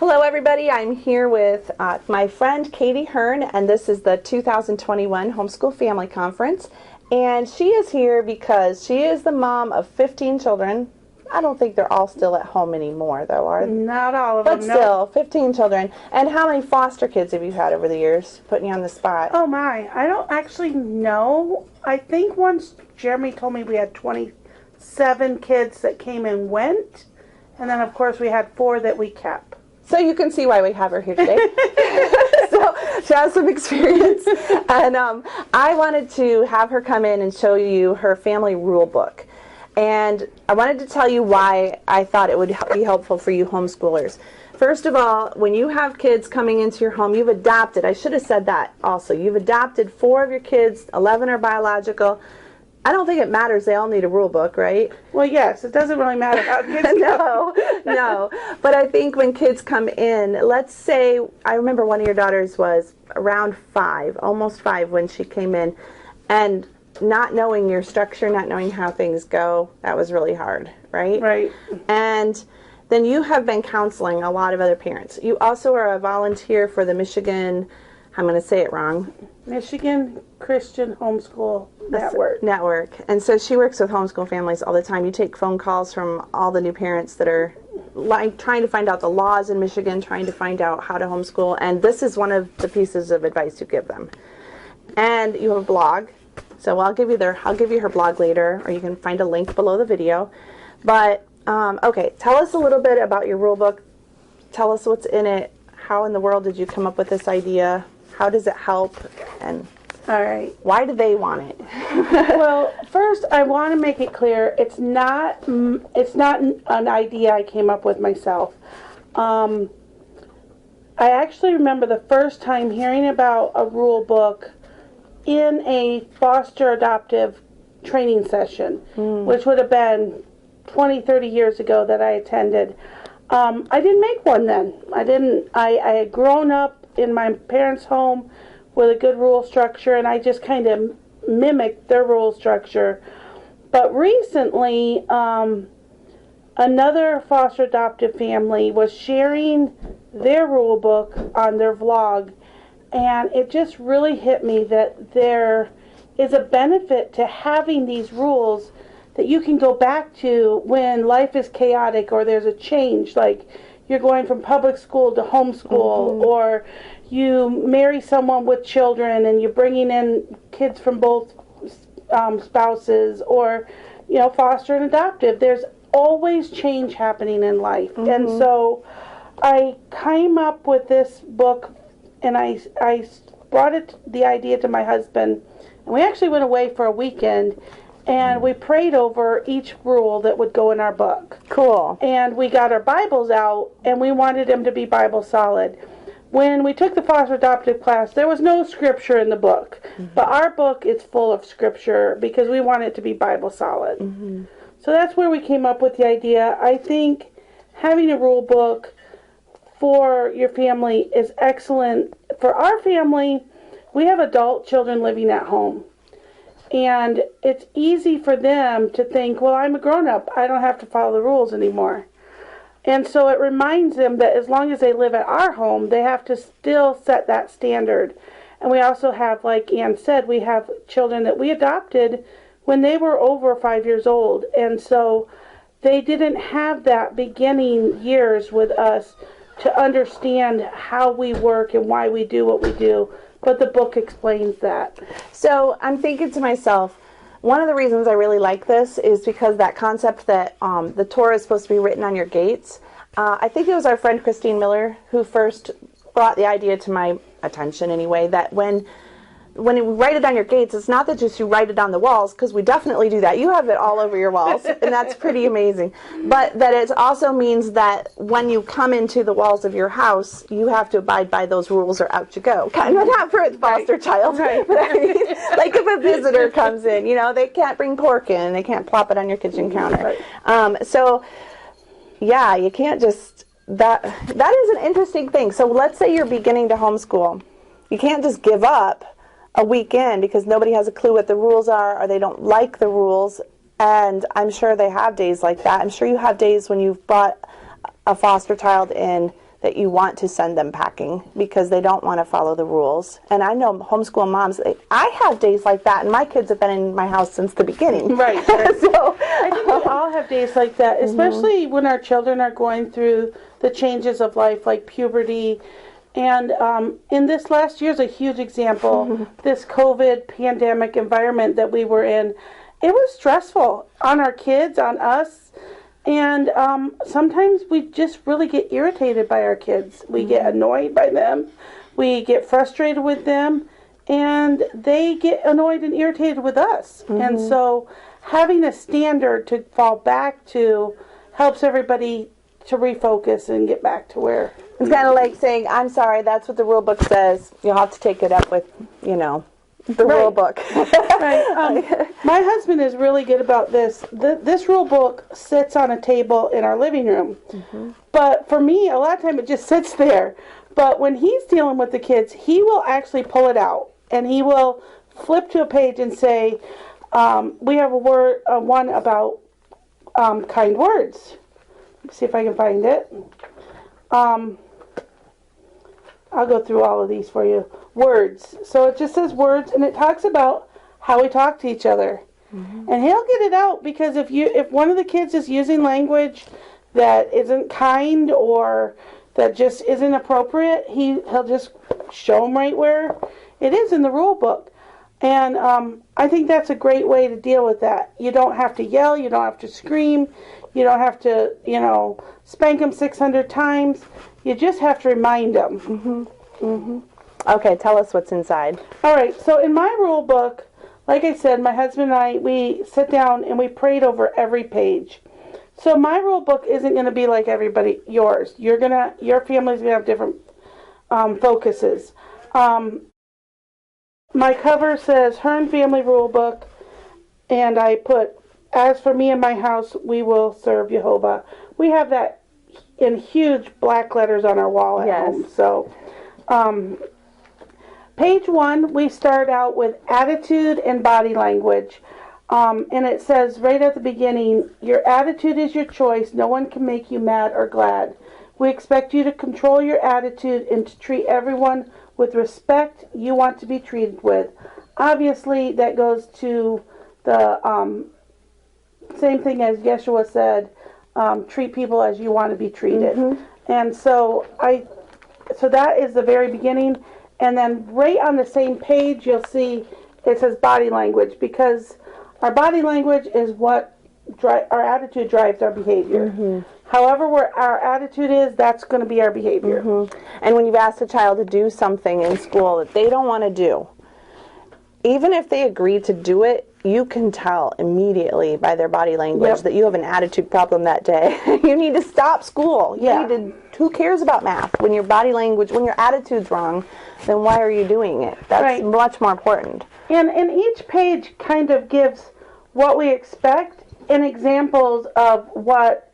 Hello everybody, I'm here with my friend Katie Hearn, and this is the 2021 Homeschool Family Conference. And she is here because she is the mom of 15 children. I don't think they're all still at home anymore though, are they? Not all of them, but still, 15 children. And how many foster kids have you had over the years? Putting you on the spot. Oh my, I don't actually know. I think once Jeremy told me we had 27 kids that came and went. And then of course we had 4 that we kept. So you can see why we have her here today. So she has some experience. And I wanted to have her come in and show you her family rule book. And I wanted to tell you why I thought it would be helpful for you homeschoolers. First of all, when you have kids coming into your home, you've adopted, I should have said that also, you've adopted 4 of your kids, 11 are biological. I don't think it matters. They all need a rule book, right? Well, yes. It doesn't really matter how kids No. But I think when kids come in, let's say, I remember one of your daughters was around 5, almost 5 when she came in, and not knowing your structure, not knowing how things go, that was really hard, right? Right. And then you have been counseling a lot of other parents. You also are a volunteer for the Michigan, I'm going to say it wrong, Michigan Christian Homeschool Network. And so she works with homeschool families all the time. You take phone calls from all the new parents that are trying to find out the laws in Michigan, trying to find out how to homeschool, and this is one of the pieces of advice you give them. And you have a blog. So I'll give you her blog later, or you can find a link below the video. But okay, tell us a little bit about your rule book. Tell us what's in it. How in the world did you come up with this idea? How does it help? And all right, why do they want it? Well, first I want to make it clear it's not an idea I came up with myself. I actually remember the first time hearing about a rule book in a foster adoptive training session, which would have been 20, 30 years ago that I attended. I didn't make one then. I had grown up in my parents' home with a good rule structure, and I just kind of mimicked their rule structure. But recently, another foster adoptive family was sharing their rule book on their vlog, and it just really hit me that there is a benefit to having these rules that you can go back to when life is chaotic or there's a change, like you're going from public school to homeschool, or you marry someone with children and you're bringing in kids from both spouses, or, you know, foster and adoptive. There's always change happening in life. And so I came up with this book, and I brought the idea to my husband, and we actually went away for a weekend, and we prayed over each rule that would go in our book. Cool. And we got our Bibles out, and we wanted them to be Bible solid. When we took the foster adoptive class, there was no scripture in the book, but our book is full of scripture because we want it to be Bible solid. So that's where we came up with the idea. I think having a rule book for your family is excellent. For our family, we have adult children living at home. And it's easy for them to think, well, I'm a grown-up. I don't have to follow the rules anymore. And so it reminds them that as long as they live at our home, they have to still set that standard. And we also have, like Ann said, we have children that we adopted when they were over 5 years old. And so they didn't have that beginning years with us to understand how we work and why we do what we do. But the book explains that. So I'm thinking to myself, one of the reasons I really like this is because that concept that the Torah is supposed to be written on your gates. I think it was our friend Christine Miller who first brought the idea to my attention anyway, that when you write it on your gates, it's not that just you write it on the walls, because we definitely do that. You have it all over your walls, and that's pretty amazing. But that it also means that when you come into the walls of your house, you have to abide by those rules or out you go. Kind of not for a foster child, but I mean, like if a visitor comes in, you know, they can't bring pork in, they can't plop it on your kitchen counter. So, yeah, you can't just, that is an interesting thing. So let's say you're beginning to homeschool. You can't just give up a weekend because nobody has a clue what the rules are, or they don't like the rules. And I'm sure they have days like that. I'm sure you have days when you've brought a foster child in that you want to send them packing because they don't want to follow the rules. And I know homeschool moms, I have days like that, and my kids have been in my house since the beginning. Right. So I think we all have days like that, especially when our children are going through the changes of life, like puberty. And in this last year is a huge example, this COVID pandemic environment that we were in. It was stressful on our kids, on us. And sometimes we just really get irritated by our kids. We get annoyed by them. We get frustrated with them. And they get annoyed and irritated with us. And so having a standard to fall back to helps everybody to refocus and get back to where... It's kind of like saying, I'm sorry, that's what the rule book says. You'll have to take it up with, the rule book. Right. My husband is really good about this. This rule book sits on a table in our living room. But for me, a lot of time it just sits there. But when he's dealing with the kids, he will actually pull it out. And he will flip to a page and say, we have one about kind words. Let's see if I can find it. I'll go through all of these for you. Words. So it just says words, and it talks about how we talk to each other. And he'll get it out because if one of the kids is using language that isn't kind or that just isn't appropriate, he'll just show them right where it is in the rule book. And I think that's a great way to deal with that. You don't have to yell. You don't have to scream. You don't have to, spank them 600 times. You just have to remind them. Okay, tell us what's inside. All right, so in my rule book, like I said, my husband and I, we sit down and we prayed over every page. So my rule book isn't going to be like yours. Your family's going to have different focuses. My cover says Hearn Family Rule Book, and I put, as for me and my house, we will serve Jehovah. We have that in huge black letters on our wall at home. So, page 1, we start out with attitude and body language. And it says right at the beginning, your attitude is your choice. No one can make you mad or glad. We expect you to control your attitude and to treat everyone with respect you want to be treated with. Obviously, that goes to the same thing as Yeshua said, treat people as you want to be treated. And so that is the very beginning. And then right on the same page, you'll see it says body language, because our body language is what our attitude drives our behavior. However our attitude is, that's going to be our behavior. And when you've asked a child to do something in school that they don't want to do, even if they agree to do it, you can tell immediately by their body language that you have an attitude problem that day. You need to stop school. Who cares about math? When your body language, when your attitude's wrong, then why are you doing it? That's much more important. And each page kind of gives what we expect and examples of what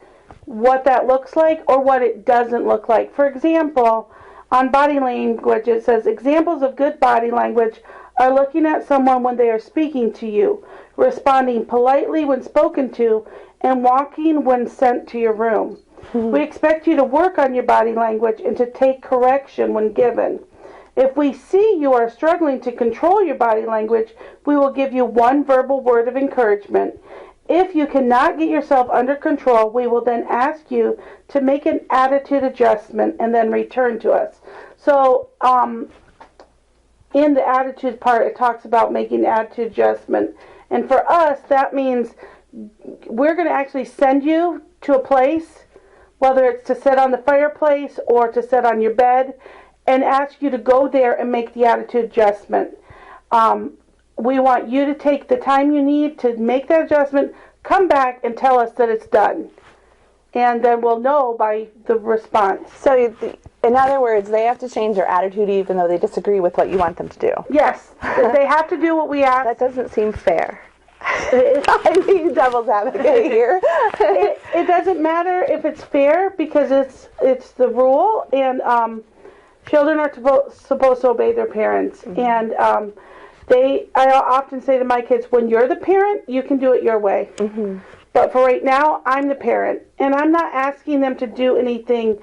that looks like or what it doesn't look like. For example, on body language, it says examples of good body language are looking at someone when they are speaking to you, responding politely when spoken to, and walking when sent to your room. We expect you to work on your body language and to take correction when given. If we see you are struggling to control your body language, we will give you one verbal word of encouragement. If you cannot get yourself under control, we will then ask you to make an attitude adjustment and then return to us. So, in the attitude part, it talks about making attitude adjustment. And for us, that means we're going to actually send you to a place, whether it's to sit on the fireplace or to sit on your bed, and ask you to go there and make the attitude adjustment. We want you to take the time you need to make that adjustment, come back and tell us that it's done. And then we'll know by the response. So, in other words, they have to change their attitude even though they disagree with what you want them to do. Yes. They have to do what we ask. That doesn't seem fair. I mean, devil's advocate here. It doesn't matter if it's fair because it's the rule, and children are supposed to obey their parents. And I often say to my kids, when you're the parent, you can do it your way. But for right now, I'm the parent, and I'm not asking them to do anything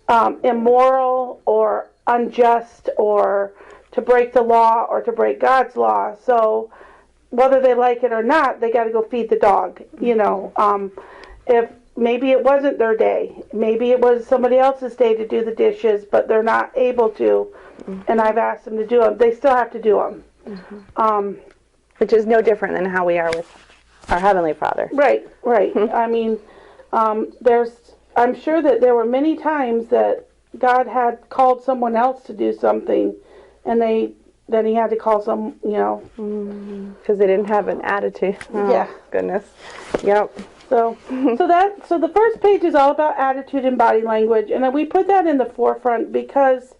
immoral or unjust or to break the law or to break God's law. So whether they like it or not, they got to go feed the dog. If maybe it wasn't their day, maybe it was somebody else's day to do the dishes, but they're not able to, and I've asked them to do them, they still have to do them. Which is no different than how we are with our Heavenly Father. Right. I mean, I'm sure that there were many times that God had called someone else to do something, and then he had to call some, because they didn't have an attitude. Oh, yeah. Goodness. Yep. So the first page is all about attitude and body language, and then we put that in the forefront because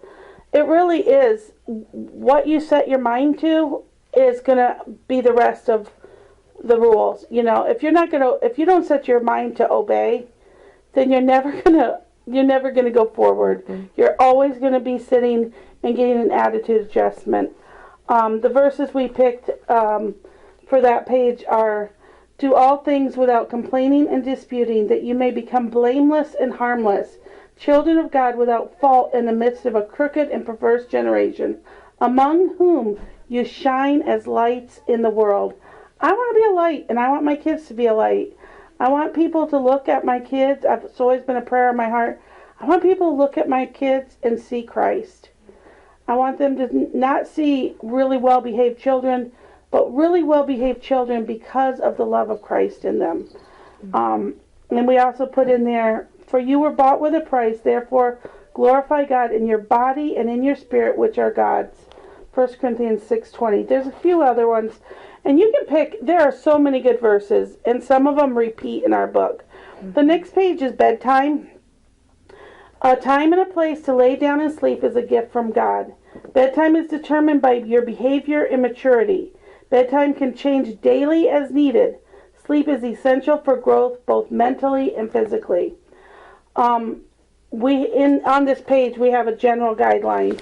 it really is what you set your mind to is going to be the rest of the rules. If you don't set your mind to obey, then you're never gonna go forward. You're always gonna be sitting and getting an attitude adjustment. The verses we picked for that page are, "Do all things without complaining and disputing, that you may become blameless and harmless, children of God without fault in the midst of a crooked and perverse generation, among whom you shine as lights in the world." I want to be a light, and I want my kids to be a light. I want people to look at my kids. It's always been a prayer in my heart. I want people to look at my kids and see Christ. I want them to not see really well-behaved children, but really well-behaved children because of the love of Christ in them. And we also put in there, "For you were bought with a price, therefore glorify God in your body and in your spirit, which are God's." 1 Corinthians 6:20. There's a few other ones. And you can pick, there are so many good verses, and some of them repeat in our book. The next page is bedtime. A time and a place to lay down and sleep is a gift from God. Bedtime is determined by your behavior and maturity. Bedtime can change daily as needed. Sleep is essential for growth, both mentally and physically. On this page, we have a general guideline.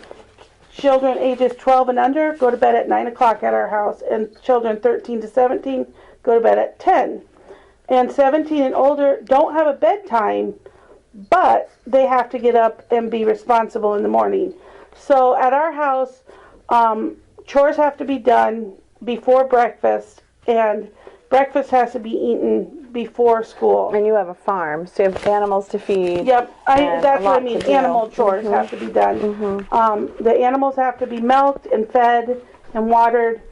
Children ages 12 and under go to bed at 9 o'clock at our house, and children 13 to 17 go to bed at 10. And 17 and older don't have a bedtime, but they have to get up and be responsible in the morning. So at our house, chores have to be done before breakfast, and breakfast has to be eaten before school. And you have a farm, so you have animals to feed. Yep, that's what I mean. Animal chores have to be done. The animals have to be milked and fed and watered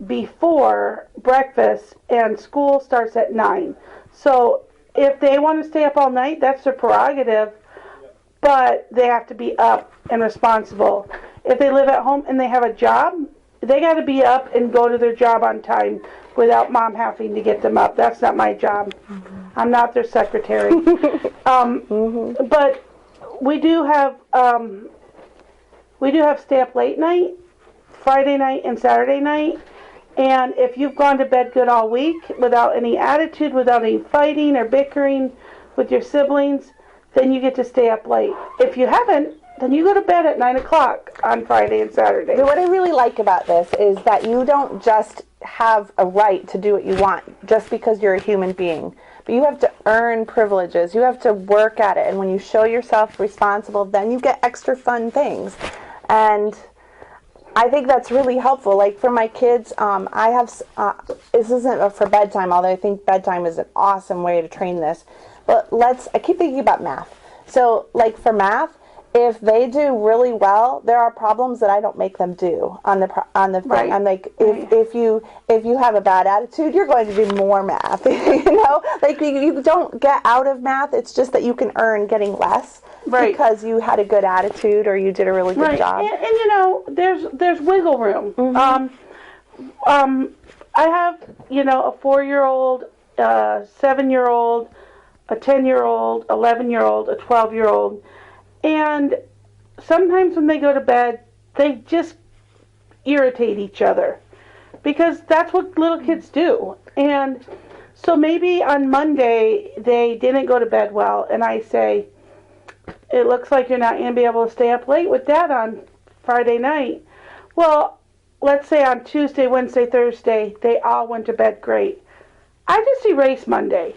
before breakfast, and school starts at 9. So if they want to stay up all night, that's their prerogative, but they have to be up and responsible. If they live at home and they have a job, they got to be up and go to their job on time without mom having to get them up. That's not my job. I'm not their secretary. But we do have stay up late night, Friday night and Saturday night. And if you've gone to bed good all week without any attitude, without any fighting or bickering with your siblings, then you get to stay up late. If you haven't, then you go to bed at 9 o'clock on Friday and Saturday. What I really like about this is that you don't just have a right to do what you want just because you're a human being. But you have to earn privileges. You have to work at it. And when you show yourself responsible, then you get extra fun things. And I think that's really helpful. Like for my kids, I have, this isn't for bedtime, although I think bedtime is an awesome way to train this. But I keep thinking about math. So like for math, if they do really well, there are problems that I don't make them do on the thing. Right. I'm like, if you have a bad attitude, you're going to do more math. Like you don't get out of math. It's just that you can earn getting less because you had a good attitude or you did a really good job. And there's wiggle room. I have a 4-year-old, a 7-year-old, a 10-year-old, 11-year-old, a 12-year-old. And sometimes when they go to bed, they just irritate each other because that's what little kids do. And so maybe on Monday they didn't go to bed well, and I say, it looks like you're not going to be able to stay up late with Dad on Friday night. Well, let's say on Tuesday, Wednesday, Thursday, they all went to bed great. I just erase Monday.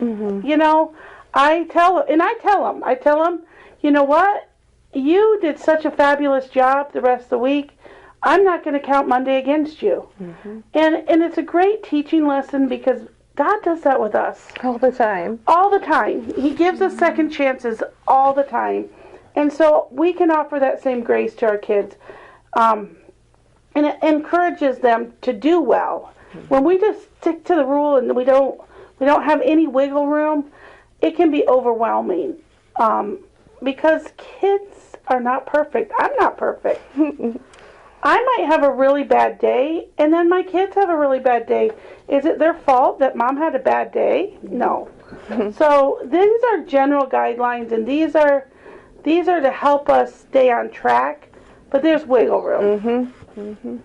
I tell them, you know what? you did such a fabulous job the rest of the week. I'm not going to count Monday against you. Mm-hmm. And it's a great teaching lesson because God does that with us. All the time. All the time. He gives us second chances all the time. And so we can offer that same grace to our kids. And it encourages them to do well. Mm-hmm. When we just stick to the rule and we don't have any wiggle room, it can be overwhelming. Because kids are not perfect. I'm not perfect. I might have a really bad day, and then my kids have a really bad day. Is it their fault that mom had a bad day? No. So these are general guidelines, and these are to help us stay on track, but there's wiggle room. Mm-hmm. Mm-hmm.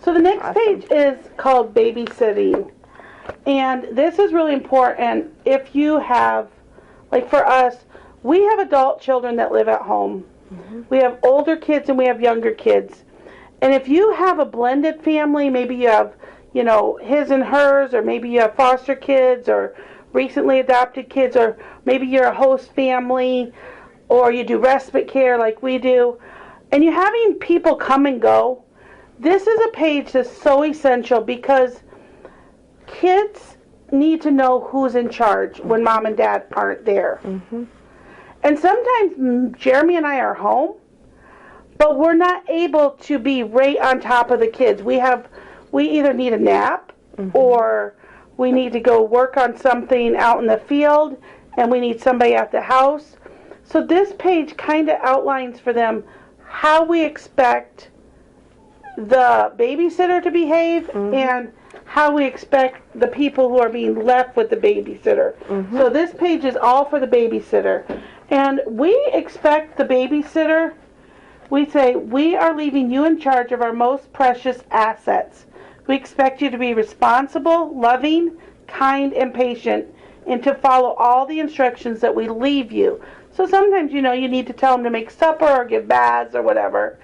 So the next page is called Babysitting, and this is really important if you have, like for us, we have adult children that live at home. Mm-hmm. We have older kids and we have younger kids. And if you have a blended family, maybe you have, his and hers, or maybe you have foster kids or recently adopted kids, or maybe you're a host family, or you do respite care like we do, and you're having people come and go, this is a page that's so essential because kids need to know who's in charge when mom and dad aren't there. Mm-hmm. And sometimes Jeremy and I are home, but we're not able to be right on top of the kids. We either need a nap, mm-hmm. or we need to go work on something out in the field, and we need somebody at the house. So this page kind of outlines for them how we expect the babysitter to behave, mm-hmm. and how we expect the people who are being left with the babysitter. Mm-hmm. So this page is all for the babysitter. And we expect the babysitter, we say, we are leaving you in charge of our most precious assets. We expect you to be responsible, loving, kind, and patient, and to follow all the instructions that we leave you. So sometimes, you need to tell them to make supper or give baths or whatever.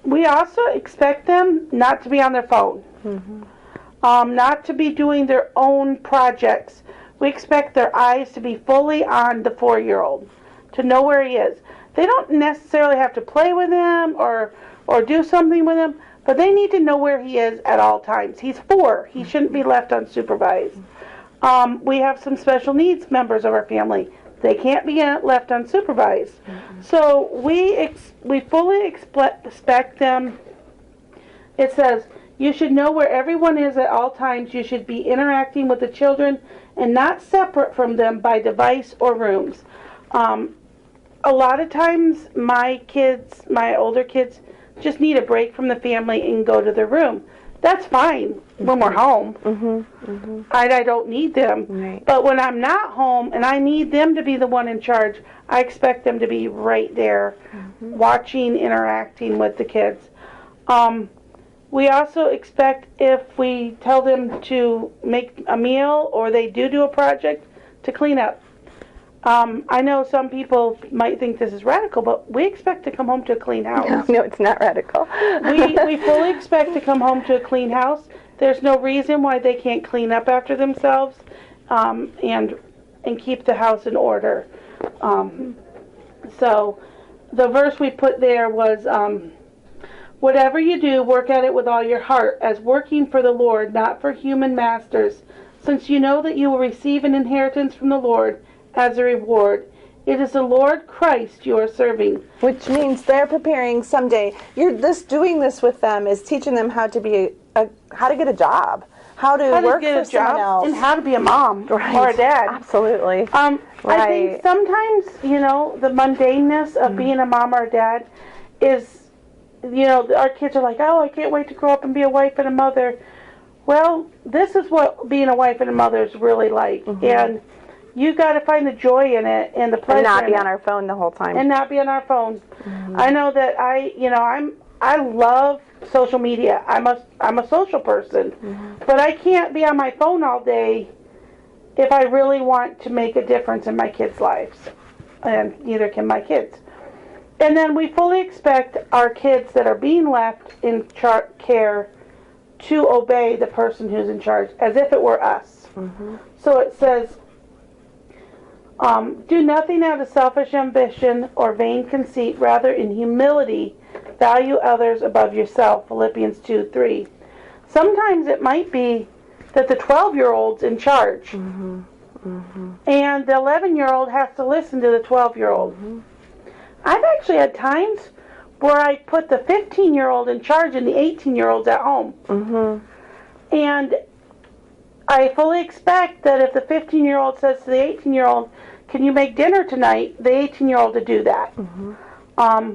We also expect them not to be on their phone, mm-hmm. Not to be doing their own projects. We expect their eyes to be fully on the 4-year-old, to know where he is. They don't necessarily have to play with him or do something with him, but they need to know where he is at all times. He's 4. He shouldn't be left unsupervised. We have some special needs members of our family. They can't be left unsupervised. Mm-hmm. So we fully expect them. It says, you should know where everyone is at all times. You should be interacting with the children and not separate from them by device or rooms. A lot of times my older kids, just need a break from the family and go to their room. That's fine, mm-hmm. when we're home. Mm-hmm. Mm-hmm. I don't need them. Right. But when I'm not home and I need them to be the one in charge, I expect them to be right there, mm-hmm. watching, interacting with the kids. We also expect, if we tell them to make a meal or they do a project, to clean up. I know some people might think this is radical, but we expect to come home to a clean house. No, it's not radical. we fully expect to come home to a clean house. There's no reason why they can't clean up after themselves, and keep the house in order. So the verse we put there was, whatever you do, work at it with all your heart, as working for the Lord, not for human masters, since you know that you will receive an inheritance from the Lord as a reward. It is the Lord Christ you are serving. Which means they're preparing someday. Doing this with them is teaching them how to get a job, how to work for someone else, and how to be a mom, right, or a dad. Absolutely. Right. I think sometimes, the mundaneness of being a mom or a dad is, our kids are like, oh, I can't wait to grow up and be a wife and a mother. Well, this is what being a wife and a mother is really like. Mm-hmm. And you got to find the joy in it and the pleasure. And not be on our phone the whole time. And not be on our phones. Mm-hmm. I know that I love social media. I'm a social person, mm-hmm. but I can't be on my phone all day if I really want to make a difference in my kids' lives, and neither can my kids. And then we fully expect our kids that are being left in care to obey the person who's in charge, as if it were us. Mm-hmm. So it says, Do nothing out of selfish ambition or vain conceit. Rather, in humility, value others above yourself. Philippians 2:3. Sometimes it might be that the 12-year-old's in charge. Mm-hmm. Mm-hmm. And the 11-year-old has to listen to the 12-year-old. Mm-hmm. I've actually had times where I put the 15-year-old in charge and the 18-year-old's at home. Mm-hmm. And I fully expect that if the 15-year-old says to the 18-year-old, can you make dinner tonight, the 18-year-old to do that. Mm-hmm.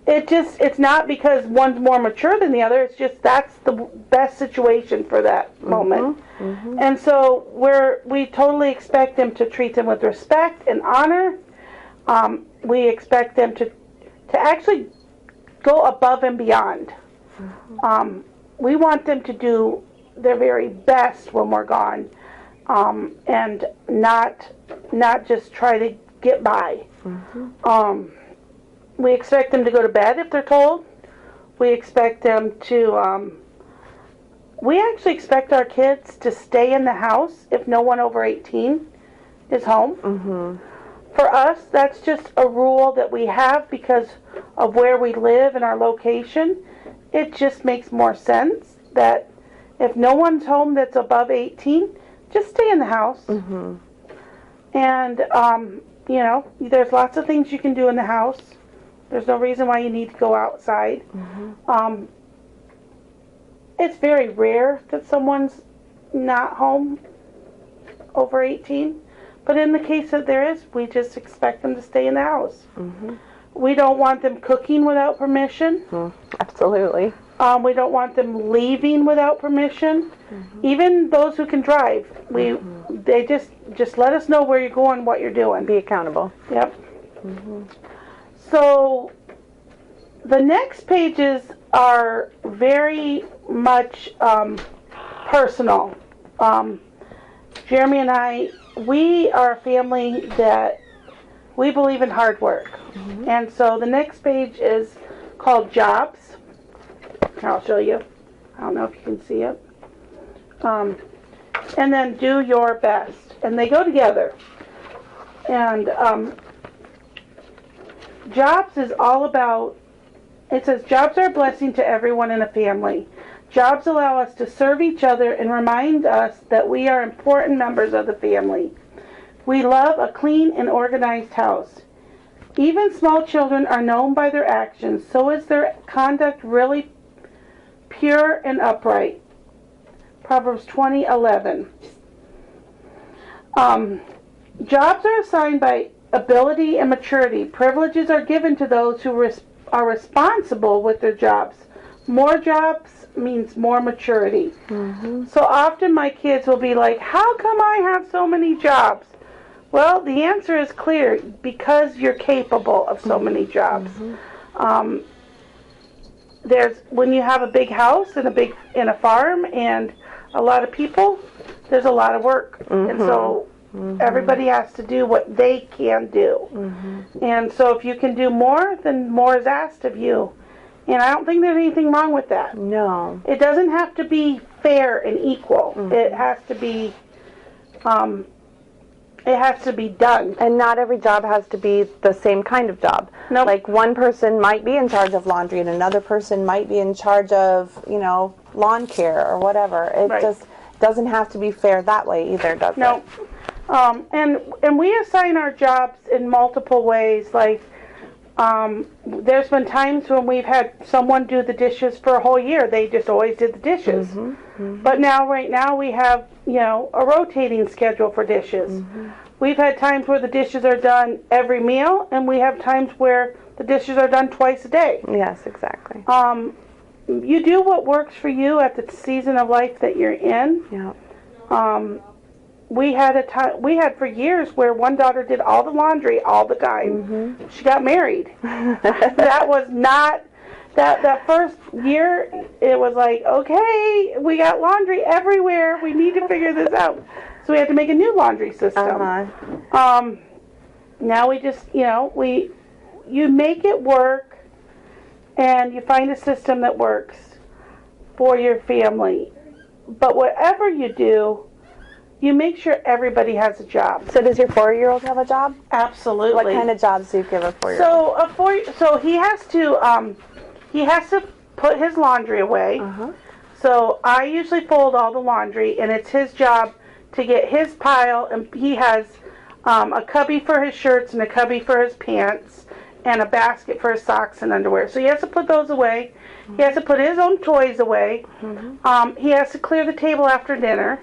It's not because one's more mature than the other, it's just that's the best situation for that moment. Mm-hmm. And so we totally expect them to treat them with respect and honor. We expect them to actually go above and beyond. Mm-hmm. We want them to do their very best when we're gone, and not just try to get by. Mm-hmm. We expect them to go to bed if they're told. We expect them to, we actually expect our kids to stay in the house if no one over 18 is home. Mm-hmm. For us, that's just a rule that we have because of where we live and our location. It just makes more sense that if no one's home that's above 18, just stay in the house. Mm-hmm. And, there's lots of things you can do in the house. There's no reason why you need to go outside. Mm-hmm. It's very rare that someone's not home over 18. But in the case that there is, we just expect them to stay in the house. Mm-hmm. We don't want them cooking without permission. Absolutely. We don't want them leaving without permission. Mm-hmm. Even those who can drive, they just let us know where you're going, what you're doing. Be accountable. Yep. Mm-hmm. So the next pages are very much personal. Jeremy and I, we are a family that we believe in hard work. Mm-hmm. And so the next page is called Jobs. I'll show you. I don't know if you can see it. And then Do Your Best. And they go together. And Jobs is all about, it says, jobs are a blessing to everyone in a family. Jobs allow us to serve each other and remind us that we are important members of the family. We love a clean and organized house. Even small children are known by their actions, so is their conduct really pure and upright. Proverbs 20:11. Jobs are assigned by ability and maturity. Privileges are given to those who are responsible with their jobs. More jobs means more maturity. Mm-hmm. So often my kids will be like, how come I have so many jobs? Well, the answer is clear, because you're capable of so many jobs. Mm-hmm. When you have a big house and a farm and a lot of people, there's a lot of work. Mm-hmm. And so everybody has to do what they can do. Mm-hmm. And so if you can do more, then more is asked of you. And I don't think there's anything wrong with that. No. It doesn't have to be fair and equal. Mm-hmm. It has to be done. And not every job has to be the same kind of job. Nope. Like one person might be in charge of laundry and another person might be in charge of, lawn care or whatever. It just doesn't have to be fair that way either, does it? And we assign our jobs in multiple ways. Like, there's been times when we've had someone do the dishes for a whole year. They just always did the dishes. Mm-hmm. Mm-hmm. But right now we have, a rotating schedule for dishes. Mm-hmm. We've had times where the dishes are done every meal, and we have times where the dishes are done twice a day. Yes, exactly. You do what works for you at the season of life that you're in. Yeah. We had for years where one daughter did all the laundry all the time. Mm-hmm. She got married. That was not, that first year, it was like, okay, we got laundry everywhere. We need to figure this out. So we had to make a new laundry system. Uh-huh. Now we just, you make it work and you find a system that works for your family. But whatever you do, you make sure everybody has a job. So does your 4-year-old have a job? Absolutely. What kind of jobs do you give a 4-year-old? So he has to put his laundry away. So I usually fold all the laundry, and it's his job to get his pile, and he has a cubby for his shirts and a cubby for his pants and a basket for his socks and underwear. So he has to put those away. He has to put his own toys away. He has to clear the table after dinner.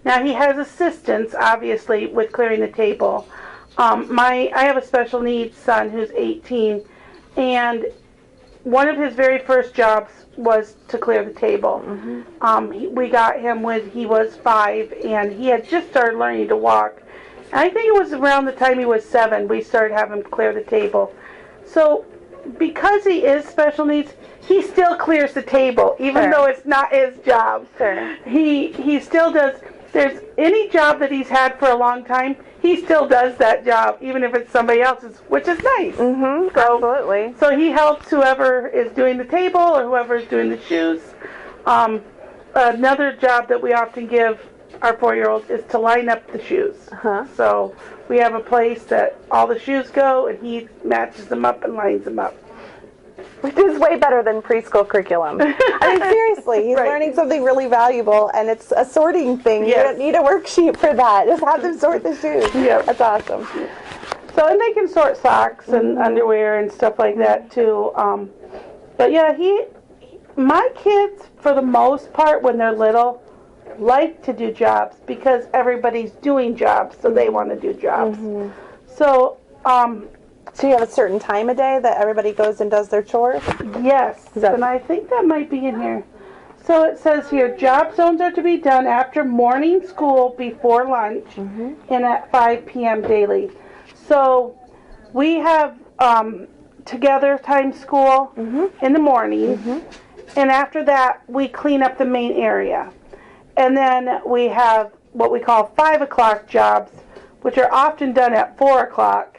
Now he has assistance, obviously, with clearing the table. I have a special needs son who's 18, and one of his very first jobs was to clear the table. We got him when he was 5, and he had just started learning to walk. And I think it was around the time he was 7 we started having him clear the table. So because he is special needs, he still clears the table, even though it's not his job. He still does. There's any job that he's had for a long time, he still does that job, even if it's somebody else's, which is nice. Absolutely. So he helps whoever is doing the table or whoever is doing the shoes. Another job that we often give our 4-year-old is to line up the shoes. So we have a place that all the shoes go, and he matches them up and lines them up. Which is way better than preschool curriculum. I mean, seriously, he's learning something really valuable, and it's a sorting thing. You don't need a worksheet for that. Just have them sort the shoes. That's awesome. So, and they can sort socks and underwear and stuff like that, too. But yeah, my kids, for the most part, when they're little, like to do jobs because everybody's doing jobs, so they want to do jobs. So you have a certain time of day that everybody goes and does their chores? Yes, and I think that might be in here. So it says here, job zones are to be done after morning school, before lunch, and at 5 p.m. daily. So we have together time school in the morning, and after that we clean up the main area. And then we have what we call 5 o'clock jobs, which are often done at 4 o'clock.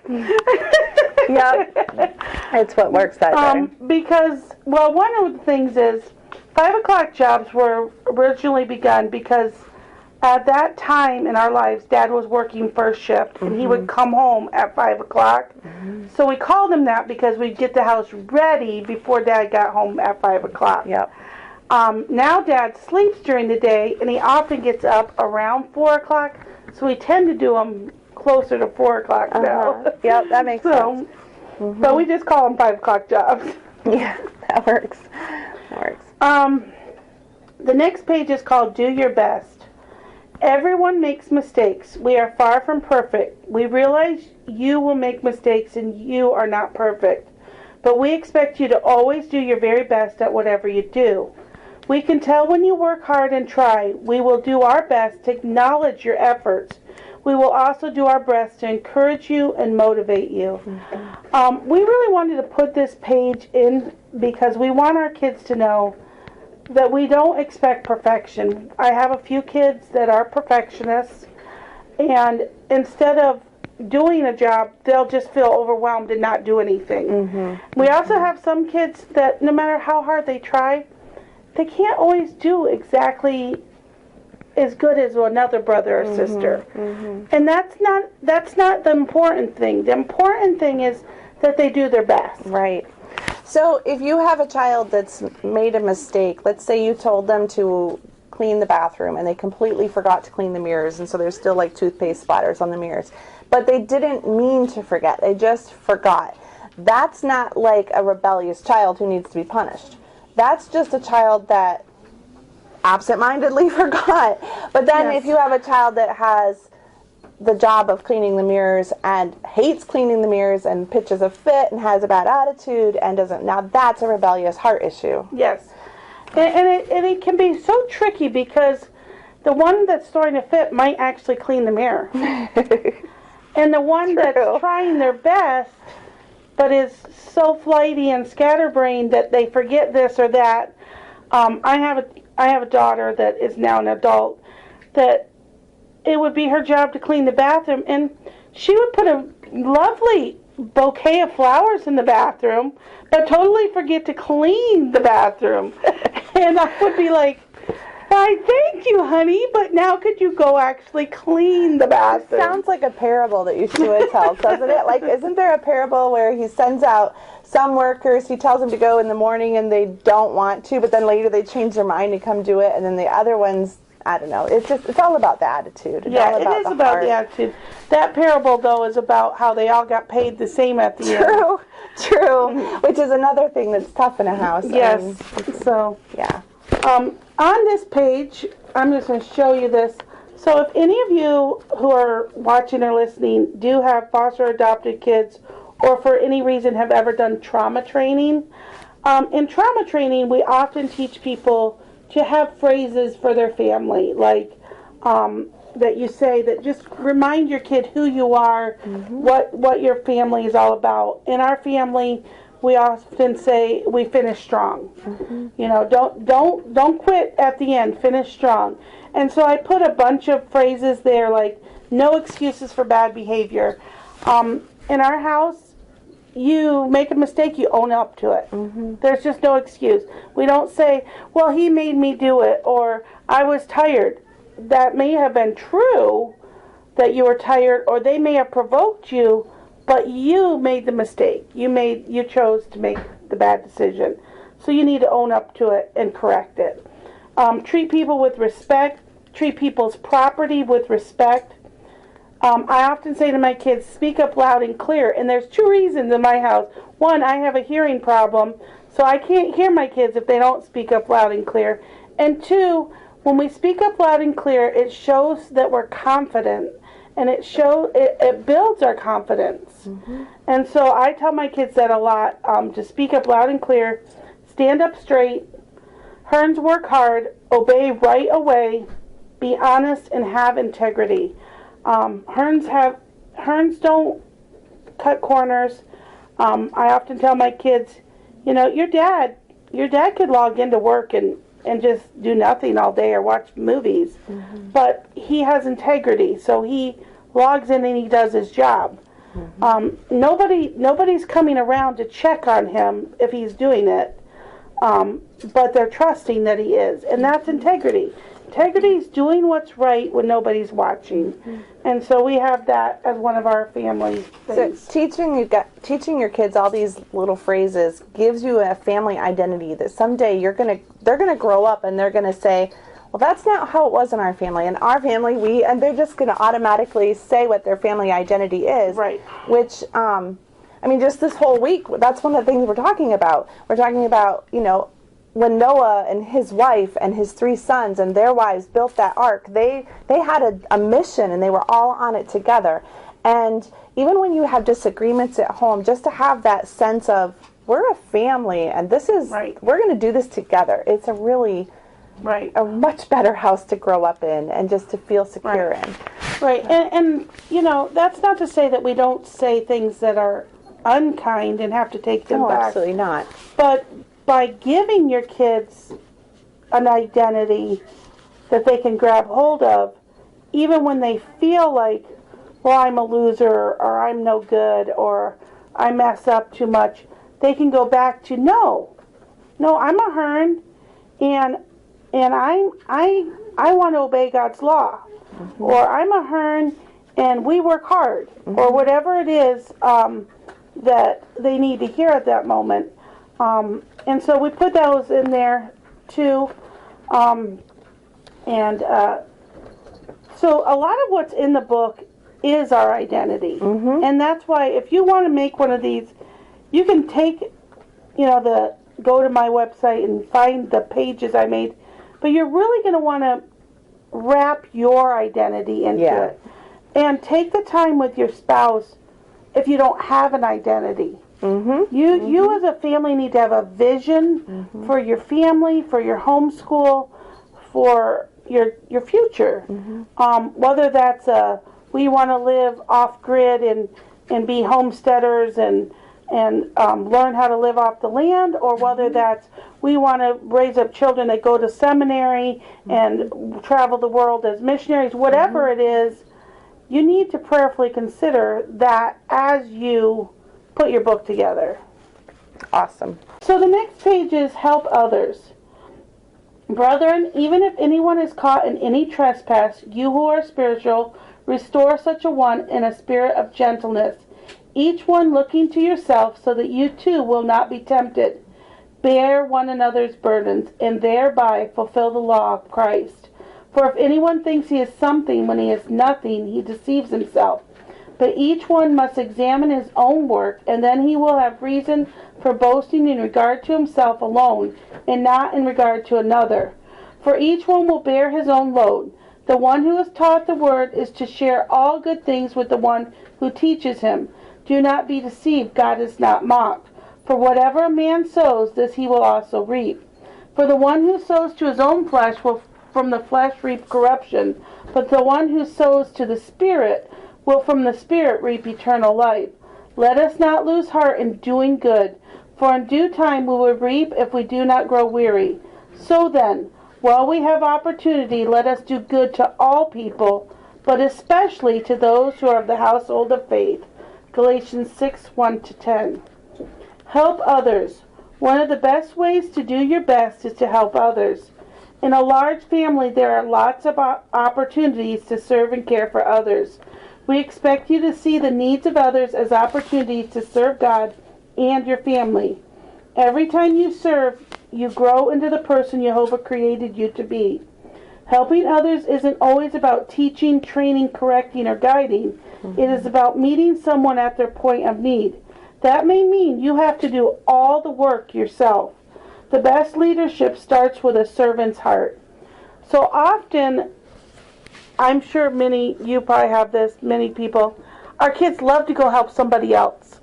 It's what works that day. Because, well, one of the things is 5 o'clock jobs were originally begun because at that time in our lives, Dad was working first shift, and he would come home at 5 o'clock. So we called him that because we'd get the house ready before Dad got home at 5 o'clock. Now Dad sleeps during the day, and he often gets up around 4 o'clock, so we tend to do them closer to 4 o'clock now. That makes sense. So we just call them 5 o'clock jobs. That works. The next page is called Do Your Best. Everyone makes mistakes. We are far from perfect. We realize you will make mistakes and you are not perfect. But we expect you to always do your very best at whatever you do. We can tell when you work hard and try. We will do our best to acknowledge your efforts. We will also do our best to encourage you and motivate you. We really wanted to put this page in because we want our kids to know that we don't expect perfection. I have a few kids that are perfectionists, and instead of doing a job, they'll just feel overwhelmed and not do anything. We also have some kids that no matter how hard they try, they can't always do exactly as good as another brother or sister. And that's not the important thing. The important thing is that they do their best. Right. So if you have a child that's made a mistake, let's say you told them to clean the bathroom and they completely forgot to clean the mirrors, and so there's still like toothpaste splatters on the mirrors, but they didn't mean to forget, they just forgot. That's not like a rebellious child who needs to be punished. That's just a child that absent-mindedly forgot. But then if you have a child that has the job of cleaning the mirrors and hates cleaning the mirrors and pitches a fit and has a bad attitude and doesn't, now that's a rebellious heart issue. Yes. And it can be so tricky because the one that's throwing a fit might actually clean the mirror. And the one that's trying their best but is so flighty and scatterbrained that they forget this or that. I have a daughter that is now an adult that it would be her job to clean the bathroom, and she would put a lovely bouquet of flowers in the bathroom but totally forget to clean the bathroom. And I would be like, Why, thank you, honey, but now could you go actually clean the bathroom? Sounds like a parable that Yeshua tells, doesn't it? Like, isn't there a parable where he sends out some workers, he tells them to go in the morning and they don't want to, but then later they change their mind and come do it, and then the other ones, I don't know. It's all about the attitude. It's all about it is about the attitude. That parable, though, is about how they all got paid the same at the end. True. Which is another thing that's tough in a house. Yes. So, yeah. On this page, I'm just going to show you this. So if any of you who are watching or listening do have foster adopted kids, or for any reason have ever done trauma training, in trauma training we often teach people to have phrases for their family, like that you say that just remind your kid who you are, what your family is all about. In our family, we often say we finish strong. You know, don't quit at the end. Finish strong. And so I put a bunch of phrases there, like no excuses for bad behavior. In our house, you make a mistake, you own up to it. There's just no excuse. We don't say, well, he made me do it, or I was tired. That may have been true, that you were tired, or they may have provoked you, but you made the mistake. You chose to make the bad decision. So you need to own up to it and correct it. Treat people with respect. Treat people's property with respect. I often say to my kids, speak up loud and clear. And there's two reasons in my house. One, I have a hearing problem, so I can't hear my kids if they don't speak up loud and clear. And two, when we speak up loud and clear, it shows that we're confident. And it builds our confidence. And so I tell my kids that a lot, to speak up loud and clear, stand up straight, Herns work hard, obey right away, be honest, and have integrity. Herns don't cut corners. I often tell my kids, you know, your dad could log into work and just do nothing all day or watch movies, but he has integrity, so he logs in and he does his job. Nobody's coming around to check on him if he's doing it, but they're trusting that he is, and that's integrity. Integrity is doing what's right when nobody's watching. And so we have that as one of our family things. So teaching your kids all these little phrases gives you a family identity that someday they're gonna grow up and they're gonna say, well, that's not how it was in our family. In our family, and they're just gonna automatically say what their family identity is. Right. Which, I mean, just this whole week, that's one of the things we're talking about. We're talking about, you know, when Noah and his wife and his 3 sons and their wives built that ark, they had a mission and they were all on it together. And even when you have disagreements at home, just to have that sense of, we're a family and this is, we're going to do this together. It's a really, a much better house to grow up in and just to feel secure in. Right. And, you know, that's not to say that we don't say things that are unkind and have to take them back. Absolutely not. But by giving your kids an identity that they can grab hold of, even when they feel like, well, I'm a loser, or I'm no good, or I mess up too much, they can go back to, no, I'm a Hearn, and I want to obey God's law, or I'm a Hearn, and we work hard, or whatever it is that they need to hear at that moment. And so we put those in there too. So a lot of what's in the book is our identity. And that's why if you want to make one of these, you can take, you know, go to my website and find the pages I made, but you're really going to want to wrap your identity into it. And take the time with your spouse if you don't have an identity. You as a family need to have a vision for your family, for your homeschool, for your future. Whether that's we want to live off grid and be homesteaders and learn how to live off the land, or whether that's we want to raise up children that go to seminary and travel the world as missionaries. Whatever it is, you need to prayerfully consider that as you put your book together. Awesome. So the next page is help others. Brethren, even if anyone is caught in any trespass, you who are spiritual, restore such a one in a spirit of gentleness, each one looking to yourself, so that you too will not be tempted. Bear one another's burdens, and thereby fulfill the law of Christ. For if anyone thinks he is something when he is nothing, he deceives himself. But each one must examine his own work, and then he will have reason for boasting in regard to himself alone, and not in regard to another. For each one will bear his own load. The one who is taught the word is to share all good things with the one who teaches him. Do not be deceived, God is not mocked. For whatever a man sows, this he will also reap. For the one who sows to his own flesh will from the flesh reap corruption, but the one who sows to the Spirit will from the Spirit reap eternal life. Let us not lose heart in doing good, for in due time we will reap if we do not grow weary. So then, while we have opportunity, let us do good to all people, but especially to those who are of the household of faith. Galatians 6:1-10. Help others. One of the best ways to do your best is to help others. In a large family, there are lots of opportunities to serve and care for others. We expect you to see the needs of others as opportunities to serve God and your family. Every time you serve, you grow into the person Jehovah created you to be. Helping others isn't always about teaching, training, correcting, or guiding. It is about meeting someone at their point of need. That may mean you have to do all the work yourself. The best leadership starts with a servant's heart. So often, I'm sure you probably have this, many people, our kids love to go help somebody else.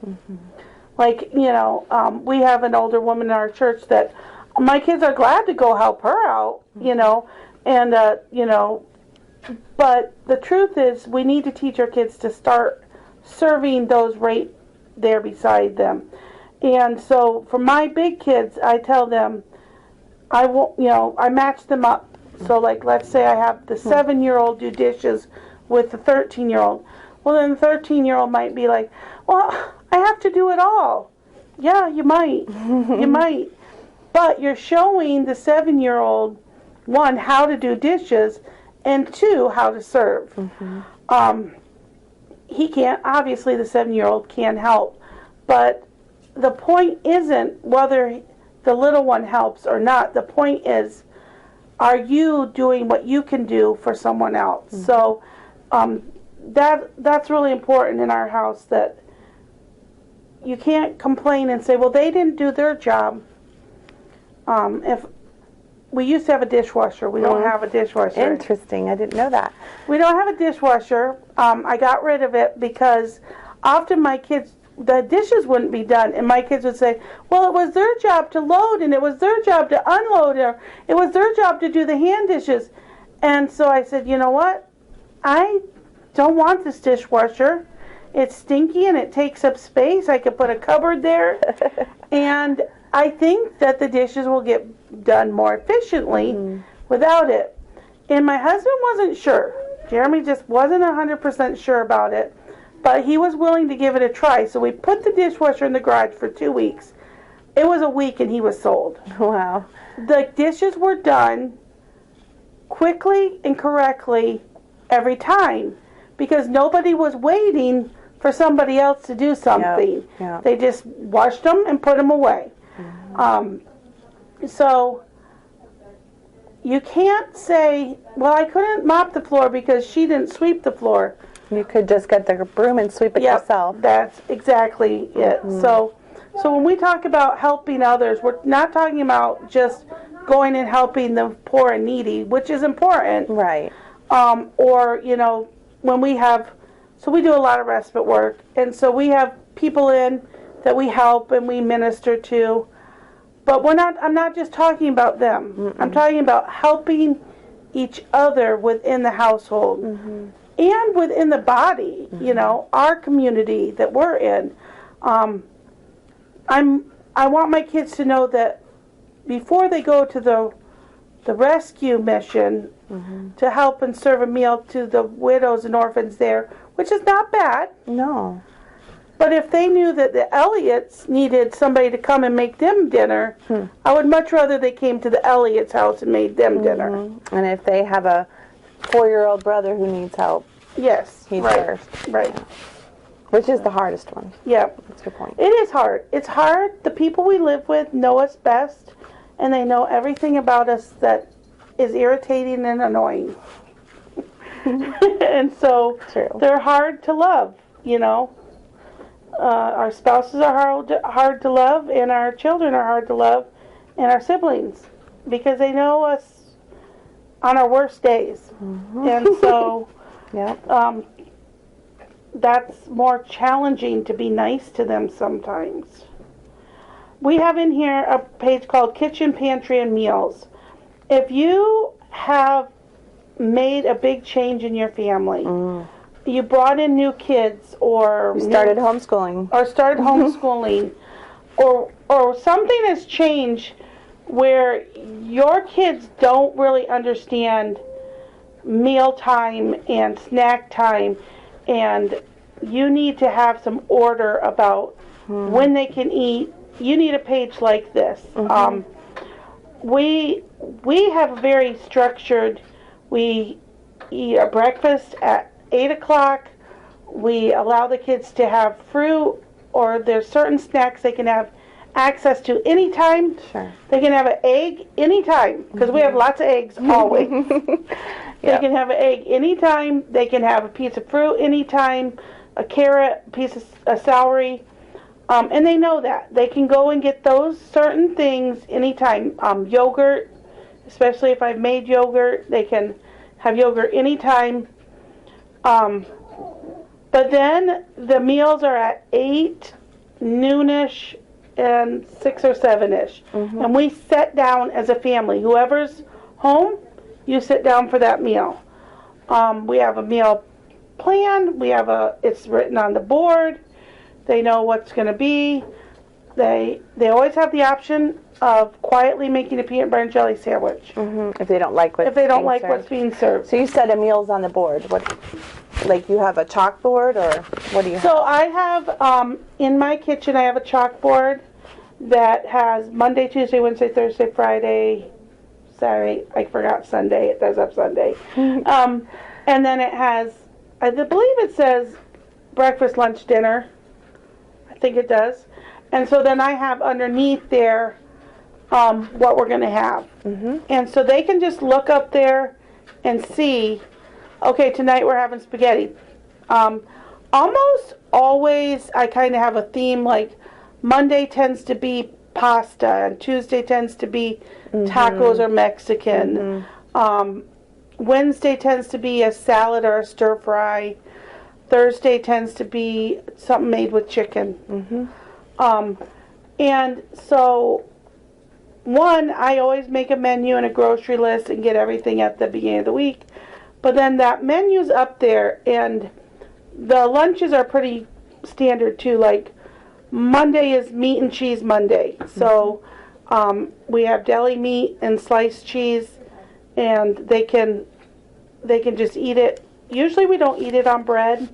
Like, we have an older woman in our church that my kids are glad to go help her out, and, but the truth is we need to teach our kids to start serving those right there beside them. And so for my big kids, I tell them, I match them up. So like, let's say I have the 7-year-old do dishes with the 13-year-old. Well, then the 13-year-old might be like, well, I have to do it all. Yeah, you might. You might. But you're showing the 7-year-old, 1, how to do dishes, and 2, how to serve. He can't, obviously the 7-year-old can help. But the point isn't whether the little one helps or not. The point is, are you doing what you can do for someone else? So that's really important in our house, that you can't complain and say, well, they didn't do their job. If we used to have a dishwasher, we don't have a dishwasher. Interesting. I didn't know that. We don't have a dishwasher. I got rid of it because often my kids, the dishes wouldn't be done, and my kids would say, well, it was their job to load, and it was their job to unload, or it was their job to do the hand dishes. And so I said, you know what? I don't want this dishwasher. It's stinky and it takes up space. I could put a cupboard there. And I think that the dishes will get done more efficiently without it. And my husband wasn't sure. Jeremy just wasn't 100% sure about it. But he was willing to give it a try. So we put the dishwasher in the garage for 2 weeks. It was a week and he was sold. Wow. The dishes were done quickly and correctly every time, because nobody was waiting for somebody else to do something. Yep. They just washed them and put them away. So you can't say, well, I couldn't mop the floor because she didn't sweep the floor. You could just get the broom and sweep it yourself. That's exactly it. So when we talk about helping others, we're not talking about just going and helping the poor and needy, which is important. Right. Or, when we have, so we do a lot of respite work, and so we have people in that we help and we minister to, but I'm not just talking about them. I'm talking about helping each other within the household and within the body, our community that we're in. I want my kids to know that before they go to the rescue mission to help and serve a meal to the widows and orphans there, which is not bad. No. But if they knew that the Elliots needed somebody to come and make them dinner, I would much rather they came to the Elliots' house and made them dinner. And if they have a 4-year-old brother who needs help, yes, he's right, first. right. Yeah. Which is the hardest one. Yeah. That's a good point. It is hard. It's hard. The people we live with know us best, and they know everything about us that is irritating and annoying. And so they're hard to love, you know. Our spouses are hard to love, and our children are hard to love, and our siblings, because they know us on our worst days. And so that's more challenging to be nice to them sometimes. We have in here a page called Kitchen, Pantry, and Meals. If you have made a big change in your family, you brought in new kids, or you started homeschooling, or something has changed where your kids don't really understand meal time and snack time, and you need to have some order about when they can eat, you need a page like this. We have a very structured, we eat our breakfast at 8 o'clock. We allow the kids to have fruit, or there's certain snacks they can have access to anytime. Sure. They can have an egg anytime, because we have lots of eggs always. They can have an egg anytime. They can have a piece of fruit anytime, a carrot, a piece of celery. And they know that. They can go and get those certain things anytime. Yogurt, especially if I've made yogurt, they can have yogurt anytime. But then the meals are at 8, noonish, and 6 or 7ish. And we sit down as a family. Whoever's home, you sit down for that meal. We have a meal plan. It's written on the board. They know what's going to be. They always have the option of quietly making a peanut butter and jelly sandwich. If they don't like what's being served. So you set a meals on the board. What, like you have a chalkboard, or what do you have? So I have, in my kitchen, I have a chalkboard that has Monday, Tuesday, Wednesday, Thursday, Friday, Saturday. I forgot Sunday. It does have Sunday. And then it has, I believe it says breakfast, lunch, dinner. I think it does. And so then I have underneath there what we're going to have. And so they can just look up there and see, okay, tonight we're having spaghetti. Almost always I kind of have a theme, like Monday tends to be pasta, and Tuesday tends to be tacos or Mexican. Wednesday tends to be a salad or a stir fry. Thursday tends to be something made with chicken. And so, I always make a menu and a grocery list and get everything at the beginning of the week. But then that menu's up there, and the lunches are pretty standard too. Like Monday is meat and cheese Monday. So we have deli meat and sliced cheese, and they can just eat it. Usually we don't eat it on bread.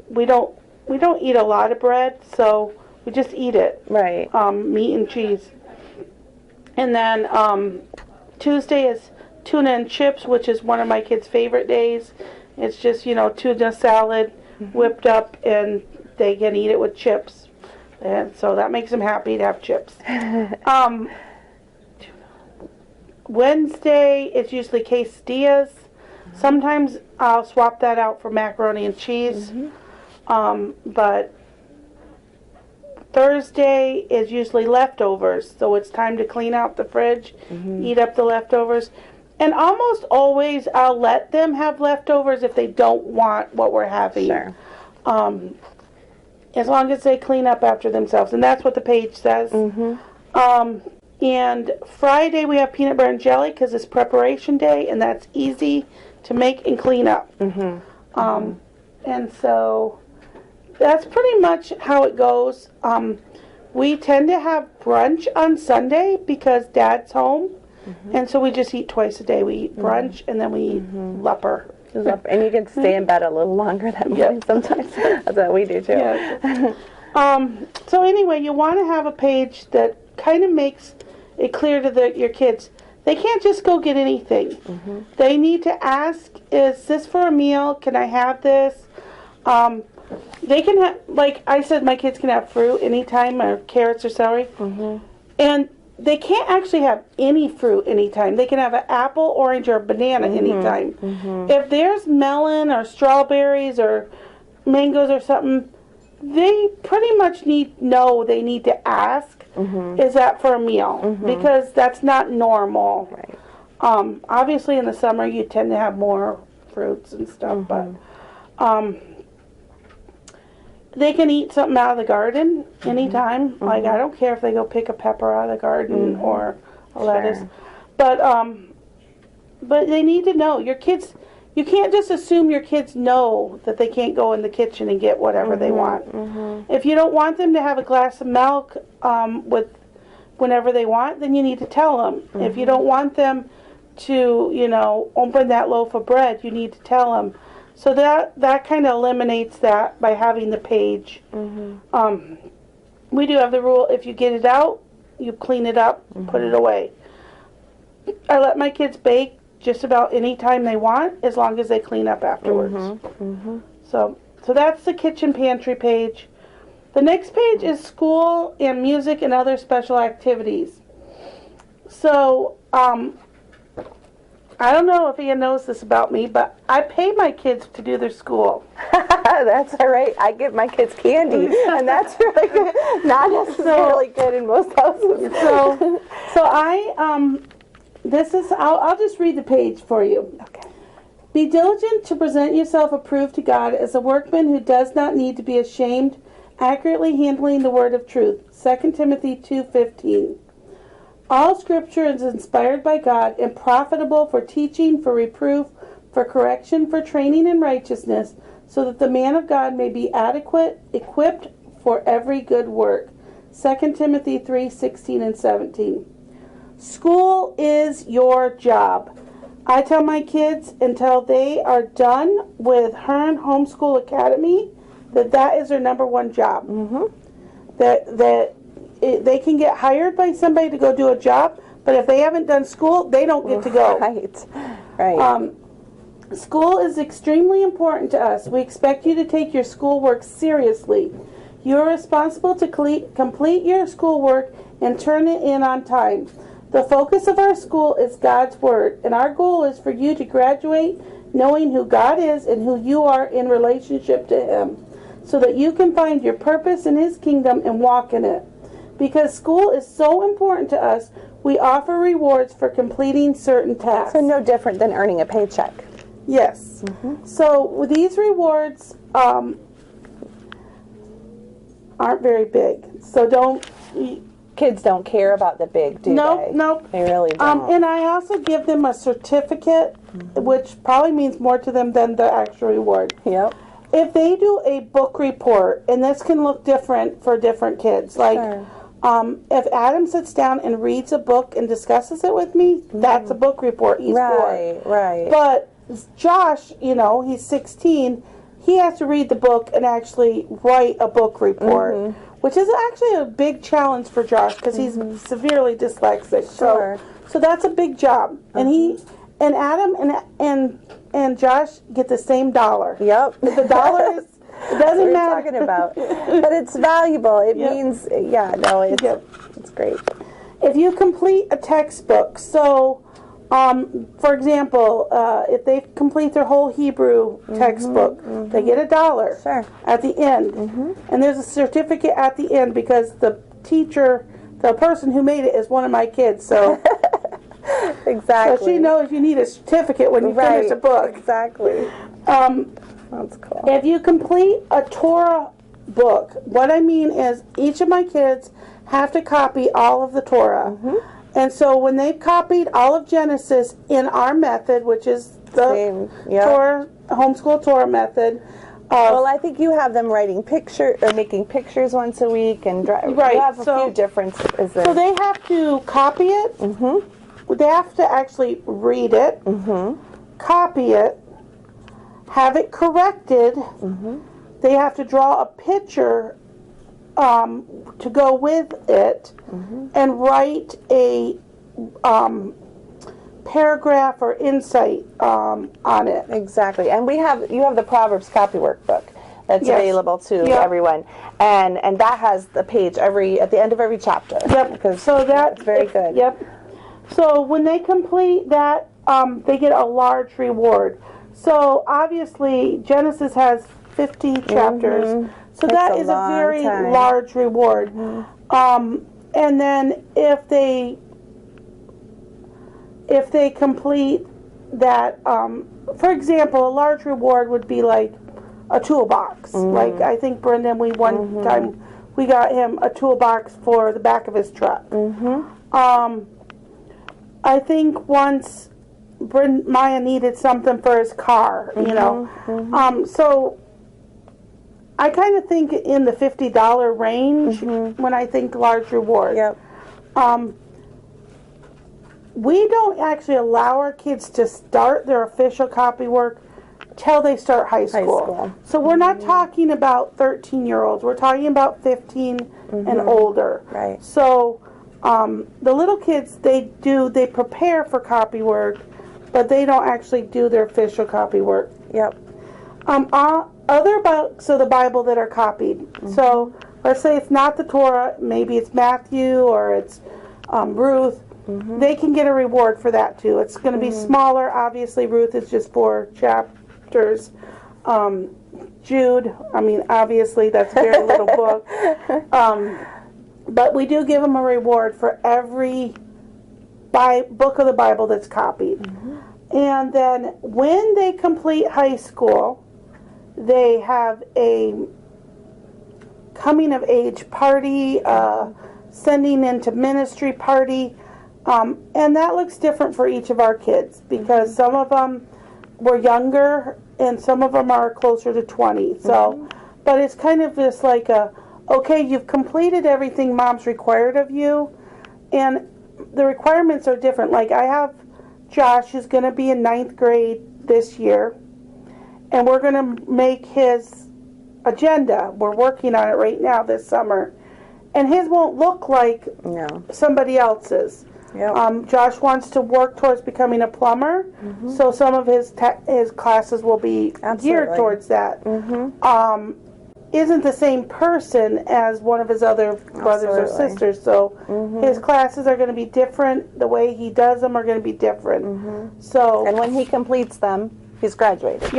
We don't eat a lot of bread, so we just eat it. Right. Meat and cheese. And then Tuesday is Tuna and Chips, which is one of my kids' favorite days. It's just, tuna salad whipped up, and they can eat it with chips. And so that makes them happy to have chips. Wednesday, it's usually quesadillas. Sometimes I'll swap that out for macaroni and cheese. But Thursday is usually leftovers, so it's time to clean out the fridge, eat up the leftovers. And almost always I'll let them have leftovers if they don't want what we're having. Sure. As long as they clean up after themselves. And that's what the page says. And Friday we have peanut butter and jelly because it's preparation day, and that's easy to make and clean up. And so that's pretty much how it goes. We tend to have brunch on Sunday because Dad's home, and so we just eat twice a day. We eat brunch and then we eat supper. And you can stay in bed a little longer that morning sometimes. That's what we do too. Yeah. So anyway, you want to have a page that kind of makes it clear to your kids. They can't just go get anything. They need to ask, is this for a meal? Can I have this? They can have, like I said, my kids can have fruit anytime, or carrots or celery. And they can't actually have any fruit anytime. They can have an apple, orange, or banana anytime. If there's melon or strawberries or mangoes or something, they pretty much need to ask, is that for a meal? Because that's not normal. Right. Obviously in the summer you tend to have more fruits and stuff, but they can eat something out of the garden anytime. Like, I don't care if they go pick a pepper out of the garden or a lettuce. But they need to know. Your kids, you can't just assume your kids know that they can't go in the kitchen and get whatever they want. If you don't want them to have a glass of milk with whenever they want, then you need to tell them. If you don't want them to, open that loaf of bread, you need to tell them. So that kind of eliminates that by having the page. We do have the rule, if you get it out, you clean it up, put it away. I let my kids bake just about any time they want, as long as they clean up afterwards. So that's the kitchen pantry page. The next page is school and music and other special activities. So, I don't know if Ian knows this about me, but I pay my kids to do their school. That's all right. I give my kids candy, and that's really good. Not necessarily good in most houses. So I'll just read the page for you. Okay. Be diligent to present yourself approved to God as a workman who does not need to be ashamed, accurately handling the word of truth. 2 Timothy 2:15. All Scripture is inspired by God and profitable for teaching, for reproof, for correction, for training in righteousness, so that the man of God may be adequate, equipped for every good work. 2 Timothy 3:16 and 17. School is your job. I tell my kids until they are done with Hearn Homeschool Academy that is their number one job. They can get hired by somebody to go do a job, but if they haven't done school, they don't get to go. Right. School is extremely important to us. We expect you to take your schoolwork seriously. You are responsible to complete your schoolwork and turn it in on time. The focus of our school is God's Word, and our goal is for you to graduate knowing who God is and who you are in relationship to Him, so that you can find your purpose in His kingdom and walk in it. Because school is so important to us, we offer rewards for completing certain tasks. So no different than earning a paycheck. Yes. So these rewards aren't very big. So Kids don't care about the big, do they? Nope. They really don't. And I also give them a certificate, which probably means more to them than the actual reward. Yep. If they do a book report, and this can look different for different kids, like if Adam sits down and reads a book and discusses it with me, that's a book report. He's four. Right. But Josh, he's 16. He has to read the book and actually write a book report, which is actually a big challenge for Josh because he's severely dyslexic. Sure. So that's a big job, and Adam and Josh get the same dollar. Yep. The dollar is. It doesn't matter. Talking about, but it's valuable. It means, it's great. If you complete a textbook, so for example, if they complete their whole Hebrew textbook, they get $1 at the end, and there's a certificate at the end because the teacher, the person who made it, is one of my kids. So exactly. So she knows you need a certificate when you finish a book. Exactly. That's cool. If you complete a Torah book, what I mean is each of my kids have to copy all of the Torah. And so when they've copied all of Genesis in our method, which is the Torah, Homeschool Torah method. Well, I think you have them writing picture or making pictures once a week, and you have a few differences there. So they have to copy it. They have to actually read it, copy it, have it corrected. They have to draw a picture to go with it, and write a paragraph or insight on it. Exactly. And you have the Proverbs copy workbook that's available to everyone, and that has the page at the end of every chapter. Because so that's very good. So when they complete that, they get a large reward. So obviously Genesis has 50 chapters, so that is a very large reward. And then if they complete that, for example, a large reward would be like a toolbox. Like I think Brendan, one time we got him a toolbox for the back of his truck. I think once Maya needed something for his car, you know. So I kind of think in the $50 range when I think large reward. We don't actually allow our kids to start their official copy work till they start high school. So we're not talking about 13-year-olds. We're talking about 15 and older. Right. So the little kids, they prepare for copy work, but they don't actually do their official copy work. Other books of the Bible that are copied. So let's say it's not the Torah, maybe it's Matthew or it's Ruth. They can get a reward for that too. It's going to be smaller. Obviously, Ruth is just 4 chapters. Jude, I mean, obviously that's a very little book. But we do give them a reward for every book of the Bible that's copied. And then when they complete high school, they have a coming of age party, sending into ministry party, and that looks different for each of our kids because some of them were younger and some of them are closer to 20. So, but it's kind of just like okay, you've completed everything Mom's required of you, and the requirements are different. Like I have Josh, who's going to be in 9th grade this year, and we're going to make his agenda. We're working on it right now this summer, and his won't look like somebody else's. Josh wants to work towards becoming a plumber, so some of his classes will be geared towards that. Isn't the same person as one of his other brothers or sisters, so his classes are going to be different. The way he does them are going to be different. So, and when he completes them, he's graduated.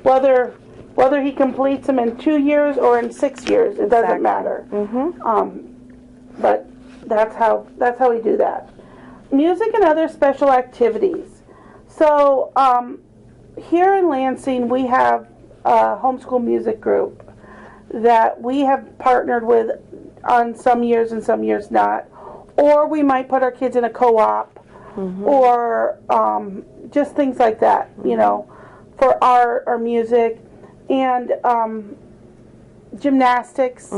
Whether he completes them in 2 years or in 6 years, it doesn't matter. But that's how we do that. Music and other special activities. So here in Lansing, we have a homeschool music group that we have partnered with on some years and some years not. Or we might put our kids in a co-op or just things like that, you know, for art or music. And gymnastics.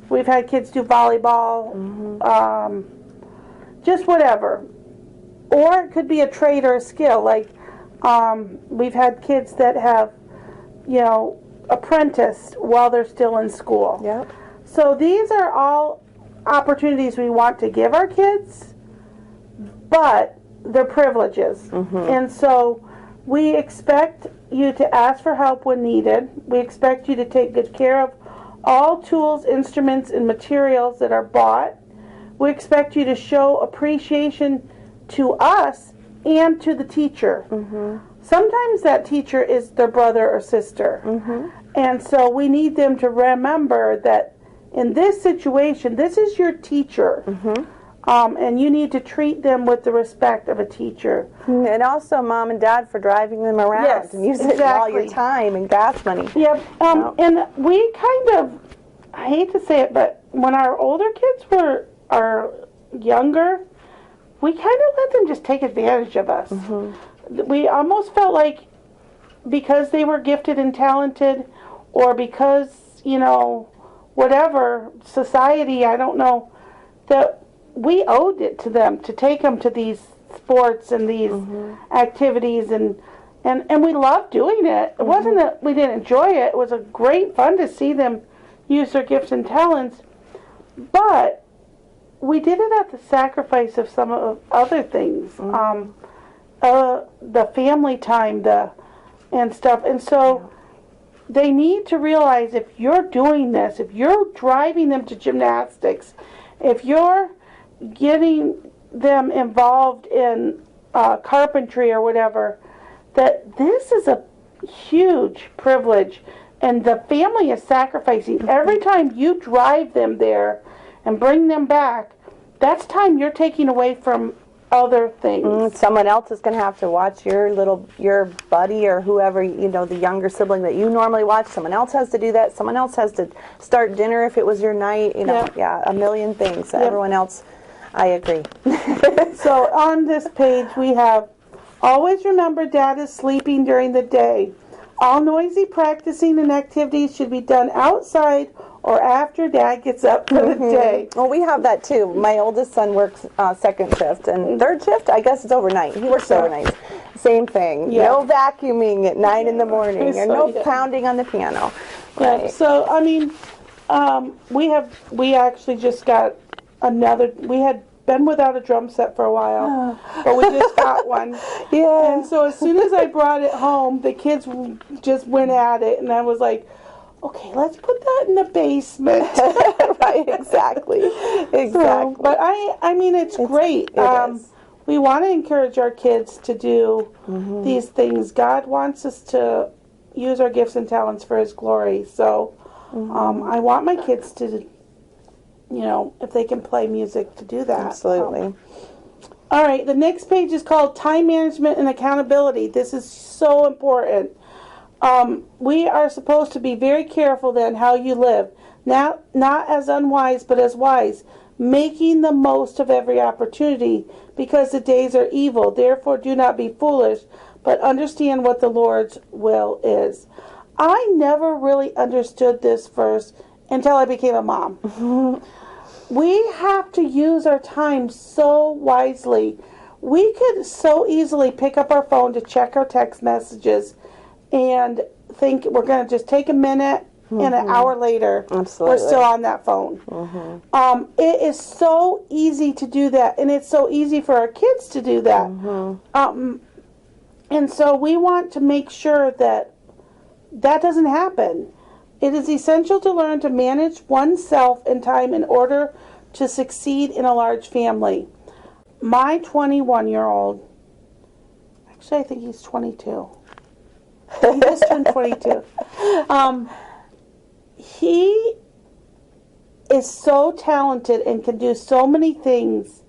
We've had kids do volleyball, just whatever. Or it could be a trade or a skill. Like we've had kids that have, you know, apprenticed while they're still in school. So these are all opportunities we want to give our kids, but they're privileges. And so we expect you to ask for help when needed. We expect you to take good care of all tools, instruments, and materials that are bought. We expect you to show appreciation to us and to the teacher. Sometimes that teacher is their brother or sister. And so we need them to remember that in this situation, this is your teacher. And you need to treat them with the respect of a teacher. And also Mom and Dad for driving them around and using all your time and gas money. And we kind of, I hate to say it, but when our older kids are younger, we kind of let them just take advantage of us. We almost felt like because they were gifted and talented, or because, you know, whatever, society, I don't know, that we owed it to them to take them to these sports and these activities. And, And we loved doing it. It wasn't that we didn't enjoy it. It was a great fun to see them use their gifts and talents. But we did it at the sacrifice of some of other things. The family time, and stuff. And so they need to realize, if you're doing this, if you're driving them to gymnastics, if you're getting them involved in carpentry or whatever, that this is a huge privilege, and the family is sacrificing. Every time you drive them there and bring them back, that's time you're taking away from other things. Someone else is going to have to watch your buddy or whoever, the younger sibling that you normally watch. Someone else has to do that. Someone else has to start dinner if it was your night. A million things. Everyone else, I agree. So on this page we have, always remember Dad is sleeping during the day. All noisy practicing and activities should be done outside or after Dad gets up for the day. Well, we have that too. My oldest son works second shift, and third shift, I guess it's overnight. He works overnight. Same thing. No vacuuming at 9 in the morning, or no pounding on the piano. Right. So, I mean, we actually just got we had been without a drum set for a while, but we just got one. Yeah. And so as soon as I brought it home, the kids just went at it, and I was like, okay, let's put that in the basement. Right, exactly. So, but I mean, it's great. We want to encourage our kids to do these things. God wants us to use our gifts and talents for His glory. So I want my kids to, if they can play music, to do that. Absolutely. All right, the next page is called Time Management and Accountability. This is so important. We are supposed to be very careful then how you live, not as unwise, but as wise, making the most of every opportunity, because the days are evil. Therefore, do not be foolish, but understand what the Lord's will is. I never really understood this verse until I became a mom. We have to use our time so wisely. We could so easily pick up our phone to check our text messages and think we're going to just take a minute, and an hour later, we're still on that phone. It is so easy to do that, and it's so easy for our kids to do that. And so we want to make sure that doesn't happen. It is essential to learn to manage oneself and time in order to succeed in a large family. My 21-year-old, actually I think he's 22. He just turned 22. He is so talented and can do so many things,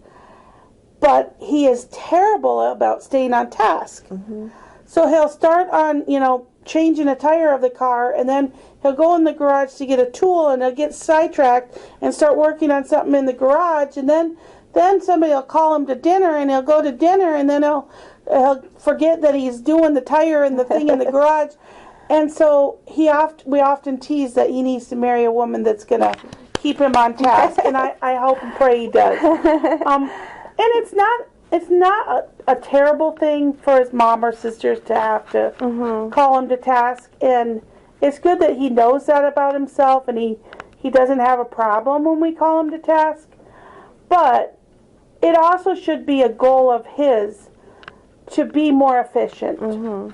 but he is terrible about staying on task. So he'll start on, changing a tire of the car, and then he'll go in the garage to get a tool, and he'll get sidetracked and start working on something in the garage, and then somebody will call him to dinner, and he'll go to dinner, and then he'll forget that he's doing the tire and the thing in the garage. And so we often tease that he needs to marry a woman that's going to keep him on task, and I hope and pray he does. And it's not a terrible thing for his mom or sisters to have to call him to task, and it's good that he knows that about himself, and he doesn't have a problem when we call him to task. But it also should be a goal of his to be more efficient,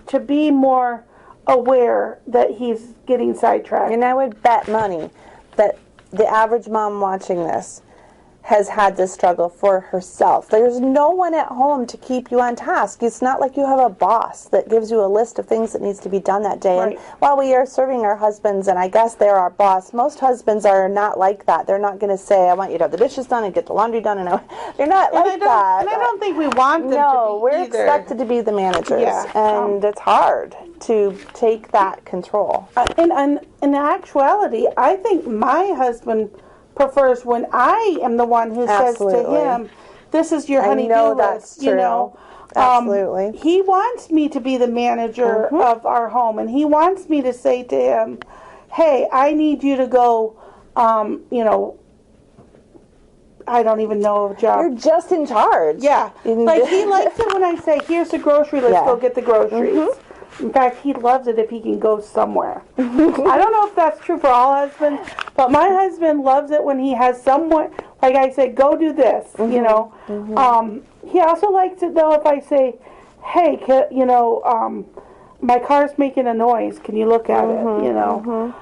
to be more aware that he's getting sidetracked. And I would bet money that the average mom watching this has had this struggle for herself. There's no one at home to keep you on task. It's not like you have a boss that gives you a list of things that needs to be done that day. Right. And while we are serving our husbands, and I guess they're our boss, most husbands are not like that. They're not going to say, I want you to have the dishes done and get the laundry done. They're not like that. And I don't think we want them to be we're either. expected to be the managers. And it's hard to take that control. And in actuality, I think my husband prefers when I am the one who says to him, this is your honey-do list. Absolutely. He wants me to be the manager of our home, and he wants me to say to him, hey, I need you to go, I don't even know a job. You're just in charge. Yeah. Like, he likes it when I say, here's the grocery list, go get the groceries. In fact, he loves it if he can go somewhere. I don't know if that's true for all husbands, but my husband loves it when he has someone, like I say, go do this, you know. He also likes it, though, if I say, hey, my car's making a noise. Can you look at it, you know.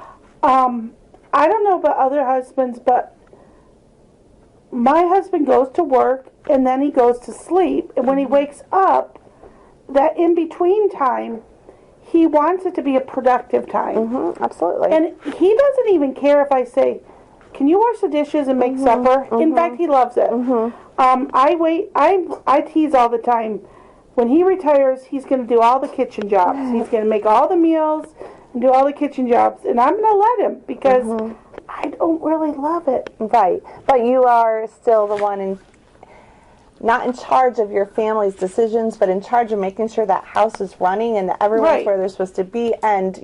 I don't know about other husbands, but my husband goes to work, and then he goes to sleep. And when he wakes up, that in-between time, he wants it to be a productive time. Absolutely. And he doesn't even care if I say, can you wash the dishes and make supper? In fact, he loves it. I tease all the time. When he retires, he's going to do all the kitchen jobs. He's going to make all the meals and do all the kitchen jobs. And I'm going to let him because I don't really love it. Right. But you are still the one not in charge of your family's decisions, but in charge of making sure that house is running and that everyone's where they're supposed to be. And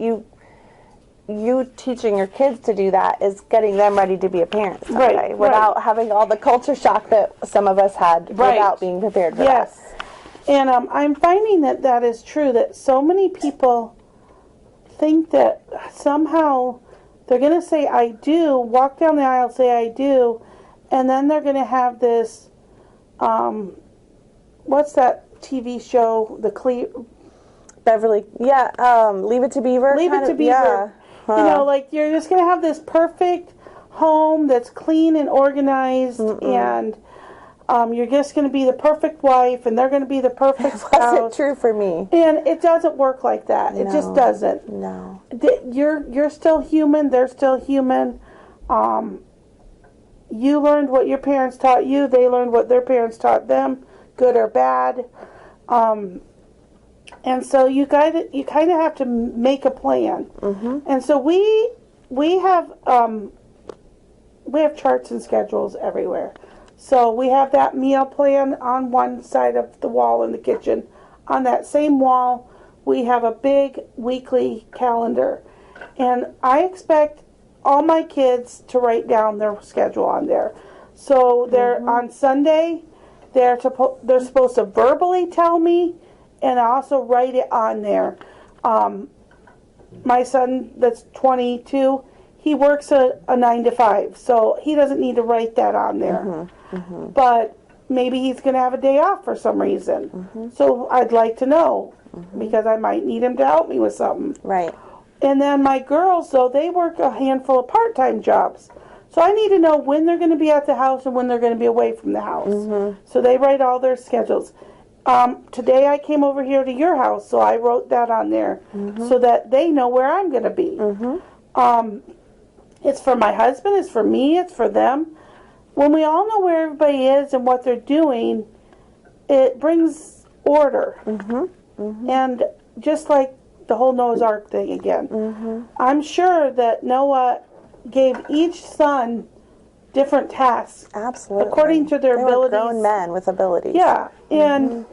you teaching your kids to do that is getting them ready to be a parent someday without having all the culture shock that some of us had without being prepared for that. And I'm finding that is true, that so many people think that somehow they're going to say I do, walk down the aisle, say I do, and then they're going to have this what's that TV show? Beverly, Leave It to Beaver. Leave It to Beaver. You know, like you're just going to have this perfect home that's clean and organized, and you're just going to be the perfect wife, and they're going to be the perfect spouse. Wasn't true for me. And it doesn't work like that. It just doesn't. No. You're still human. They're still human. You learned what your parents taught you. They learned what their parents taught them, good or bad. And so you kind of have to make a plan. And so we have charts and schedules everywhere. So we have that meal plan on one side of the wall in the kitchen. On that same wall, we have a big weekly calendar. And I expect all my kids to write down their schedule on there. So they're on Sunday, they're supposed to verbally tell me and also write it on there. My son that's 22, he works a 9 to 5, so he doesn't need to write that on there. But maybe he's going to have a day off for some reason. So I'd like to know because I might need him to help me with something. Right. And then my girls, though, they work a handful of part-time jobs. So I need to know when they're going to be at the house and when they're going to be away from the house. So they write all their schedules. Today I came over here to your house, so I wrote that on there so that they know where I'm going to be. It's for my husband, it's for me, it's for them. When we all know where everybody is and what they're doing, it brings order. And just like the whole Noah's Ark thing again, I'm sure that Noah gave each son different tasks. Absolutely. According to their abilities. Were grown men with abilities. Yeah. And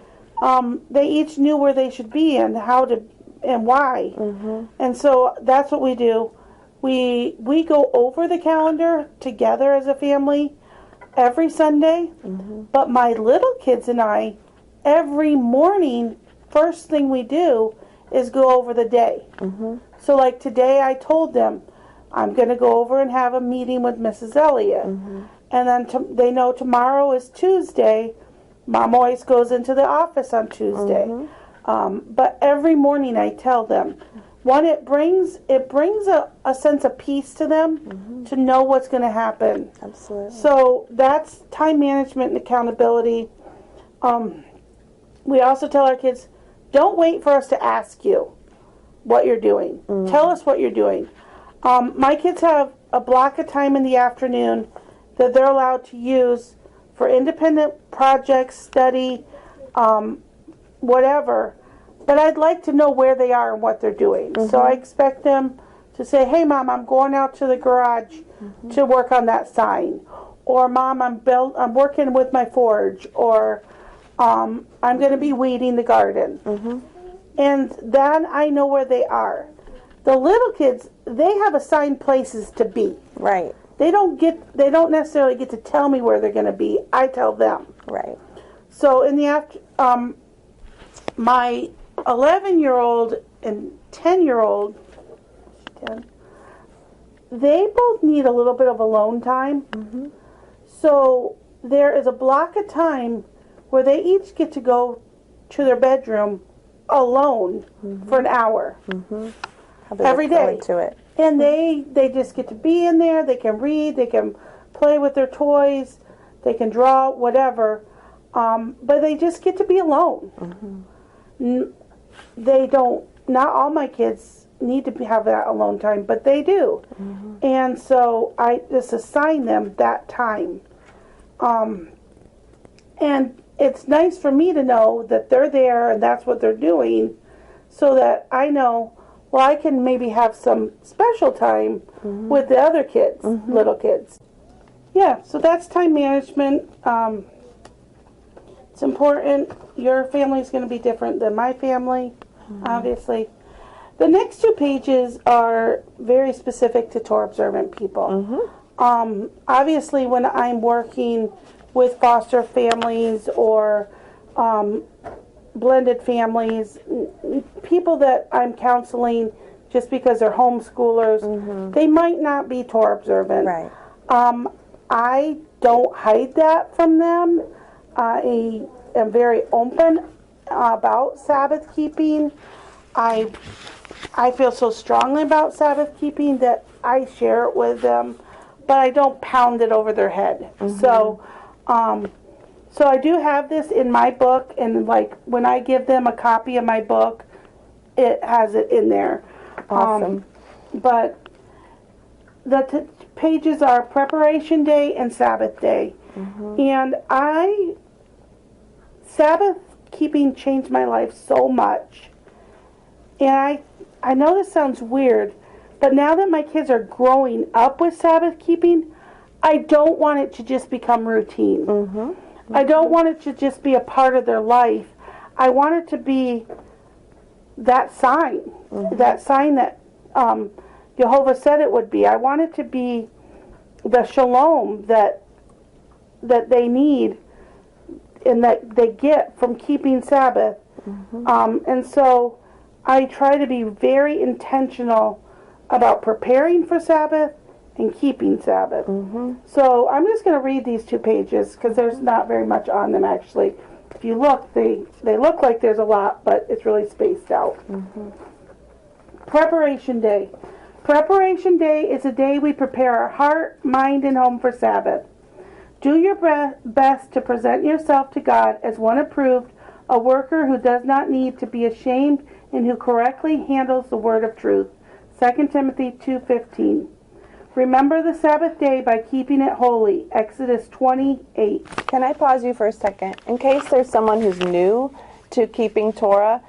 they each knew where they should be and how to and why. And so that's what we do. We go over the calendar together as a family every Sunday. But my little kids and I, every morning, first thing we do is go over the day. So like today I told them, I'm going to go over and have a meeting with Mrs. Elliott. And then they know tomorrow is Tuesday. Mom always goes into the office on Tuesday. But every morning I tell them. One, it brings a sense of peace to them to know what's going to happen. Absolutely. So that's time management and accountability. We also tell our kids, don't wait for us to ask you what you're doing. Tell us what you're doing. My kids have a block of time in the afternoon that they're allowed to use for independent projects, study, whatever. But I'd like to know where they are and what they're doing. So I expect them to say, hey, Mom, I'm going out to the garage to work on that sign. Or, Mom, I'm working with my forge. Or, I'm going to be weeding the garden. And then I know where they are. The little kids, they have assigned places to be. Right. They don't necessarily get to tell me where they're going to be. I tell them. Right. So in the my 11-year-old and 10-year-old, they both need a little bit of alone time. Mm-hmm. So there is a block of time where they each get to go to their bedroom alone for an hour every day. To it. And they just get to be in there. They can read. They can play with their toys. They can draw, whatever. But they just get to be alone. They don't, not all my kids need to have that alone time, but they do. And so I just assign them that time. And it's nice for me to know that they're there and that's what they're doing, so that I know, well, I can maybe have some special time with the other kids, little kids. Yeah, so that's time management. It's important. Your family is going to be different than my family, obviously. The next 2 pages are very specific to Torah observant people. Obviously, when I'm working with foster families or blended families, people that I'm counseling just because they're homeschoolers, they might not be Torah observant. Right. I don't hide that from them. I am very open about Sabbath keeping. I feel so strongly about Sabbath keeping that I share it with them, but I don't pound it over their head. So I do have this in my book, and like when I give them a copy of my book, it has it in there. Awesome. But the pages are preparation day and Sabbath day. And Sabbath keeping changed my life so much. And I know this sounds weird, but now that my kids are growing up with Sabbath keeping, I don't want it to just become routine. I don't want it to just be a part of their life. I want it to be that sign that Jehovah said it would be. I want it to be the shalom that they need and that they get from keeping Sabbath. And so I try to be very intentional about preparing for Sabbath and keeping Sabbath. So I'm just going to read these 2 pages because there's not very much on them actually. If you look, they look like there's a lot, but it's really spaced out. Preparation day. Preparation day is a day we prepare our heart, mind, and home for Sabbath. Do your best to present yourself to God as one approved, a worker who does not need to be ashamed and who correctly handles the word of truth. 2 Timothy 2:15. Remember the Sabbath day by keeping it holy. Exodus 28. Can I pause you for a second? In case there's someone who's new to keeping Torah,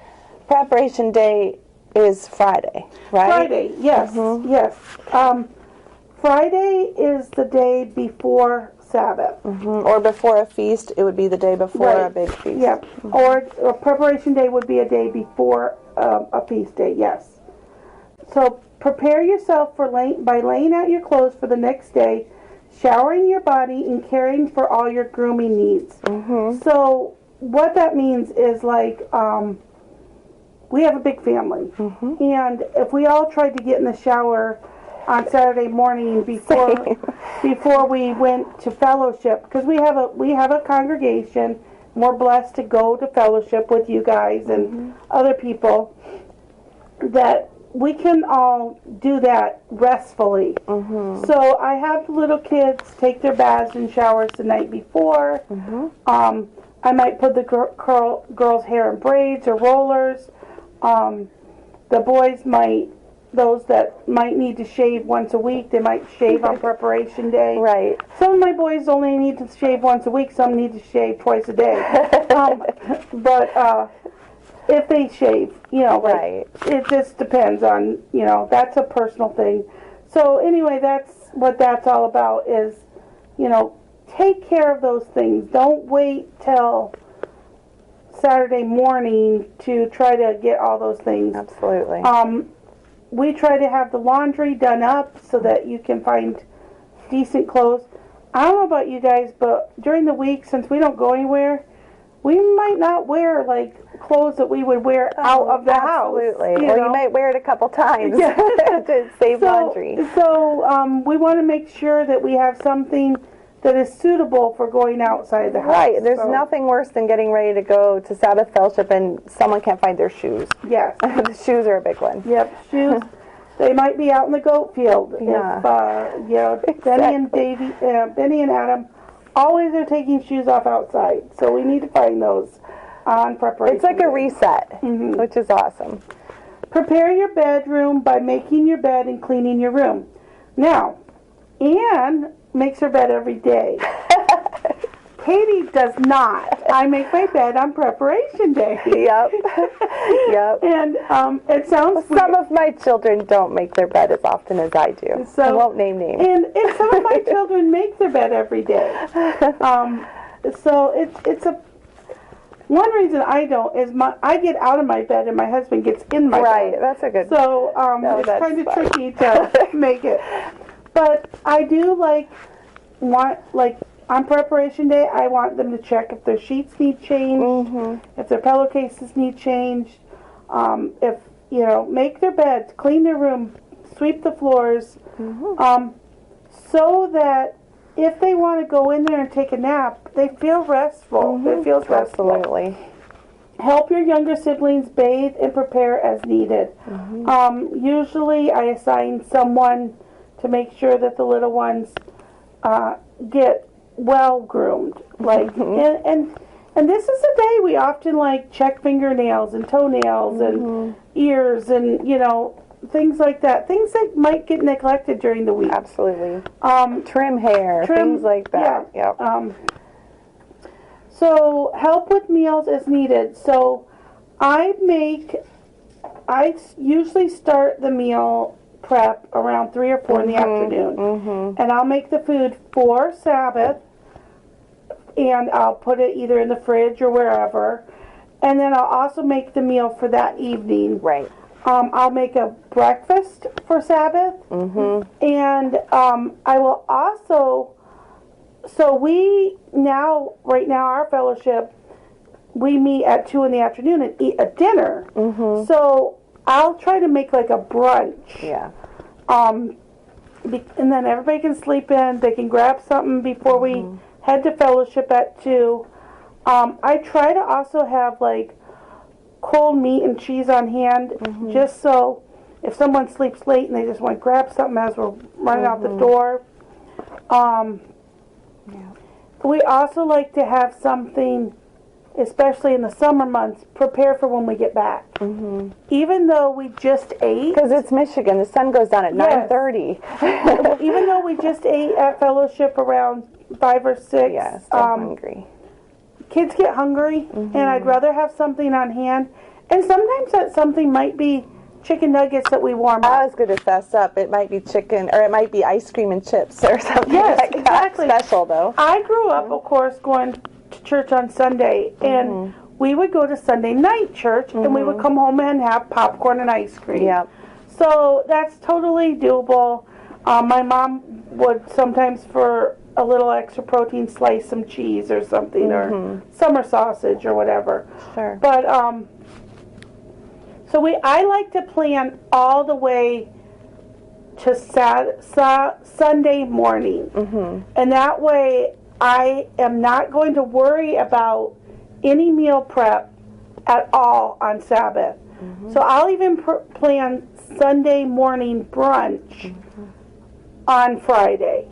preparation day is Friday, right? Friday, yes, yes. Friday is the day before Sabbath. Or before a feast, it would be the day before a big feast. Yep. Or preparation day would be a day before a feast day, yes. So prepare yourself by laying out your clothes for the next day, showering your body, and caring for all your grooming needs. So what that means is like we have a big family. And if we all tried to get in the shower on Saturday morning before we went to fellowship, because we have a congregation, and we're blessed to go to fellowship with you guys and other people, that we can all do that restfully. So I have little kids take their baths and showers the night before. I might put the girls' hair in braids or rollers. The boys those that might need to shave once a week, they might shave on preparation day. Right. Some of my boys only need to shave once a week, some need to shave twice a day. But if they shave, Right. It just depends on, that's a personal thing. So anyway, that's what that's all about is, take care of those things. Don't wait till Saturday morning to try to get all those things. Absolutely. We try to have the laundry done up so that you can find decent clothes. I don't know about you guys, but during the week, since we don't go anywhere, we might not wear like clothes that we would wear out of the house. Absolutely. Or you might wear it a couple times to save laundry. So we want to make sure that we have something that is suitable for going outside the house. Right. There's nothing worse than getting ready to go to Sabbath fellowship and someone can't find their shoes. Yes. The shoes are a big one. Yep, shoes. They might be out in the goat field. Yeah. If, Exactly. Benny and Adam always are taking shoes off outside. So we need to find those on preparation. It's like a reset, which is awesome. Prepare your bedroom by making your bed and cleaning your room. Now, Anne makes her bed every day. Katie does not. I make my bed on preparation day. Yep. Yep. And it sounds weird. Some of my children don't make their bed as often as I do. So, I won't name names. And some of my children make their bed every day. So it's a one reason I don't is I get out of my bed and my husband gets in my bed. Right, that's a good. So it's kind of tricky to make it. But I do want on preparation day, I want them to check if their sheets need changed, if their pillowcases need changed, if make their beds, clean their room, sweep the floors, so that if they want to go in there and take a nap, they feel restful. It feels restful. Absolutely. Help your younger siblings bathe and prepare as needed. Usually I assign someone to make sure that the little ones get well groomed. And this is a day we often check fingernails and toenails and ears and things like that. Things that might get neglected during the week. Absolutely. Trim hair, things like that. Yeah. Yep. So help with meals as needed. So I usually start the meal prep around 3 or 4 in the afternoon. And I'll make the food for Sabbath, and I'll put it either in the fridge or wherever. And then I'll also make the meal for that evening. Right. I'll make a breakfast for Sabbath. And I will also, so right now our fellowship, we meet at 2 in the afternoon and eat a dinner. So I'll try to make a brunch. Yeah. And then everybody can sleep in. They can grab something before we head to fellowship at 2. I try to also have cold meat and cheese on hand, just so if someone sleeps late and they just want to grab something as we're running out the door. We also like to have something, especially in the summer months, prepare for when we get back. Even though we just ate. Because it's Michigan. The sun goes down at 9:30. Even though we just ate at fellowship around 5 or 6. Yes, I'm hungry. Kids get hungry, and I'd rather have something on hand. And sometimes that something might be chicken nuggets that we warm up. I was going to fess up. It might be chicken, or it might be ice cream and chips or something like exactly. that. Special, though. I grew up, of course, going to church on Sunday, and we would go to Sunday night church, and we would come home and have popcorn and ice cream. Yep. So that's totally doable. My mom would sometimes, for a little extra protein, slice some cheese or something, or summer sausage or whatever. Sure. But I like to plan all the way to Sunday morning, and that way I am not going to worry about any meal prep at all on Sabbath. So I'll even plan Sunday morning brunch on Friday.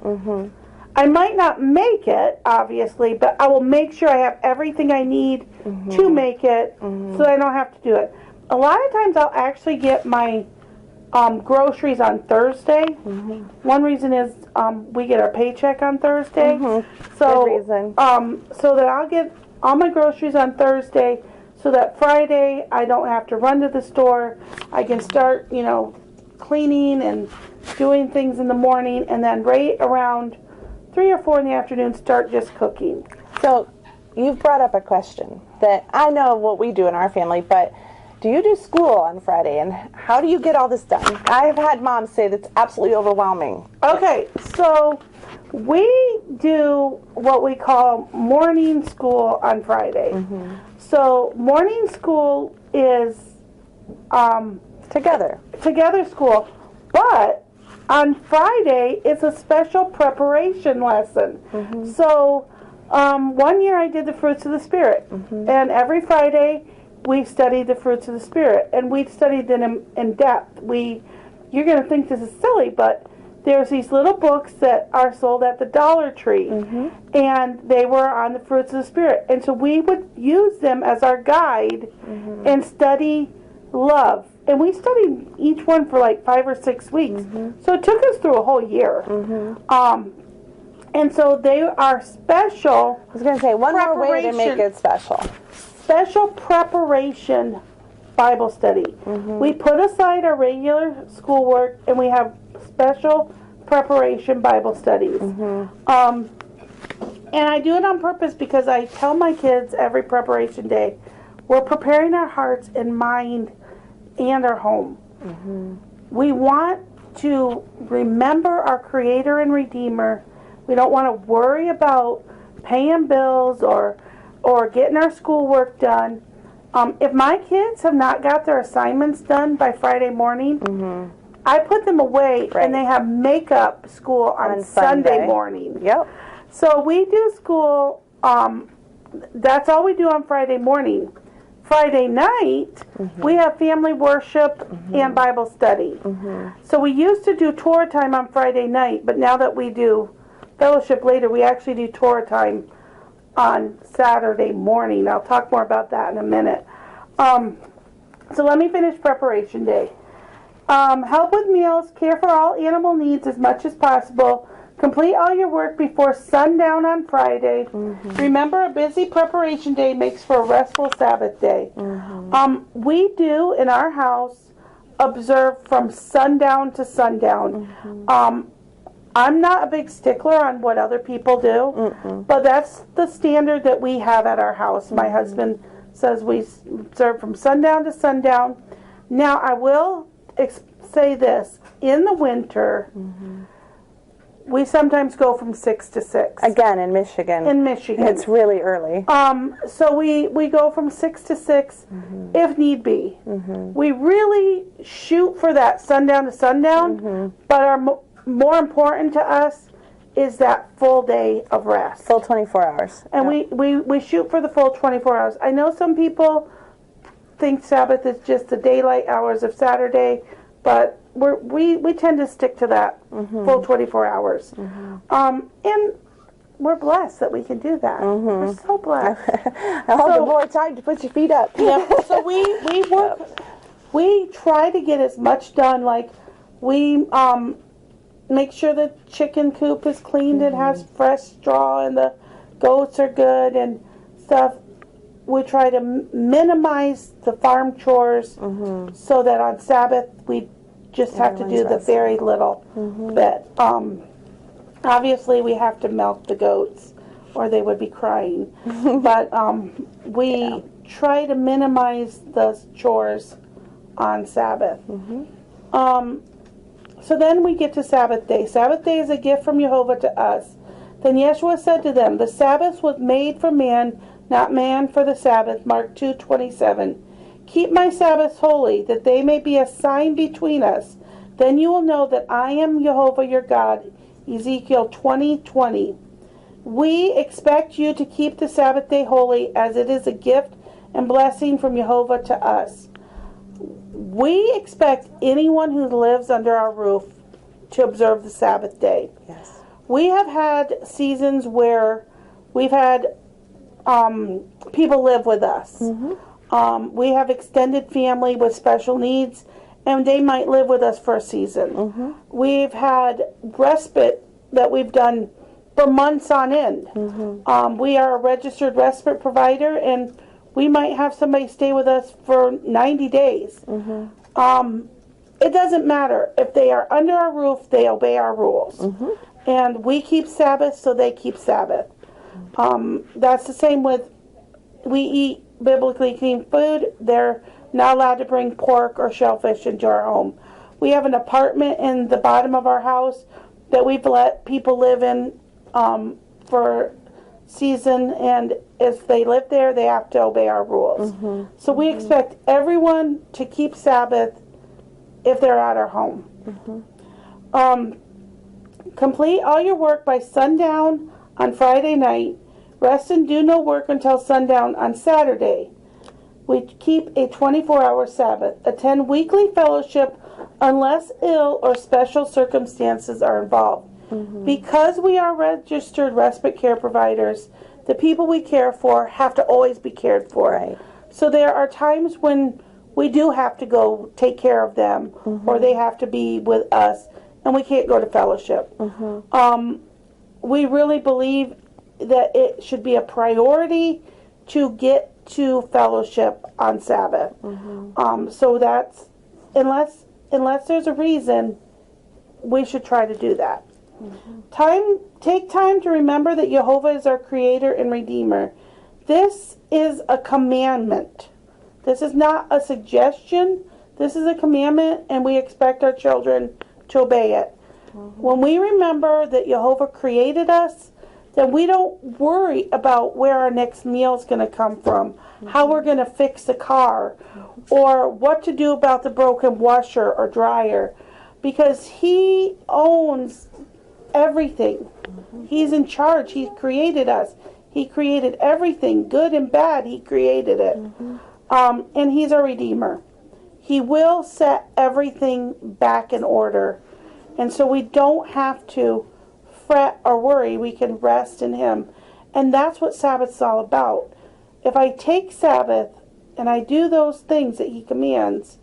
I might not make it, obviously, but I will make sure I have everything I need to make it so I don't have to do it. A lot of times I'll actually get my groceries on Thursday. One reason is we get our paycheck on Thursday. So, good reason. So that I'll get all my groceries on Thursday so that Friday I don't have to run to the store. I can start, cleaning and doing things in the morning, and then right around 3 or 4 in the afternoon start just cooking. So you've brought up a question that I know what we do in our family, but do you do school on Friday, and how do you get all this done? I've had moms say that's absolutely overwhelming. Okay, so We do what we call morning school on Friday. So morning school is Together school, but on Friday it's a special preparation lesson. So one year I did the fruits of the Spirit, and every Friday we studied the fruits of the Spirit, and we studied them in depth. You're going to think this is silly, but there's these little books that are sold at the Dollar Tree, and they were on the fruits of the Spirit. And so we would use them as our guide and study love. And we studied each one for like 5 or 6 weeks. So it took us through a whole year. And so they are special. I was going to say, one more way to make it special. Special preparation Bible study. We put aside our regular schoolwork and we have special preparation Bible studies. And I do it on purpose because I tell my kids every preparation day, we're preparing our hearts and mind and our home. We want to remember our Creator and Redeemer. We don't want to worry about paying bills or getting our schoolwork done. If my kids have not got their assignments done by Friday morning, I put them away and they have makeup school on Sunday morning. So we do school, that's all we do on Friday morning. Friday night, we have family worship and Bible study. So we used to do Torah time on Friday night, but now that we do fellowship later, we actually do Torah time on Saturday morning. I'll talk more about that in a minute. So let me finish preparation day. Help with meals, care for all animal needs as much as possible. Complete all your work before sundown on Friday. Remember, a busy preparation day makes for a restful Sabbath day. We do, in our house, observe from sundown to sundown. I'm not a big stickler on what other people do, but that's the standard that we have at our house. My husband says we observe from sundown to sundown. Now, I will say this. In the winter, we sometimes go from 6 to 6. Again, in Michigan. It's really early. So we go from 6 to 6 if need be. We really shoot for that sundown to sundown, but our more important to us is that full day of rest. Full 24 hours. And we shoot for the full 24 hours. I know some people think Sabbath is just the daylight hours of Saturday, but we tend to stick to that full 24 hours. And we're blessed that we can do that. We're so blessed. I hope the more time to put your feet up. So we work. We try to get as much done. Like we make sure the chicken coop is cleaned and has fresh straw, and the goats are good and stuff. We try to minimize the farm chores so that on Sabbath we just have to do the very little bit. Obviously we have to milk the goats or they would be crying. But we try to minimize the chores on Sabbath. So then we get to Sabbath day. Sabbath day is a gift from Jehovah to us. Then Yeshua said to them, the Sabbath was made for man, not man for the Sabbath. Mark 2:27. Keep my Sabbaths holy, that they may be a sign between us. Then you will know that I am Jehovah your God. Ezekiel 20:20. We expect you to keep the Sabbath day holy, as it is a gift and blessing from Jehovah to us. We expect anyone who lives under our roof to observe the Sabbath day. Yes. We have had seasons where we've had people live with us. We have extended family with special needs, and they might live with us for a season. We've had respite that we've done for months on end. We are a registered respite provider, and we might have somebody stay with us for 90 days. It doesn't matter. If they are under our roof, they obey our rules. And we keep Sabbath, so they keep Sabbath. That's the same with, we eat biblically clean food. They're not allowed to bring pork or shellfish into our home. We have an apartment in the bottom of our house that we've let people live in for season, and if they live there, they have to obey our rules. So we expect everyone to keep Sabbath if they're at our home. Complete all your work by sundown on Friday night. Rest and do no work until sundown on Saturday. We keep a 24-hour Sabbath. Attend weekly fellowship unless ill or special circumstances are involved. Because we are registered respite care providers, the people we care for have to always be cared for. Right. So there are times when we do have to go take care of them, or they have to be with us, and we can't go to fellowship. We really believe that it should be a priority to get to fellowship on Sabbath. So that's, unless there's a reason, we should try to do that. Take time to remember that Jehovah is our creator and redeemer. This is a commandment. This is not a suggestion. This is a commandment, and we expect our children to obey it. When we remember that Jehovah created us, then we don't worry about where our next meal is going to come from, how we're going to fix the car, or what to do about the broken washer or dryer, because He owns everything. He's in charge. He created us. He created everything, good and bad. He created it. And He's our Redeemer. He will set everything back in order. And so we don't have to fret or worry. We can rest in Him. And that's what Sabbath's all about. If I take Sabbath and I do those things that He commands,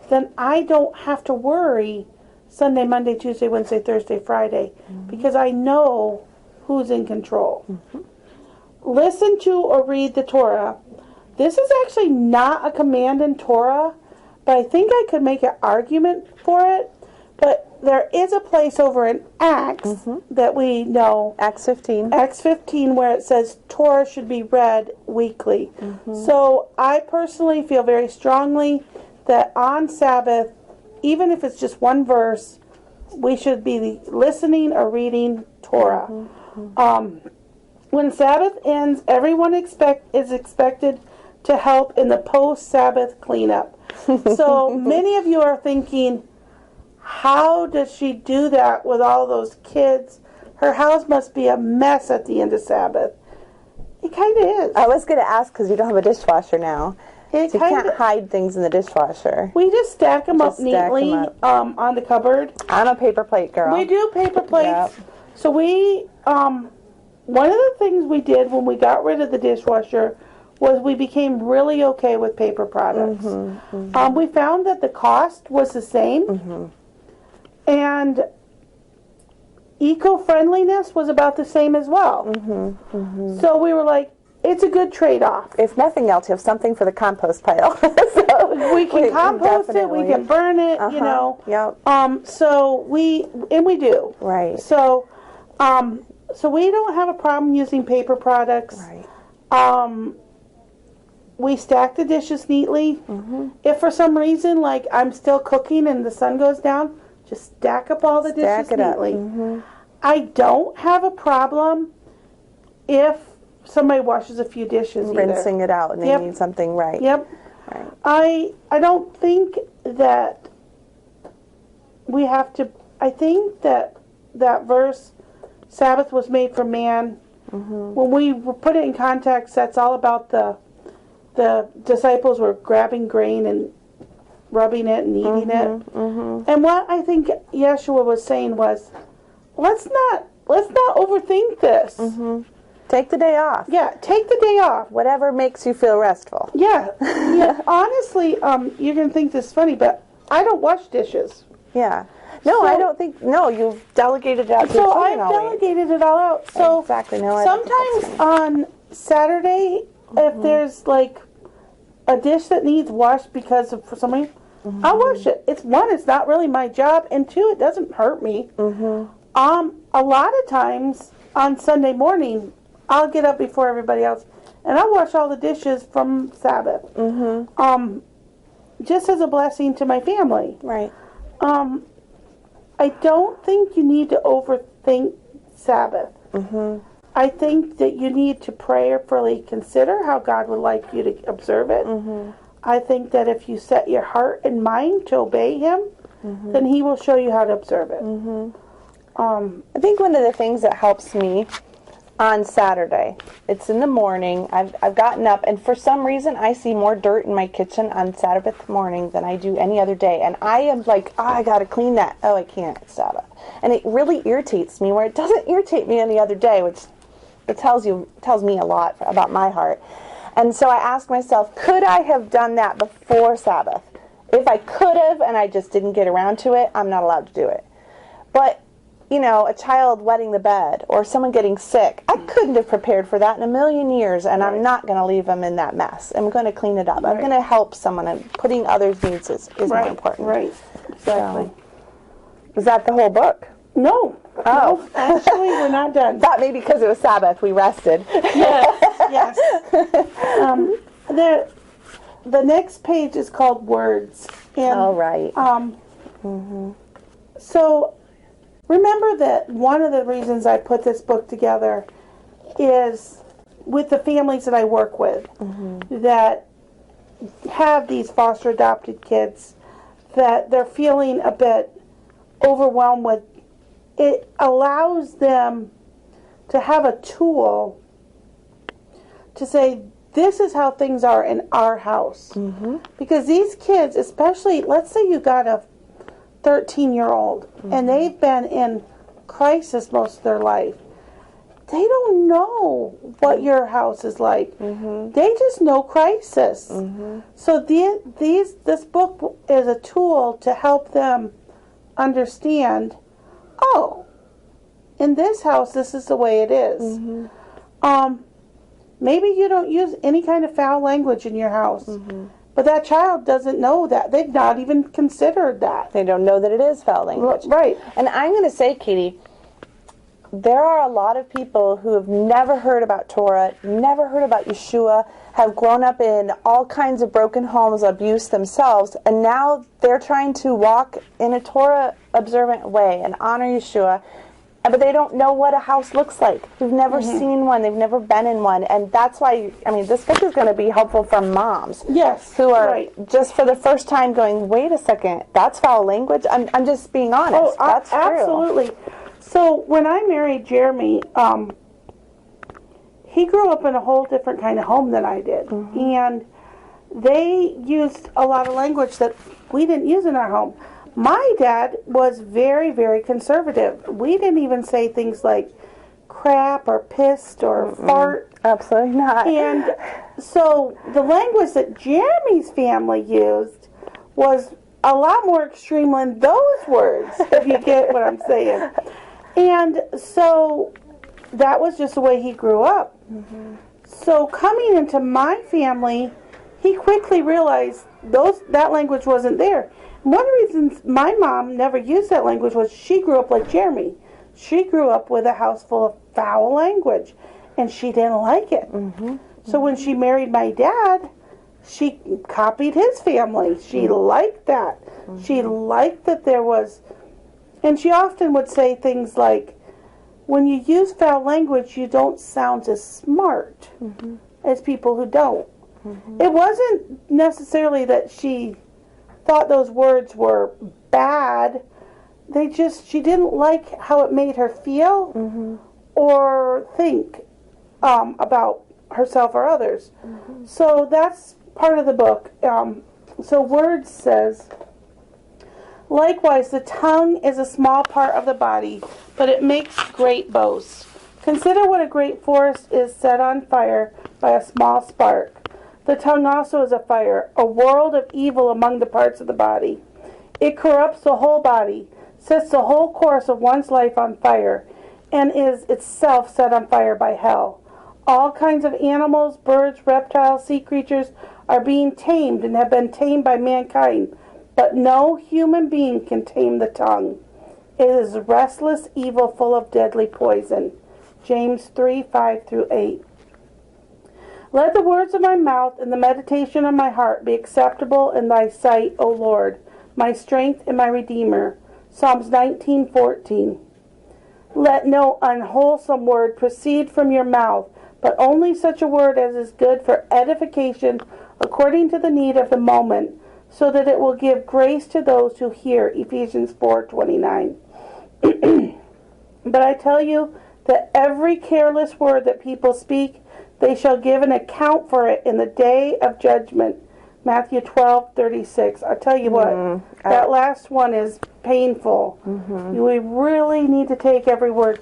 then I don't have to worry Sunday, Monday, Tuesday, Wednesday, Thursday, Friday, because I know who's in control. Listen to or read the Torah. This is actually not a command in Torah, but I think I could make an argument for it. But there is a place over in Acts that we know. Acts 15. Acts 15, where it says Torah should be read weekly. So I personally feel very strongly that on Sabbath, even if it's just one verse, we should be listening or reading Torah. When Sabbath ends, everyone is expected to help in the Post-Sabbath Cleanup. So many of you are thinking, how does she do that with all those kids? Her house must be a mess at the end of Sabbath. It kind of is. I was going to ask because you don't have a dishwasher now. So you can't kinda hide things in the dishwasher. We just stack them up neatly on the cupboard. I'm a paper plate girl. We do paper plates. So we, one of the things we did when we got rid of the dishwasher was we became really okay with paper products. We found that the cost was the same. And eco-friendliness was about the same as well. So we were like, it's a good trade-off. If nothing else, you have something for the compost pile. So we can compost it, we can burn it, you know. So we do. Right. So so we don't have a problem using paper products. Right. We stack the dishes neatly. If for some reason, like I'm still cooking and the sun goes down, just stack up all the dishes neatly. I don't have a problem if somebody washes a few dishes rinsing it out and they need something right. Right. I don't think that we have to. I think that verse, Sabbath was made for man. When we put it in context, that's all about the disciples were grabbing grain and rubbing it and eating it. And what I think Yeshua was saying was, let's not overthink this. Take the day off. Yeah, take the day off. Whatever makes you feel restful. Yeah. Honestly, you're going to think this is funny, but I don't wash dishes. Yeah. No, I don't think, you've delegated it out to your children. So I've delegated it all out. So exactly. No, sometimes on Saturday, if there's like a dish that needs washed because of for some reason, I'll wash it. It's not really my job, and two, it doesn't hurt me. A lot of times on Sunday morning, I'll get up before everybody else, and I'll wash all the dishes from Sabbath. Just as a blessing to my family. Right. I don't think you need to overthink Sabbath. I think that you need to prayerfully consider how God would like you to observe it. I think that if you set your heart and mind to obey Him, then He will show you how to observe it. I think one of the things that helps me on Saturday, it's in the morning, I've gotten up, and for some reason I see more dirt in my kitchen on Sabbath morning than I do any other day, and I am like, oh, I gotta clean that. Oh, I can't, it's Sabbath. And it really irritates me, where it doesn't irritate me any other day, which it tells me a lot about my heart. And so I asked myself, could I have done that before Sabbath? If I could have and I just didn't get around to it, I'm not allowed to do it. But, you know, a child wetting the bed or someone getting sick, I couldn't have prepared for that in a million years, and I'm not going to leave them in that mess. I'm going to clean it up. I'm going to help someone, and putting others' needs is more important. Right, exactly. So, is that the whole book? No. Oh. No, actually, we're not done. Thought maybe because it was Sabbath, we rested. Yes. The next page is called Words. And, all right. So, remember that one of the reasons I put this book together is with the families that I work with that have these foster adopted kids, that they're feeling a bit overwhelmed with. It allows them to have a tool to say, this is how things are in our house. Because these kids, especially, let's say you got a 13-year-old and they've been in crisis most of their life. They don't know what your house is like. They just know crisis. So this book is a tool to help them understand, oh, in this house, this is the way it is. Maybe you don't use any kind of foul language in your house, but that child doesn't know that. They've not even considered that. They don't know that it is foul language. Right. And I'm going to say, Katie, there are a lot of people who have never heard about Torah, never heard about Yeshua, have grown up in all kinds of broken homes, abuse themselves, and now they're trying to walk in a Torah observant way and honor Yeshua, but they don't know what a house looks like. They've never seen one. They've never been in one. And that's why, I mean, this book is going to be helpful for moms. Yes. Who are just for the first time going, wait a second, that's foul language? I'm just being honest. That's true. Absolutely. So when I married Jeremy, he grew up in a whole different kind of home than I did. And they used a lot of language that we didn't use in our home. My dad was very, very conservative. We didn't even say things like crap or pissed or fart. Absolutely not. And so the language that Jeremy's family used was a lot more extreme than those words, if you get what I'm saying. And so that was just the way he grew up. So coming into my family, he quickly realized that language wasn't there. One of the reasons my mom never used that language was she grew up like Jeremy. She grew up with a house full of foul language, and she didn't like it. So when she married my dad, she copied his family. She liked that. She liked that there was, and she often would say things like, when you use foul language, you don't sound as smart as people who don't. It wasn't necessarily that she thought those words were bad. She didn't like how it made her feel or think about herself or others. So that's part of the book. So Words says, likewise, the tongue is a small part of the body, but it makes great boasts. Consider what a great forest is set on fire by a small spark. The tongue also is a fire, a world of evil among the parts of the body. It corrupts the whole body, sets the whole course of one's life on fire, and is itself set on fire by hell. All kinds of animals, birds, reptiles, sea creatures are being tamed and have been tamed by mankind, but no human being can tame the tongue. It is restless evil full of deadly poison. James 3:5-8. Let the words of my mouth and the meditation of my heart be acceptable in thy sight, O Lord, my strength and my Redeemer. Psalms 19:14. Let no unwholesome word proceed from your mouth, but only such a word as is good for edification according to the need of the moment, so that it will give grace to those who hear. Ephesians 4:29. But I tell you that every careless word that people speak, they shall give an account for it in the day of judgment. Matthew 12:36. I tell you what, that last one is painful. We really need to take every word,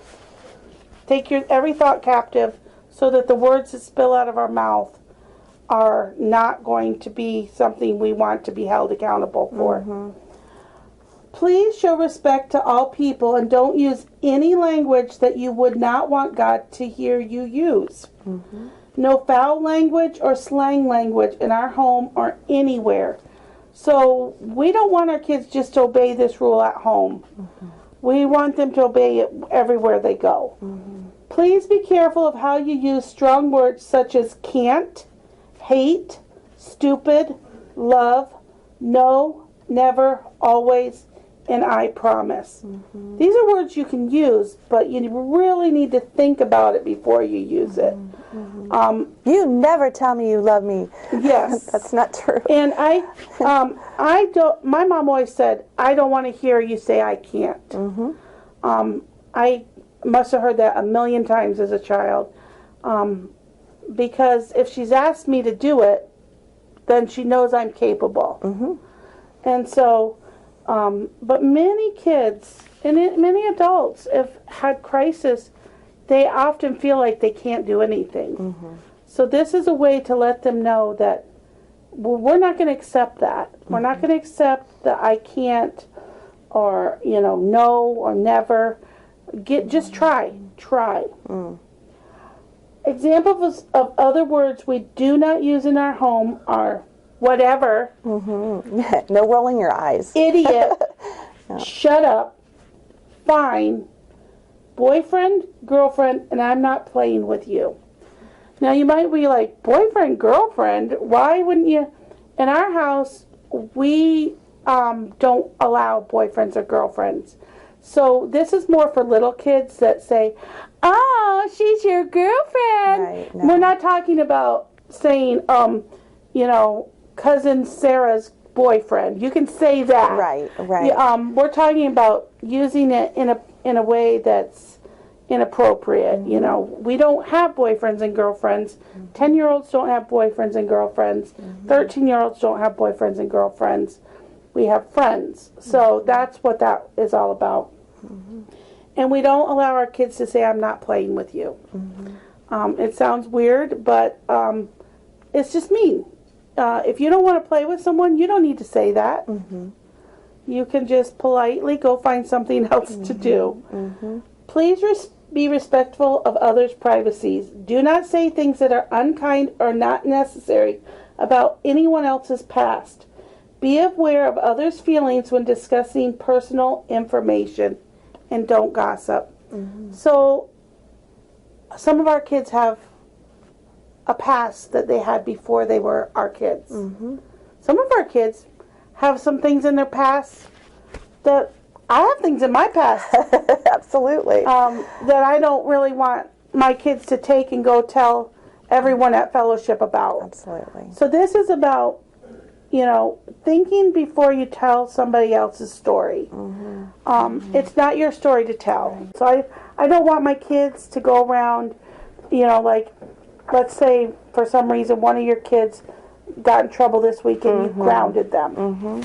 take every thought captive, so that the words that spill out of our mouth are not going to be something we want to be held accountable for. Please show respect to all people and don't use any language that you would not want God to hear you use. No foul language or slang language in our home or anywhere. So we don't want our kids just to obey this rule at home. We want them to obey it everywhere they go. Please be careful of how you use strong words such as can't, hate, stupid, love, no, never, always, and I promise. These are words you can use, but you really need to think about it before you use it. You never tell me you love me. Yes. That's not true. And I don't, my mom always said, I don't want to hear you say I can't. I must have heard that a million times as a child. Because if she's asked me to do it, then she knows I'm capable. And so, but many kids and many adults have had crisis. They often feel like they can't do anything. So this is a way to let them know that we're not going to accept that. We're not going to accept that I can't, or no, or never. Just try. Examples of other words we do not use in our home are whatever, no rolling your eyes, idiot, shut up, fine, boyfriend, girlfriend, and I'm not playing with you. Now you might be like, boyfriend, girlfriend, why wouldn't you? In our house, we don't allow boyfriends or girlfriends. So this is more for little kids that say, oh, she's your girlfriend. Right, no. We're not talking about saying, cousin Sarah's boyfriend. You can say that. Right. We're talking about using it in a way that's inappropriate. We don't have boyfriends and girlfriends. 10-year-olds don't have boyfriends and girlfriends. 13-year-olds don't have boyfriends and girlfriends. We have friends. So that's what that is all about. And we don't allow our kids to say, I'm not playing with you. It sounds weird, but it's just mean. If you don't want to play with someone, you don't need to say that. You can just politely go find something else to do. Please be respectful of others' privacies. Do not say things that are unkind or not necessary about anyone else's past. Be aware of others' feelings when discussing personal information, and don't gossip. So some of our kids have a past that they had before they were our kids. Some of our kids have some things in their past that I have things in my past Absolutely. that I don't really want my kids to take and go tell everyone at fellowship about. Absolutely. So this is about thinking before you tell somebody else's story. It's not your story to tell. So I don't want my kids to go around, like, let's say for some reason one of your kids got in trouble this week and you grounded them.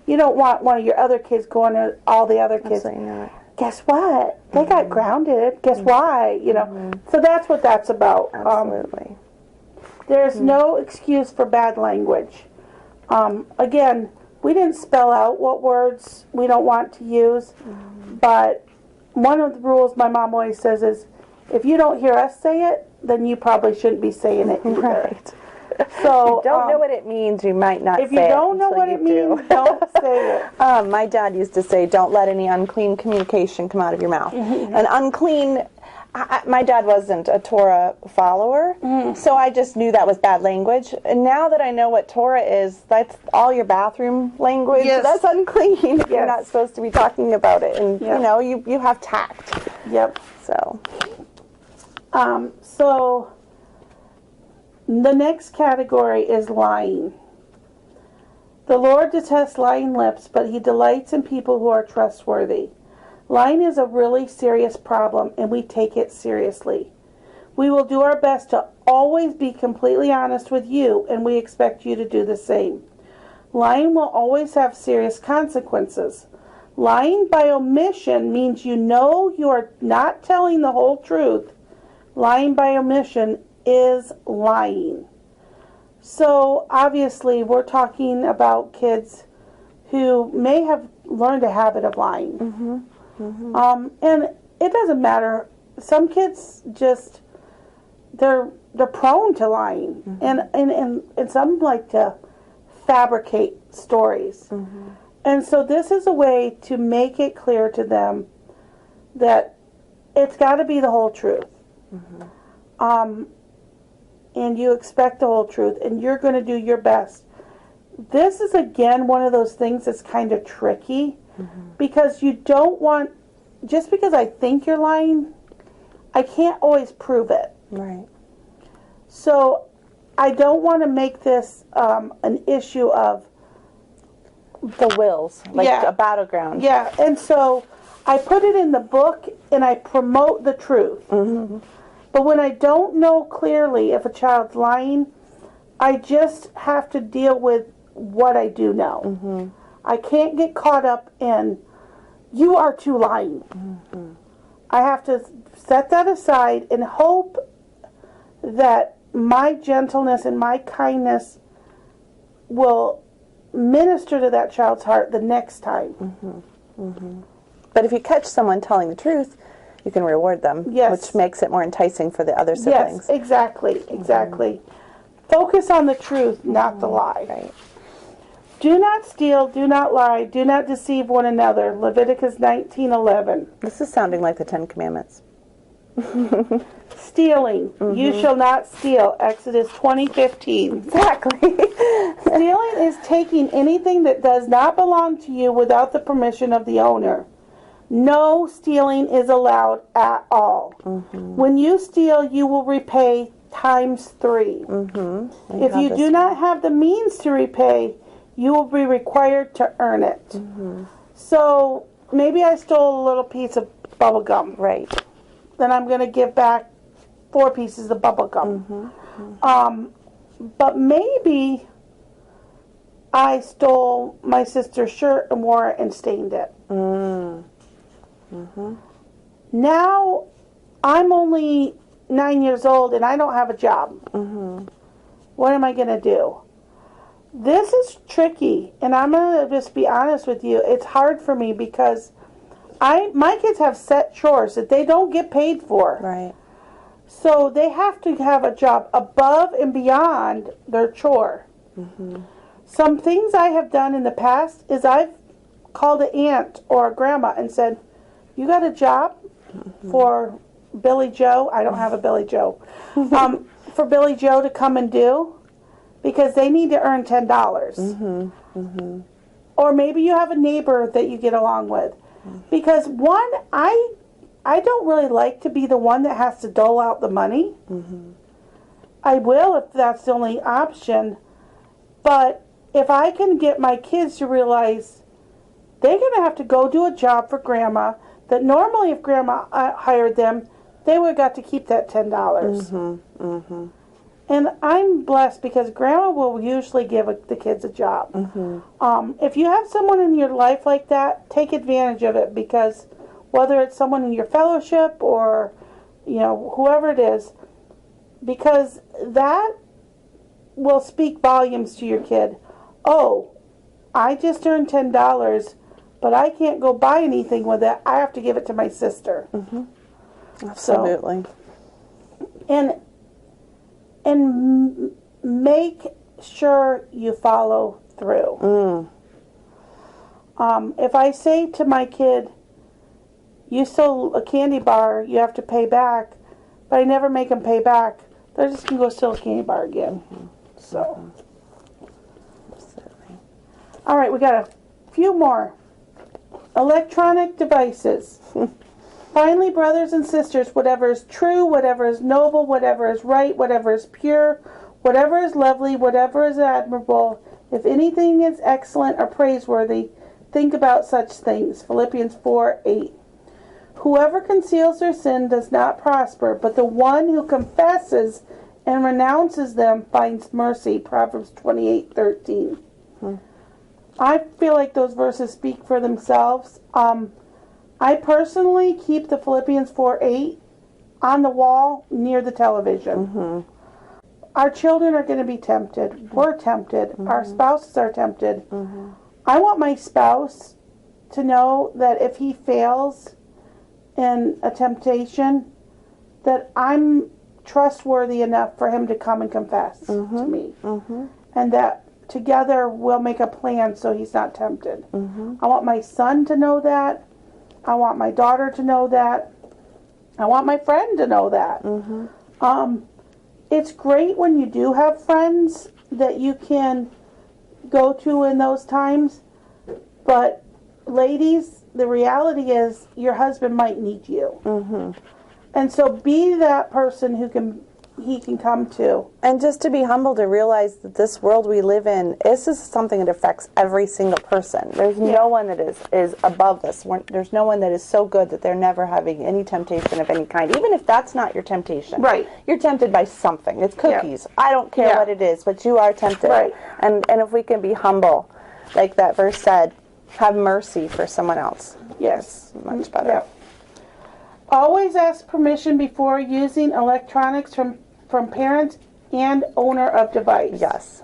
You don't want one of your other kids going to all the other kids. Guess what? They got grounded. Guess why? So that's what that's about. Absolutely. There's no excuse for bad language. Again, we didn't spell out what words we don't want to use, but one of the rules my mom always says is, if you don't hear us say it, then you probably shouldn't be saying it either. Right. So if you don't know what it means, you might not say it. If you don't know what it means, don't say it. My dad used to say, don't let any unclean communication come out of your mouth. And unclean, my dad wasn't a Torah follower, so I just knew that was bad language. And now that I know what Torah is, that's all your bathroom language. Yes. That's unclean. You're not supposed to be talking about it. And, Yeah. you have tact. Yep. So the next category is lying. The Lord detests lying lips, but he delights in people who are trustworthy. Lying is a really serious problem, and we take it seriously. We will do our best to always be completely honest with you, and we expect you to do the same. Lying will always have serious consequences. Lying by omission means you know you are not telling the whole truth. Lying by omission is lying. So, obviously, we're talking about kids who may have learned a habit of lying. And it doesn't matter. Some kids just, they're prone to lying. And some like to fabricate stories. And so this is a way to make it clear to them that it's got to be the whole truth. And you expect the whole truth, and you're going to do your best. This is, again, one of those things that's kind of tricky, because you don't want, just because I think you're lying, I can't always prove it. Right. So I don't want to make this an issue of the wills, like a battleground. Yeah, and so I put it in the book, and I promote the truth. But when I don't know clearly if a child's lying, I just have to deal with what I do know. I can't get caught up in, you are too lying. I have to set that aside and hope that my gentleness and my kindness will minister to that child's heart the next time. But if you catch someone telling the truth, you can reward them, which makes it more enticing for the other siblings. Yes, exactly. Focus on the truth, not the lie. Right. Do not steal, do not lie, do not deceive one another. Leviticus 19:11. This is sounding like the 10 Commandments. Stealing. You shall not steal. Exodus 20:15. Exactly. Stealing is taking anything that does not belong to you without the permission of the owner. No stealing is allowed at all. When you steal, you will repay times 3. If you do not have the means to repay, you will be required to earn it. So maybe I stole a little piece of bubble gum. Right. Then I'm going to give back 4 pieces of bubble gum. But maybe I stole my sister's shirt and wore it and stained it. Now I'm only 9 years old and I don't have a job. What am I going to do? This is tricky, and I'm going to just be honest with you. It's hard for me because my kids have set chores that they don't get paid for. Right. So they have to have a job above and beyond their chore. Some things I have done in the past is I've called an aunt or a grandma and said, you got a job for Billy Joe? I don't have a Billy Joe. For Billy Joe to come and do? Because they need to earn $10. Or maybe you have a neighbor that you get along with. Because one, I don't really like to be the one that has to dole out the money. I will if that's the only option. But if I can get my kids to realize they're going to have to go do a job for grandma, that normally if grandma hired them, they would have got to keep that $10. And I'm blessed because grandma will usually give the kids a job. If you have someone in your life like that, take advantage of it, because whether it's someone in your fellowship or, whoever it is, because that will speak volumes to your kid. Oh, I just earned $10, but I can't go buy anything with it. I have to give it to my sister. Absolutely. So, and make sure you follow through. If I say to my kid, you stole a candy bar, you have to pay back, but I never make them pay back, they're just going to go steal a candy bar again. So, Absolutely. all right, we got a few more. Electronic devices. Finally, brothers and sisters, whatever is true, whatever is noble, whatever is right, whatever is pure, whatever is lovely, whatever is admirable, if anything is excellent or praiseworthy, think about such things. Philippians 4:8. Whoever conceals their sin does not prosper, but the one who confesses and renounces them finds mercy. Proverbs 28:13. I feel like those verses speak for themselves. I personally keep the Philippians 4:8 on the wall near the television. Our children are going to be tempted. We're tempted. Our spouses are tempted. I want my spouse to know that if he fails in a temptation, that I'm trustworthy enough for him to come and confess to me. And that together we'll make a plan so he's not tempted. I want my son to know that. I want my daughter to know that. I want my friend to know that. It's great when you do have friends that you can go to in those times. But ladies, the reality is your husband might need you. And so be that person who he can come to. And just to be humble to realize that this world we live in, this is something that affects every single person. There's no one that is above this. There's no one that is so good that they're never having any temptation of any kind. Even if that's not your temptation. Right. You're tempted by something. It's cookies. I don't care what it is, but you are tempted. Right. And if we can be humble, like that verse said, have mercy for someone else. Yes. It's much better. Always ask permission before using electronics from parents and owner of device. Yes.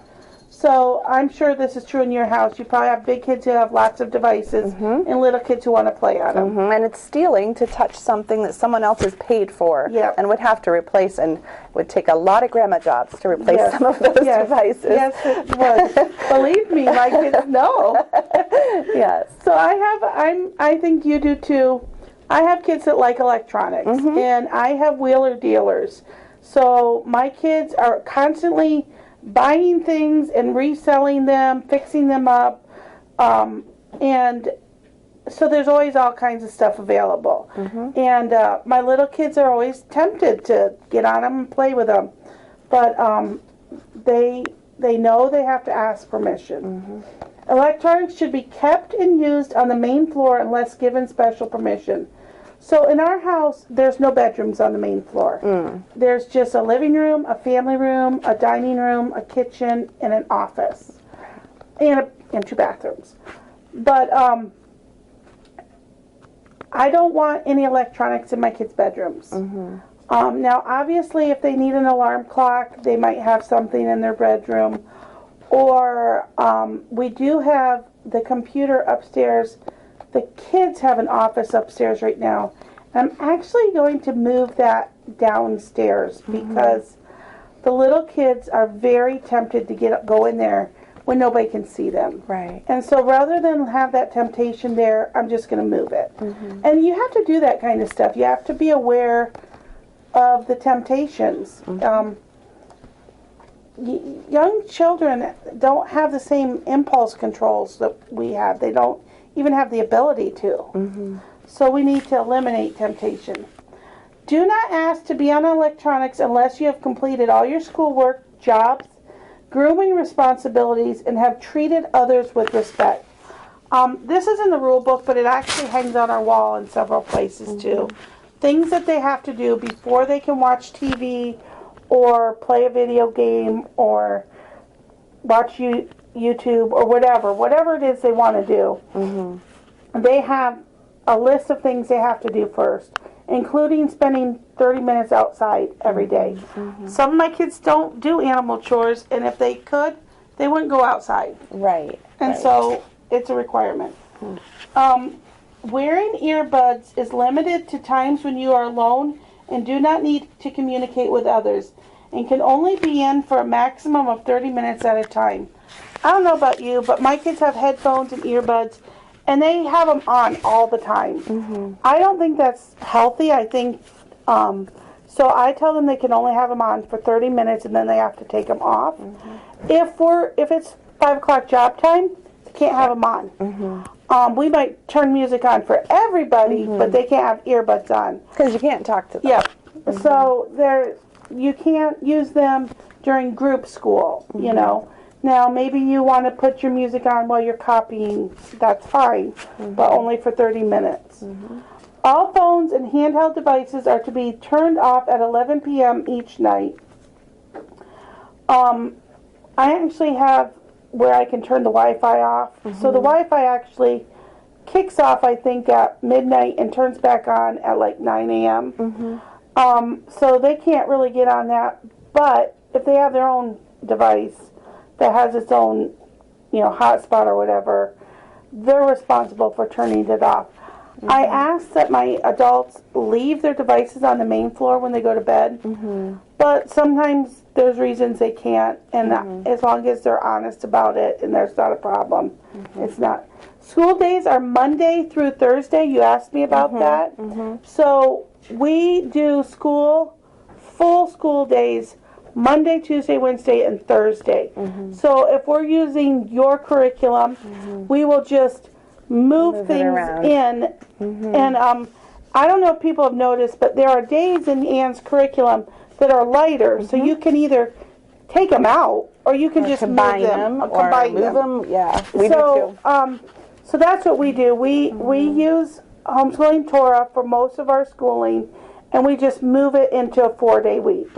So I'm sure this is true in your house. You probably have big kids who have lots of devices and little kids who want to play on them. And it's stealing to touch something that someone else has paid for and would have to replace, and would take a lot of grandma jobs to replace some of those devices. Yes, it would. Believe me, my kids know. Yes. So I think you do too. I have kids that like electronics, and I have wheeler dealers. So my kids are constantly buying things and reselling them, fixing them up, and so there's always all kinds of stuff available. And my little kids are always tempted to get on them and play with them, but they know they have to ask permission. Electronics should be kept and used on the main floor unless given special permission. So in our house, there's no bedrooms on the main floor. There's just a living room, a family room, a dining room, a kitchen, and an office, and 2 bathrooms. But I don't want any electronics in my kids' bedrooms. Now, obviously, if they need an alarm clock, they might have something in their bedroom. Or we do have the computer upstairs. The kids have an office upstairs right now. I'm actually going to move that downstairs because the little kids are very tempted to go in there when nobody can see them. Right. And so rather than have that temptation there, I'm just going to move it. And you have to do that kind of stuff. You have to be aware of the temptations. Young children don't have the same impulse controls that we have. They don't even have the ability to. So we need to eliminate temptation. Do not ask to be on electronics unless you have completed all your schoolwork, jobs, grooming responsibilities, and have treated others with respect. This is in the rule book, but it actually hangs on our wall in several places too. Things that they have to do before they can watch TV or play a video game or watch YouTube or whatever it is they want to do. They have a list of things they have to do first, including spending 30 minutes outside every day. Some of my kids don't do animal chores, and if they could, they wouldn't go outside. Right. And so it's a requirement. Wearing earbuds is limited to times when you are alone and do not need to communicate with others, and can only be in for a maximum of 30 minutes at a time. I don't know about you, but my kids have headphones and earbuds, and they have them on all the time. I don't think that's healthy. I think, so I tell them they can only have them on for 30 minutes, and then they have to take them off. If it's 5 o'clock job time, they can't have them on. We might turn music on for everybody, but they can't have earbuds on. Because you can't talk to them. Yep. So you can't use them during group school, you know. Now, maybe you want to put your music on while you're copying. That's fine, but only for 30 minutes. All phones and handheld devices are to be turned off at 11 p.m. each night. I actually have where I can turn the Wi-Fi off. So the Wi-Fi actually kicks off, I think, at midnight and turns back on at like 9 a.m. So they can't really get on that. But if they have their own device that has its own, you know, hotspot or whatever, they're responsible for turning it off. I ask that my adults leave their devices on the main floor when they go to bed, but sometimes there's reasons they can't, and as long as they're honest about it and there's not a problem, it's not. School days are Monday through Thursday. You asked me about that. So we do full school days Monday, Tuesday, Wednesday, and Thursday. So if we're using your curriculum, we will just move things in. And I don't know if people have noticed, but there are days in Ann's curriculum that are lighter. So you can either take them out or you can just combine move them. Or combine move them. Yeah, we do too. So that's what we do. We use Homeschooling Torah for most of our schooling, and we just move it into a 4-day week.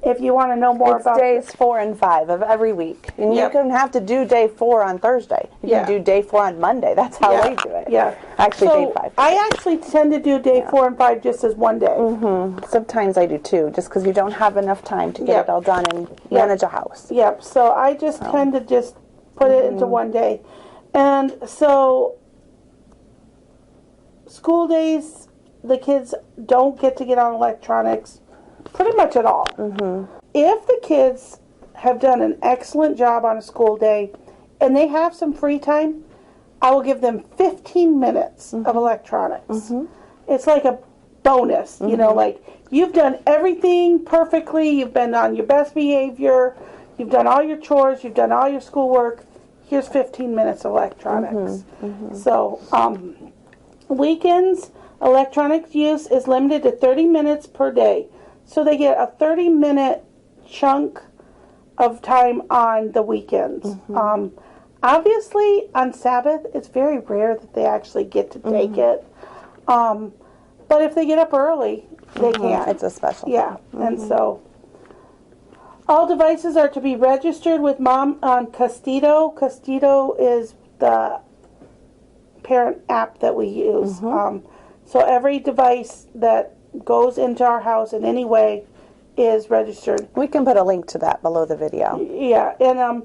If you want to know more about days 4 and 5 of every week. And you can have to do day 4 on Thursday. You can do day 4 on Monday. That's how we do it. Actually, so day 5. I actually tend to do day 4 and 5 just as one day. Sometimes I do too, just because you don't have enough time to get it all done and manage a house. So I just tend to just put it into one day. And so school days, the kids don't get to get on electronics pretty much at all. If the kids have done an excellent job on a school day and they have some free time, I will give them 15 minutes of electronics. It's like a bonus, you know, like you've done everything perfectly, you've been on your best behavior, you've done all your chores, you've done all your schoolwork, here's 15 minutes of electronics. So weekends, electronic use is limited to 30 minutes per day. So they get a 30-minute chunk of time on the weekends. Obviously, on Sabbath, it's very rare that they actually get to take it. But if they get up early, they can. It's a special time. And so all devices are to be registered with Mom on Custido. Custido is the parent app that we use. So every device that goes into our house in any way is registered. We can put a link to that below the video. And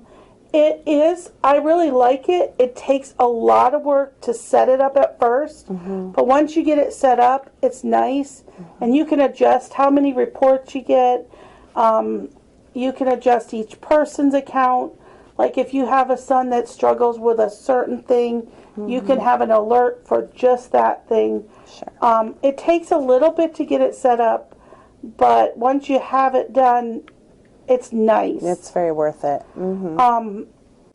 it is, I really like it. It takes a lot of work to set it up at first, but once you get it set up, it's nice, and you can adjust how many reports you get. You can adjust each person's account. Like if you have a son that struggles with a certain thing, you can have an alert for just that thing. It takes a little bit to get it set up, but once you have it done, it's nice. It's very worth it.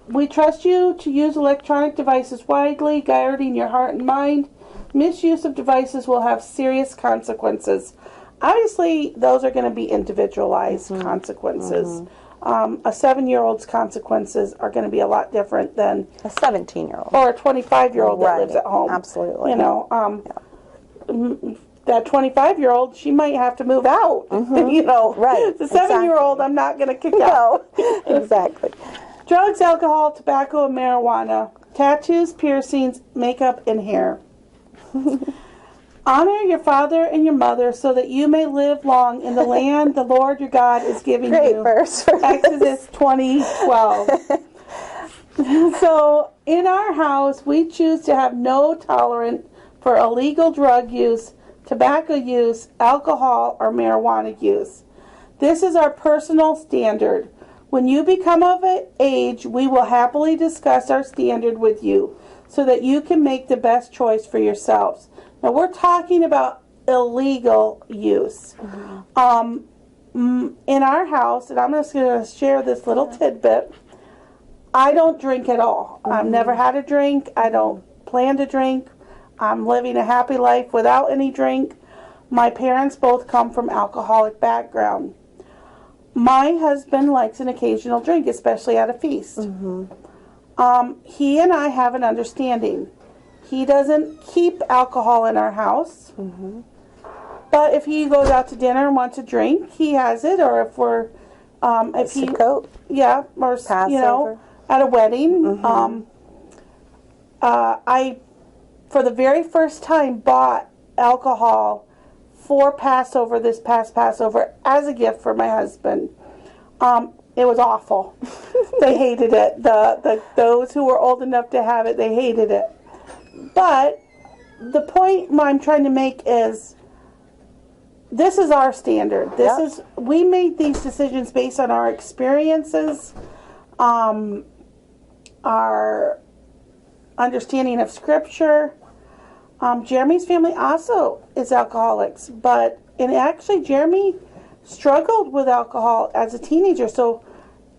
We trust you to use electronic devices widely, guarding your heart and mind. Misuse of devices will have serious consequences. Obviously, those are going to be individualized consequences. A 7-year-old's consequences are going to be a lot different than a 17-year-old or a 25-year-old that lives at home. Absolutely. You know, that 25-year-old, she might have to move out. You know, the 7-year-old, I'm not going to kick out. Exactly. Drugs, alcohol, tobacco, and marijuana, tattoos, piercings, makeup, and hair. Honor your father and your mother so that you may live long in the land the Lord your God is giving you. Great verse for Exodus 20:12. So in our house, we choose to have no tolerance for illegal drug use, tobacco use, alcohol, or marijuana use. This is our personal standard. When you become of age, we will happily discuss our standard with you so that you can make the best choice for yourselves. Now, we're talking about illegal use. In our house, and I'm just going to share this little tidbit, I don't drink at all. I've never had a drink. I don't plan to drink. I'm living a happy life without any drink. My parents both come from alcoholic background. My husband likes an occasional drink, especially at a feast. He and I have an understanding. He doesn't keep alcohol in our house. But if he goes out to dinner and wants a drink, he has it. Or if we're, if he, yeah, or Passover. You know, at a wedding. I, for the very first time, bought alcohol for Passover, this past Passover, as a gift for my husband. It was awful. They hated it. Those who were old enough to have it, they hated it. But the point I'm trying to make is, this is our standard. This is, we made these decisions based on our experiences, our understanding of Scripture. Jeremy's family also is alcoholics, and actually Jeremy struggled with alcohol as a teenager, so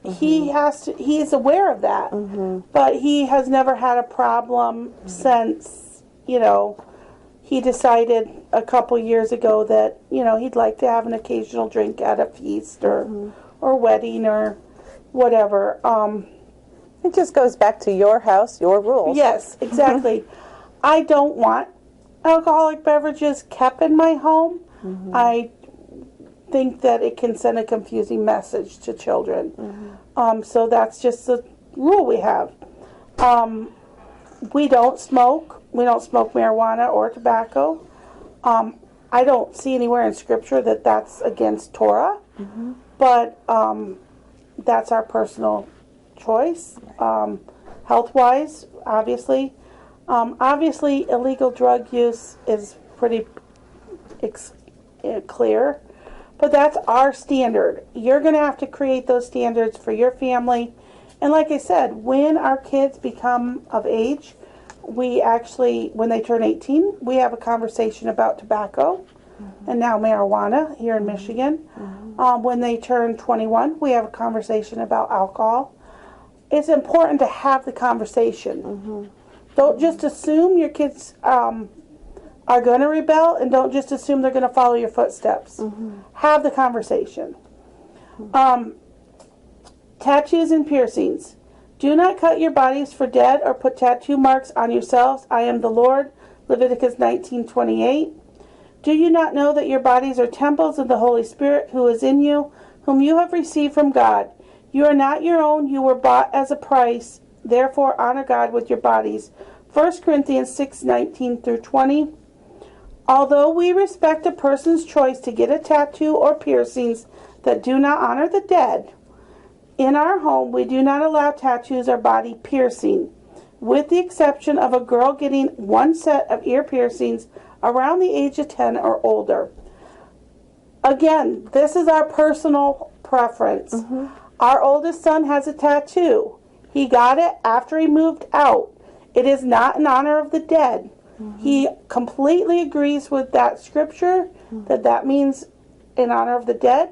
he is aware of that, but he has never had a problem since, you know, he decided a couple years ago that, you know, he'd like to have an occasional drink at a feast or wedding or whatever. It just goes back to your house, your rules. Yes, exactly. I don't want alcoholic beverages kept in my home. I think that it can send a confusing message to children. So that's just the rule we have. We don't smoke. We don't smoke marijuana or tobacco. I don't see anywhere in Scripture that that's against Torah, but that's our personal choice. Health-wise, obviously. Obviously, illegal drug use is pretty clear, but that's our standard. You're going to have to create those standards for your family. And like I said, when our kids become of age, we actually, when they turn 18, we have a conversation about tobacco and now marijuana here in Michigan. When they turn 21, we have a conversation about alcohol. It's important to have the conversation. Don't just assume your kids are going to rebel, and don't just assume they're going to follow your footsteps. Have the conversation. Tattoos and piercings. Do not cut your bodies for dead or put tattoo marks on yourselves. I am the Lord. Leviticus 19:28. Do you not know that your bodies are temples of the Holy Spirit who is in you, whom you have received from God? You are not your own. You were bought as a price. Therefore, honor God with your bodies. 1 Corinthians 6:19-20. Although we respect a person's choice to get a tattoo or piercings that do not honor the dead, in our home we do not allow tattoos or body piercing, with the exception of a girl getting one set of ear piercings around the age of 10 or older. Again, this is our personal preference. Our oldest son has a tattoo. He got it after he moved out. It is not in honor of the dead. He completely agrees with that scripture, that means in honor of the dead.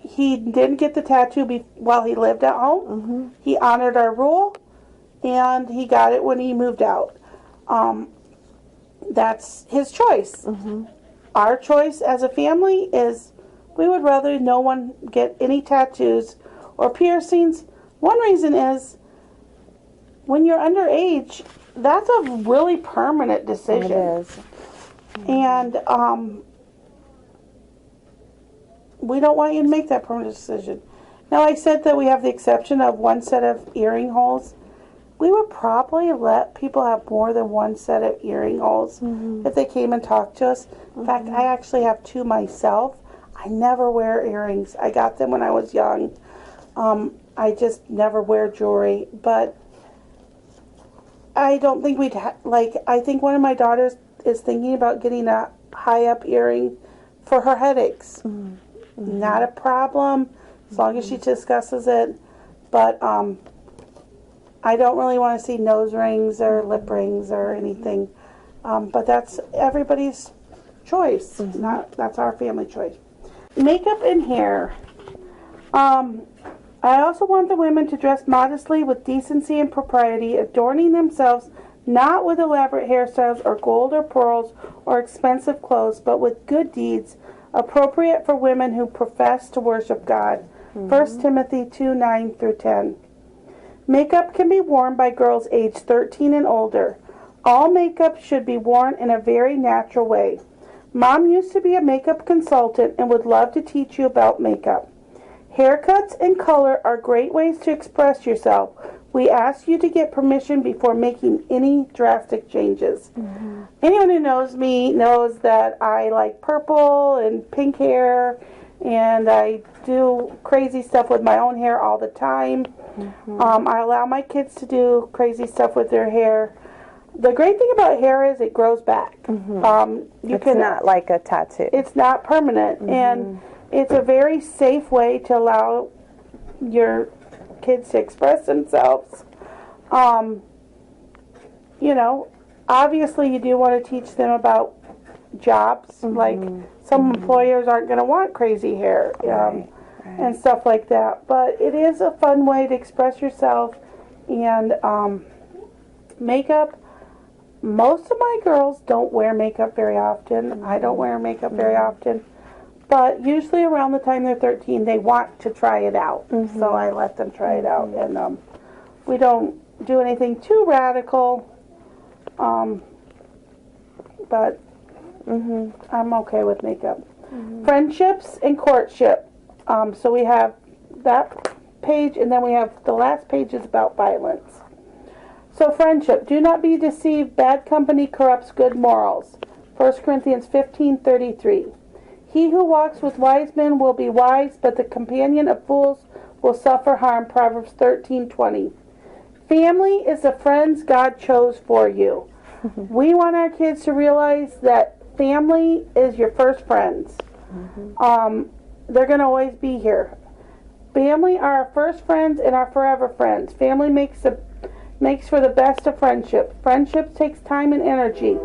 He didn't get the tattoo while he lived at home. He honored our rule, and he got it when he moved out. That's his choice. Our choice as a family is we would rather no one get any tattoos or piercings. One reason is when you're underage, that's a really permanent decision. It is. And we don't want you to make that permanent decision. Now, I said that we have the exception of one set of earring holes. We would probably let people have more than one set of earring holes if they came and talked to us. In fact, I actually have two myself. I never wear earrings. I got them when I was young. I just never wear jewelry. But I don't think we'd I think one of my daughters is thinking about getting a high-up earring for her headaches. Not a problem, as long as she discusses it. But I don't really want to see nose rings or lip rings or anything. But that's everybody's choice. That's our family choice. Makeup and hair. I also want the women to dress modestly with decency and propriety, adorning themselves not with elaborate hairstyles or gold or pearls or expensive clothes, but with good deeds appropriate for women who profess to worship God. 1 Timothy 2:9 through 10. Makeup can be worn by girls aged 13 and older. All makeup should be worn in a very natural way. Mom used to be a makeup consultant and would love to teach you about makeup. Haircuts and color are great ways to express yourself. We ask you to get permission before making any drastic changes. Anyone who knows me knows that I like purple and pink hair, and I do crazy stuff with my own hair all the time. I allow my kids to do crazy stuff with their hair. The great thing about hair is it grows back. It's not like a tattoo. It's not permanent, and it's a very safe way to allow your kids to express themselves. You know, obviously you do want to teach them about jobs. Like some employers aren't going to want crazy hair and stuff like that. But it is a fun way to express yourself. And makeup, most of my girls don't wear makeup very often. I don't wear makeup very often. But usually around the time they're 13, they want to try it out. So I let them try it out. And we don't do anything too radical. But I'm okay with makeup. Friendships and courtship. So we have that page, and then we have the last page is about violence. So friendship. Do not be deceived. Bad company corrupts good morals. 1 Corinthians 15:33. He who walks with wise men will be wise, but the companion of fools will suffer harm. Proverbs 13:20. Family is the friends God chose for you. We want our kids to realize that family is your first friends. They're going to always be here. Family are our first friends and our forever friends. Family makes for the best of friendship. Friendship takes time and energy.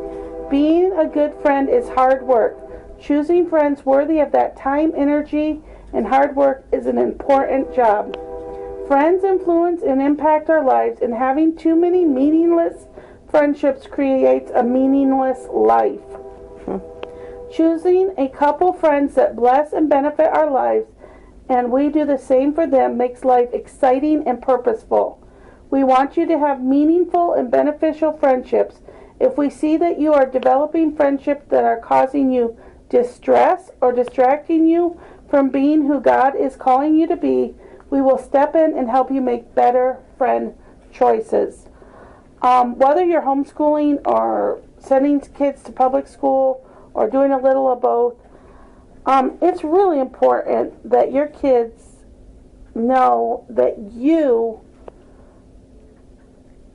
Being a good friend is hard work. Choosing friends worthy of that time, energy, and hard work is an important job. Friends influence and impact our lives, and having too many meaningless friendships creates a meaningless life. Choosing a couple friends that bless and benefit our lives, and we do the same for them, makes life exciting and purposeful. We want you to have meaningful and beneficial friendships. If we see that you are developing friendships that are causing you distress or distracting you from being who God is calling you to be, we will step in and help you make better friend choices. Whether you're homeschooling or sending kids to public school or doing a little of both, it's really important that your kids know that you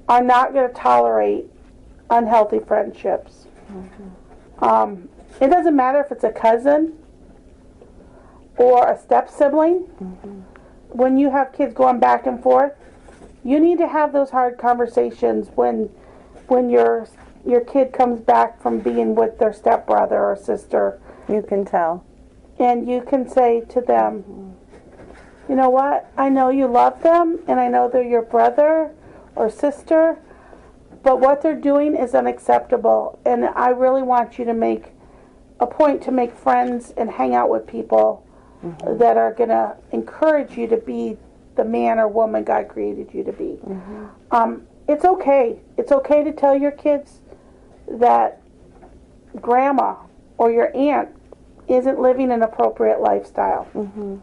are not going to tolerate unhealthy friendships. It doesn't matter if it's a cousin or a step sibling. When you have kids going back and forth, you need to have those hard conversations when your kid comes back from being with their stepbrother or sister. You can tell. And you can say to them, you know what, I know you love them, and I know they're your brother or sister, but what they're doing is unacceptable, and I really want you to make a point to make friends and hang out with people that are going to encourage you to be the man or woman God created you to be. It's okay. It's okay to tell your kids that grandma or your aunt isn't living an appropriate lifestyle. You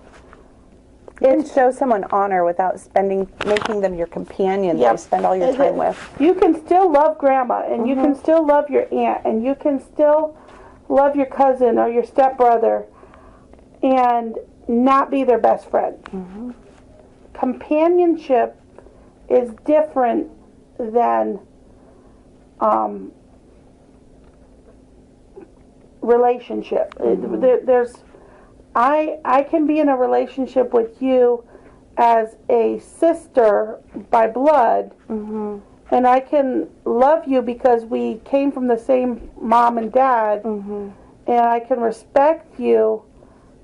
can show someone honor without making them your companion that you spend all your time with. You can still love grandma, and you can still love your aunt, and you can still love your cousin or your stepbrother, and not be their best friend. Companionship is different than relationship. I can be in a relationship with you as a sister by blood, and I can love you because we came from the same mom and dad, and I can respect you,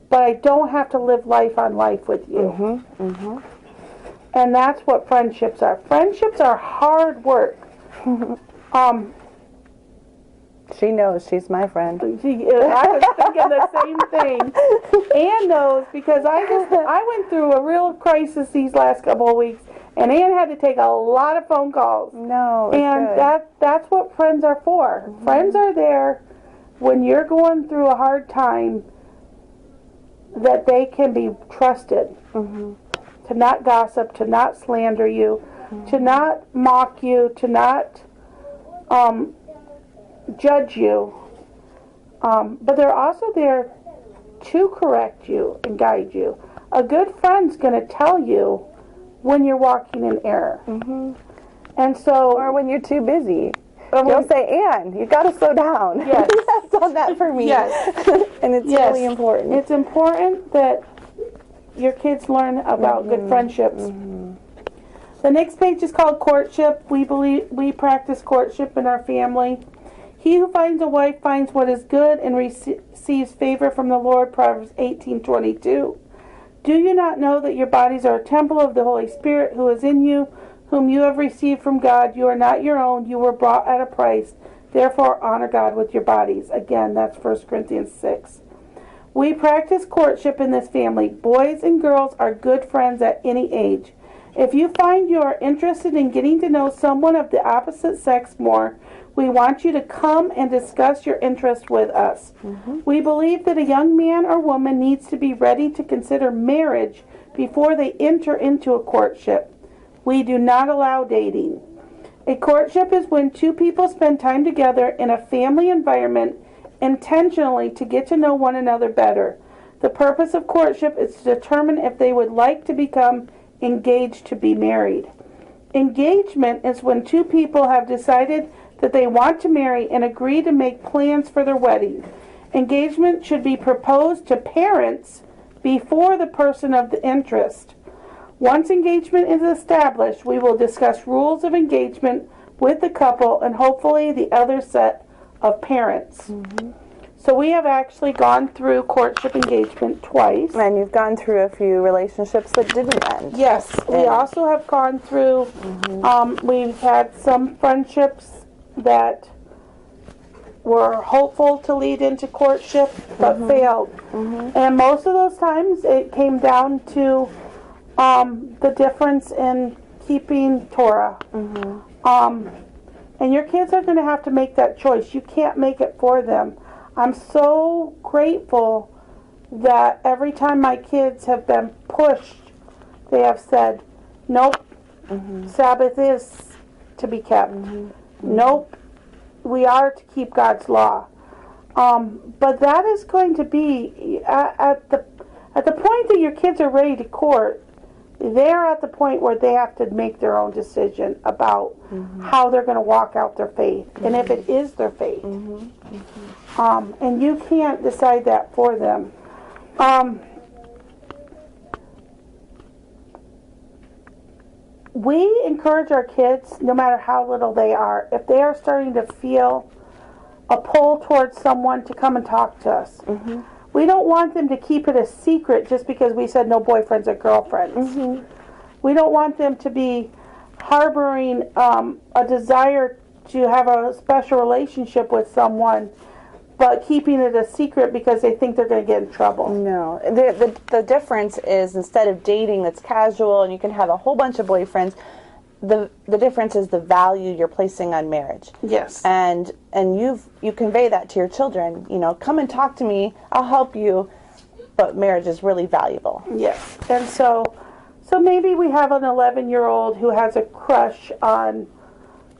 but I don't have to live life on life with you. And that's what friendships are. Friendships are hard work. She knows she's my friend. I was thinking the same thing. Ann knows, because I went through a real crisis these last couple of weeks, and Ann had to take a lot of phone calls. No, it's and good. that's what friends are for. Mm-hmm. Friends are there when you're going through a hard time, that they can be trusted. Mm-hmm. To not gossip, to not slander you, mm-hmm. to not mock you, to not judge you. But they're also there to correct you and guide you. A good friend's going to tell you when you're walking in error. Mm-hmm. And so, or when you're too busy. You'll say, Ann, you got to slow down. Yes. That's done that for me. Yes. And it's really important. It's important that your kids learn about mm-hmm. good friendships. Mm-hmm. The next page is called Courtship. We practice courtship in our family. He who finds a wife finds what is good and receives favor from the Lord, Proverbs 18:22. Do you not know that your bodies are a temple of the Holy Spirit who is in you, whom you have received from God? You are not your own. You were bought at a price. Therefore, honor God with your bodies. Again, that's 1 Corinthians 6. We practice courtship in this family. Boys and girls are good friends at any age. If you find you are interested in getting to know someone of the opposite sex more, we want you to come and discuss your interest with us. Mm-hmm. We believe that a young man or woman needs to be ready to consider marriage before they enter into a courtship. We do not allow dating. A courtship is when two people spend time together in a family environment intentionally to get to know one another better. The purpose of courtship is to determine if they would like to become engaged to be married. Engagement is when two people have decided that they want to marry and agree to make plans for their wedding. Engagement should be proposed to parents before the person of the interest. Once engagement is established, we will discuss rules of engagement with the couple and hopefully the other set of parents. Mm-hmm. So we have actually gone through courtship engagement twice. And you've gone through a few relationships that didn't end. Yes. We also have gone through, mm-hmm. We've had some friendships that were hopeful to lead into courtship but mm-hmm. failed. Mm-hmm. And most of those times it came down to the difference in keeping Torah. Mm-hmm. And your kids are going to have to make that choice. You can't make it for them. I'm so grateful that every time my kids have been pushed, they have said, nope, mm-hmm. Sabbath is to be kept. Mm-hmm. Nope, we are to keep God's law. But that is going to be at the point that your kids are ready to court. They're at the point where they have to make their own decision about mm-hmm. how they're going to walk out their faith, mm-hmm. and if it is their faith. Mm-hmm. Mm-hmm. And you can't decide that for them. We encourage our kids, no matter how little they are, if they are starting to feel a pull towards someone, to come and talk to us. Mm-hmm. We don't want them to keep it a secret just because we said no boyfriends or girlfriends. Mm-hmm. We don't want them to be harboring a desire to have a special relationship with someone, but keeping it a secret because they think they're going to get in trouble. No. The difference is, instead of dating that's casual and you can have a whole bunch of boyfriends, the difference is the value you're placing on marriage. Yes. And you convey that to your children. You know, come and talk to me, I'll help you, but marriage is really valuable. Yes. And so maybe we have an 11-year-old who has a crush on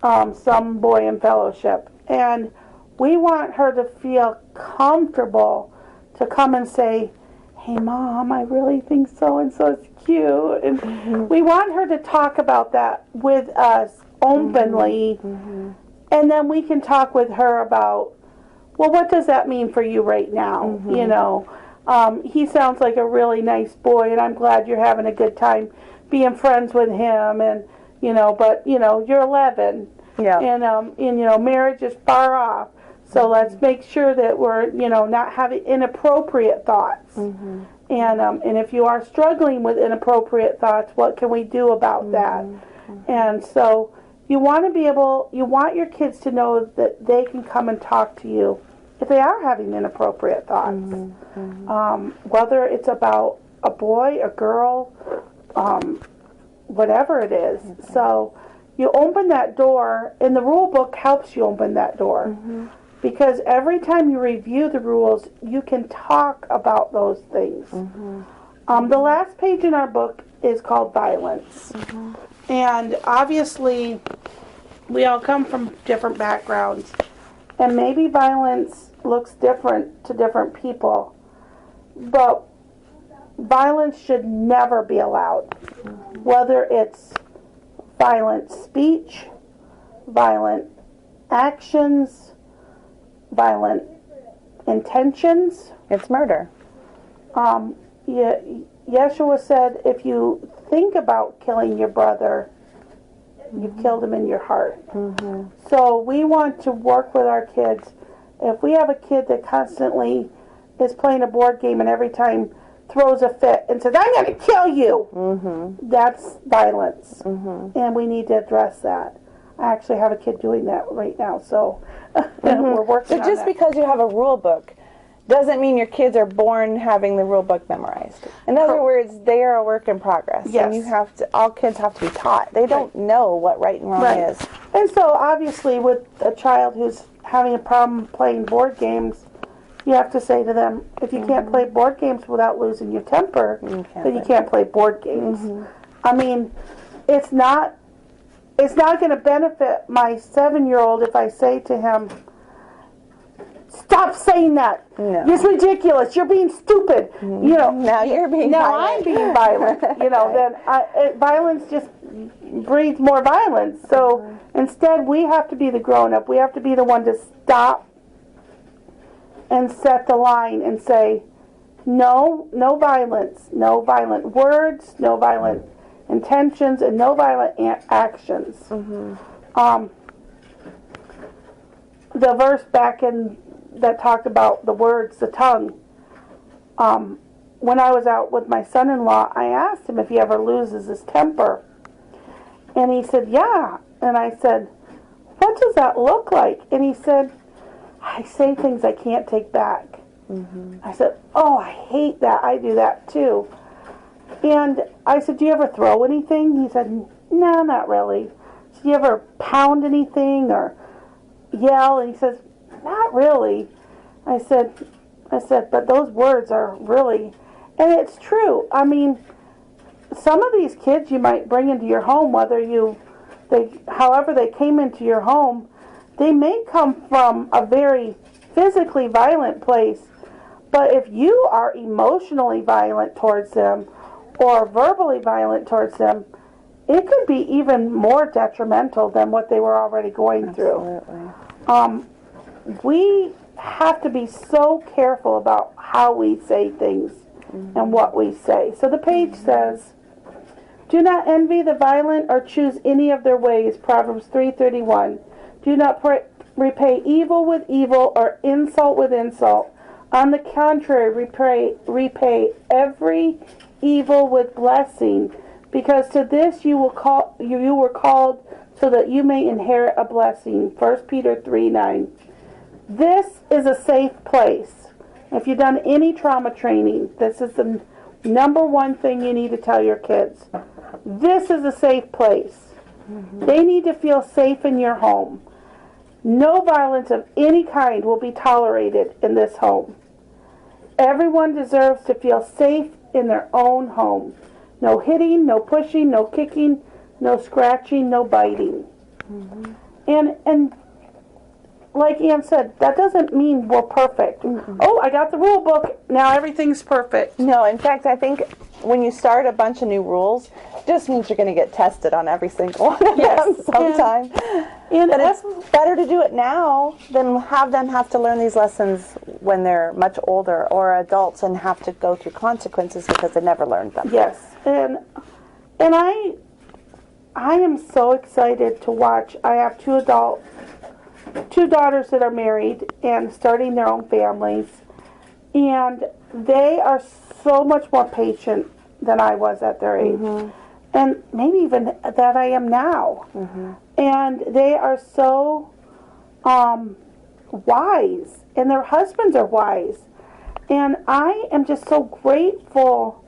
some boy in fellowship, and we want her to feel comfortable to come and say, hey, Mom, I really think so-and-so is cute. And mm-hmm. we want her to talk about that with us openly. Mm-hmm. And then we can talk with her about, well, what does that mean for you right now? Mm-hmm. You know, he sounds like a really nice boy, and I'm glad you're having a good time being friends with him. And, you know, but, you know, you're 11. Yeah. And you know, marriage is far off. So let's make sure that we're, you know, not having inappropriate thoughts. Mm-hmm. And if you are struggling with inappropriate thoughts, what can we do about that? And so you want your kids to know that they can come and talk to you if they are having inappropriate thoughts. Whether it's about a boy, a girl, whatever it is. So you open that door, and the rule book helps you open that door. Because every time you review the rules, you can talk about those things. The last page in our book is called Violence. And obviously, we all come from different backgrounds. And maybe violence looks different to different people. But violence should never be allowed. Whether it's violent speech, violent actions, violent intentions. It's murder. Yeshua said, if you think about killing your brother, you've killed him in your heart. So we want to work with our kids. If we have a kid that constantly is playing a board game and every time throws a fit and says, I'm going to kill you, that's violence. And we need to address that. I actually have a kid doing that right now, so we're working on that. So just because you have a rule book doesn't mean your kids are born having the rule book memorized. In other words, they are a work in progress. Yes. And you have to, all kids have to be taught. They don't know what right and wrong is. And so obviously with a child who's having a problem playing board games, you have to say to them, if you can't play board games without losing your temper, then you can't play board games. I mean, it's not going to benefit my 7-year-old if I say to him, stop saying that. No. It's ridiculous. You're being stupid. You know. Now you're being Now violent. I'm being violent. You know. Then violence just breeds more violence. So instead, we have to be the grown-up. We have to be the one to stop and set the line and say, no violence, no violent words, no violent intentions, and no violent actions. The verse back in that talked about the words, the tongue. When I was out with my son-in-law, I asked him if he ever loses his temper. And he said, yeah. And I said, what does that look like? And he said, I say things I can't take back. I said, oh, I hate that. I do that too. And I said, do you ever throw anything? He said, no, not really. So do you ever pound anything or yell? And he says, not really. I said, but those words are really, and it's true. I mean, some of these kids you might bring into your home, however they came into your home, they may come from a very physically violent place, but if you are emotionally violent towards them or verbally violent towards them, it could be even more detrimental than what they were already going through. We have to be so careful about how we say things and what we say. So the page says, do not envy the violent or choose any of their ways, Proverbs 3:31. Do not repay evil with evil or insult with insult. On the contrary, repay every evil with blessing, because to this you were called so that you may inherit a blessing. 1 Peter 3:9. This is a safe place. If you've done any trauma training, this is the number one thing you need to tell your kids. This is a safe place. They need to feel safe in your home. No violence of any kind will be tolerated in this home. Everyone deserves to feel safe in their own home. No hitting, no pushing, no kicking, no scratching, no biting. And like Ann said, that doesn't mean we're perfect. Oh, I got the rule book. Now everything's perfect. No, in fact, I think when you start a bunch of new rules, it just means you're going to get tested on every single one of them sometime. But it's better to do it now than have them have to learn these lessons when they're much older or adults and have to go through consequences because they never learned them. Yes, and I am so excited to watch. I have two daughters that are married and starting their own families. And they are so much more patient than I was at their age. And maybe even that I am now. And they are so wise. And their husbands are wise. And I am just so grateful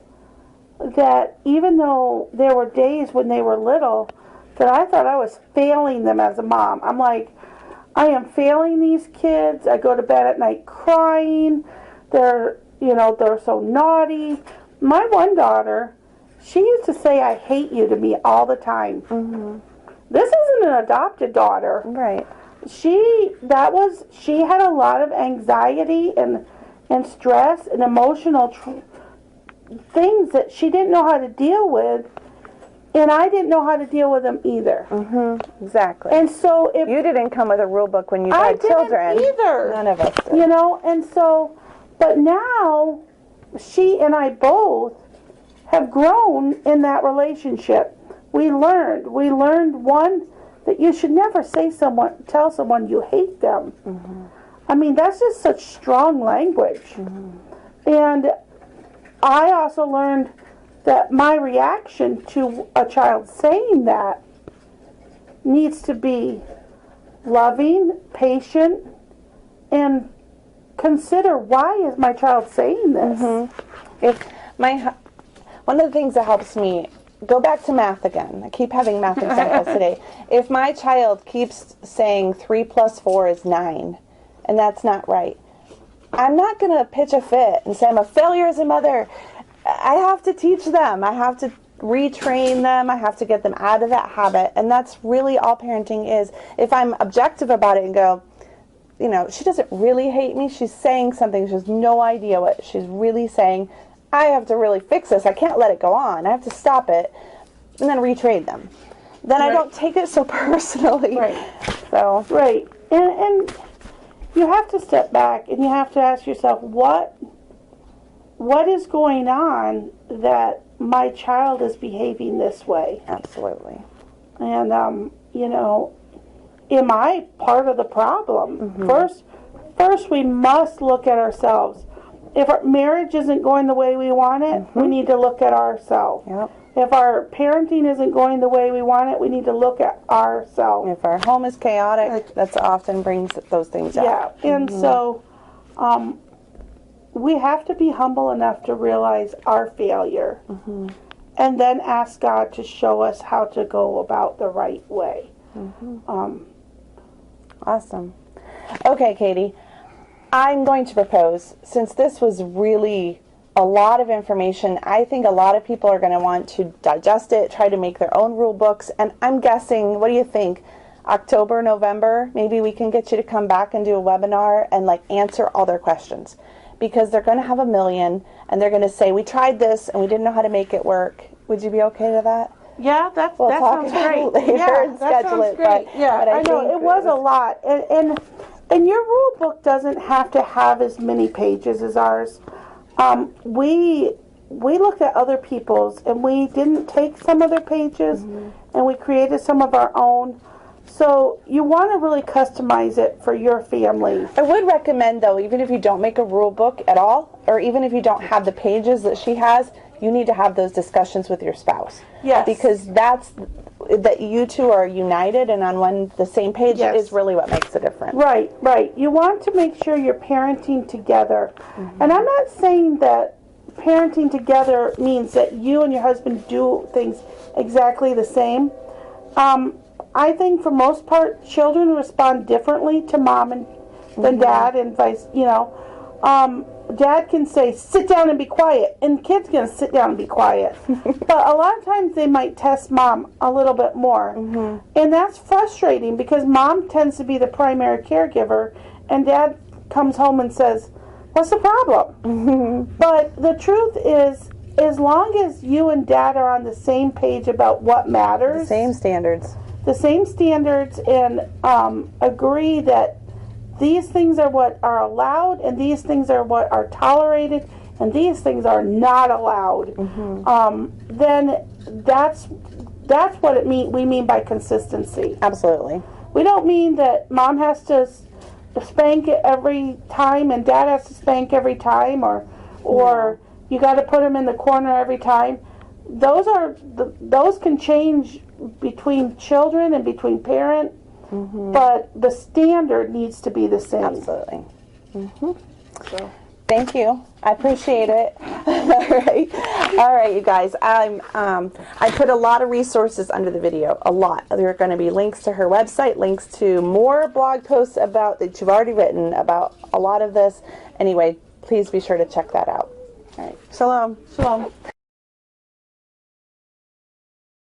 that even though there were days when they were little that I thought I was failing them as a mom. I'm like, I am failing these kids. I go to bed at night crying. They're so naughty. My one daughter, she used to say, "I hate you" to me all the time. This isn't an adopted daughter. Right. She had a lot of anxiety and stress and emotional things that she didn't know how to deal with, and I didn't know how to deal with them either. Exactly. And so you didn't come with a rule book when you I had children. didn't either. None of us did. You know, and so, but now she and I both have grown in that relationship. We learned one, that you should never tell someone you hate them. I mean, that's just such strong language. And I also learned that my reaction to a child saying that needs to be loving, patient, and consider, why is my child saying this? One of the things that helps me, go back to math again. I keep having math examples today. If my child keeps saying 3 + 4 is 9, and that's not right, I'm not going to pitch a fit and say I'm a failure as a mother. I have to teach them. I have to retrain them. I have to get them out of that habit. And that's really all parenting is. If I'm objective about it and go, she doesn't really hate me. She's saying something. She has no idea what she's really saying. I have to really fix this. I can't let it go on. I have to stop it and then retrain them. Then I don't take it so personally. Right. And you have to step back and you have to ask yourself, what is going on that my child is behaving this way? Absolutely. And, am I part of the problem? First, we must look at ourselves. If our marriage isn't going the way we want it, we need to look at ourselves. If our parenting isn't going the way we want it, we need to look at ourselves. If our home is chaotic, that often brings those things out. And so we have to be humble enough to realize our failure and then ask God to show us how to go about the right way. Awesome. Okay, Katie, I'm going to propose, since this was really a lot of information, I think a lot of people are going to want to digest it, try to make their own rule books, and I'm guessing, what do you think, October, November, maybe we can get you to come back and do a webinar and answer all their questions, because they're going to have a million, and they're going to say, we tried this and we didn't know how to make it work. Would you be okay with that? Yeah, that sounds great. Later and that schedule sounds it, great. but I know, it was a lot. And your rule book doesn't have to have as many pages as ours. We looked at other people's, and we didn't take some of their pages, and we created some of our own. So you want to really customize it for your family. I would recommend, though, even if you don't make a rule book at all, or even if you don't have the pages that she has, you need to have those discussions with your spouse. Yes. Because that you two are united and on the same page is really what makes a difference. Right. You want to make sure you're parenting together. And I'm not saying that parenting together means that you and your husband do things exactly the same. I think for most part, children respond differently to mom than dad, and vice. Dad can say, sit down and be quiet, and kids can sit down and be quiet. But a lot of times they might test mom a little bit more. And that's frustrating because mom tends to be the primary caregiver, and dad comes home and says, what's the problem? But the truth is, as long as you and dad are on the same page about what matters, The same standards, and agree that these things are what are allowed, and these things are what are tolerated, and these things are not allowed, then that's what we mean by consistency. Absolutely. We don't mean that mom has to spank every time and dad has to spank every time, or you got to put them in the corner every time. Those can change between children and between parent, but the standard needs to be the same. Absolutely. So. Thank you. I appreciate it. All right, you guys. I put a lot of resources under the video. A lot. There are going to be links to her website, links to more blog posts that you've already written about a lot of this. Anyway, please be sure to check that out. All right. Shalom. Shalom.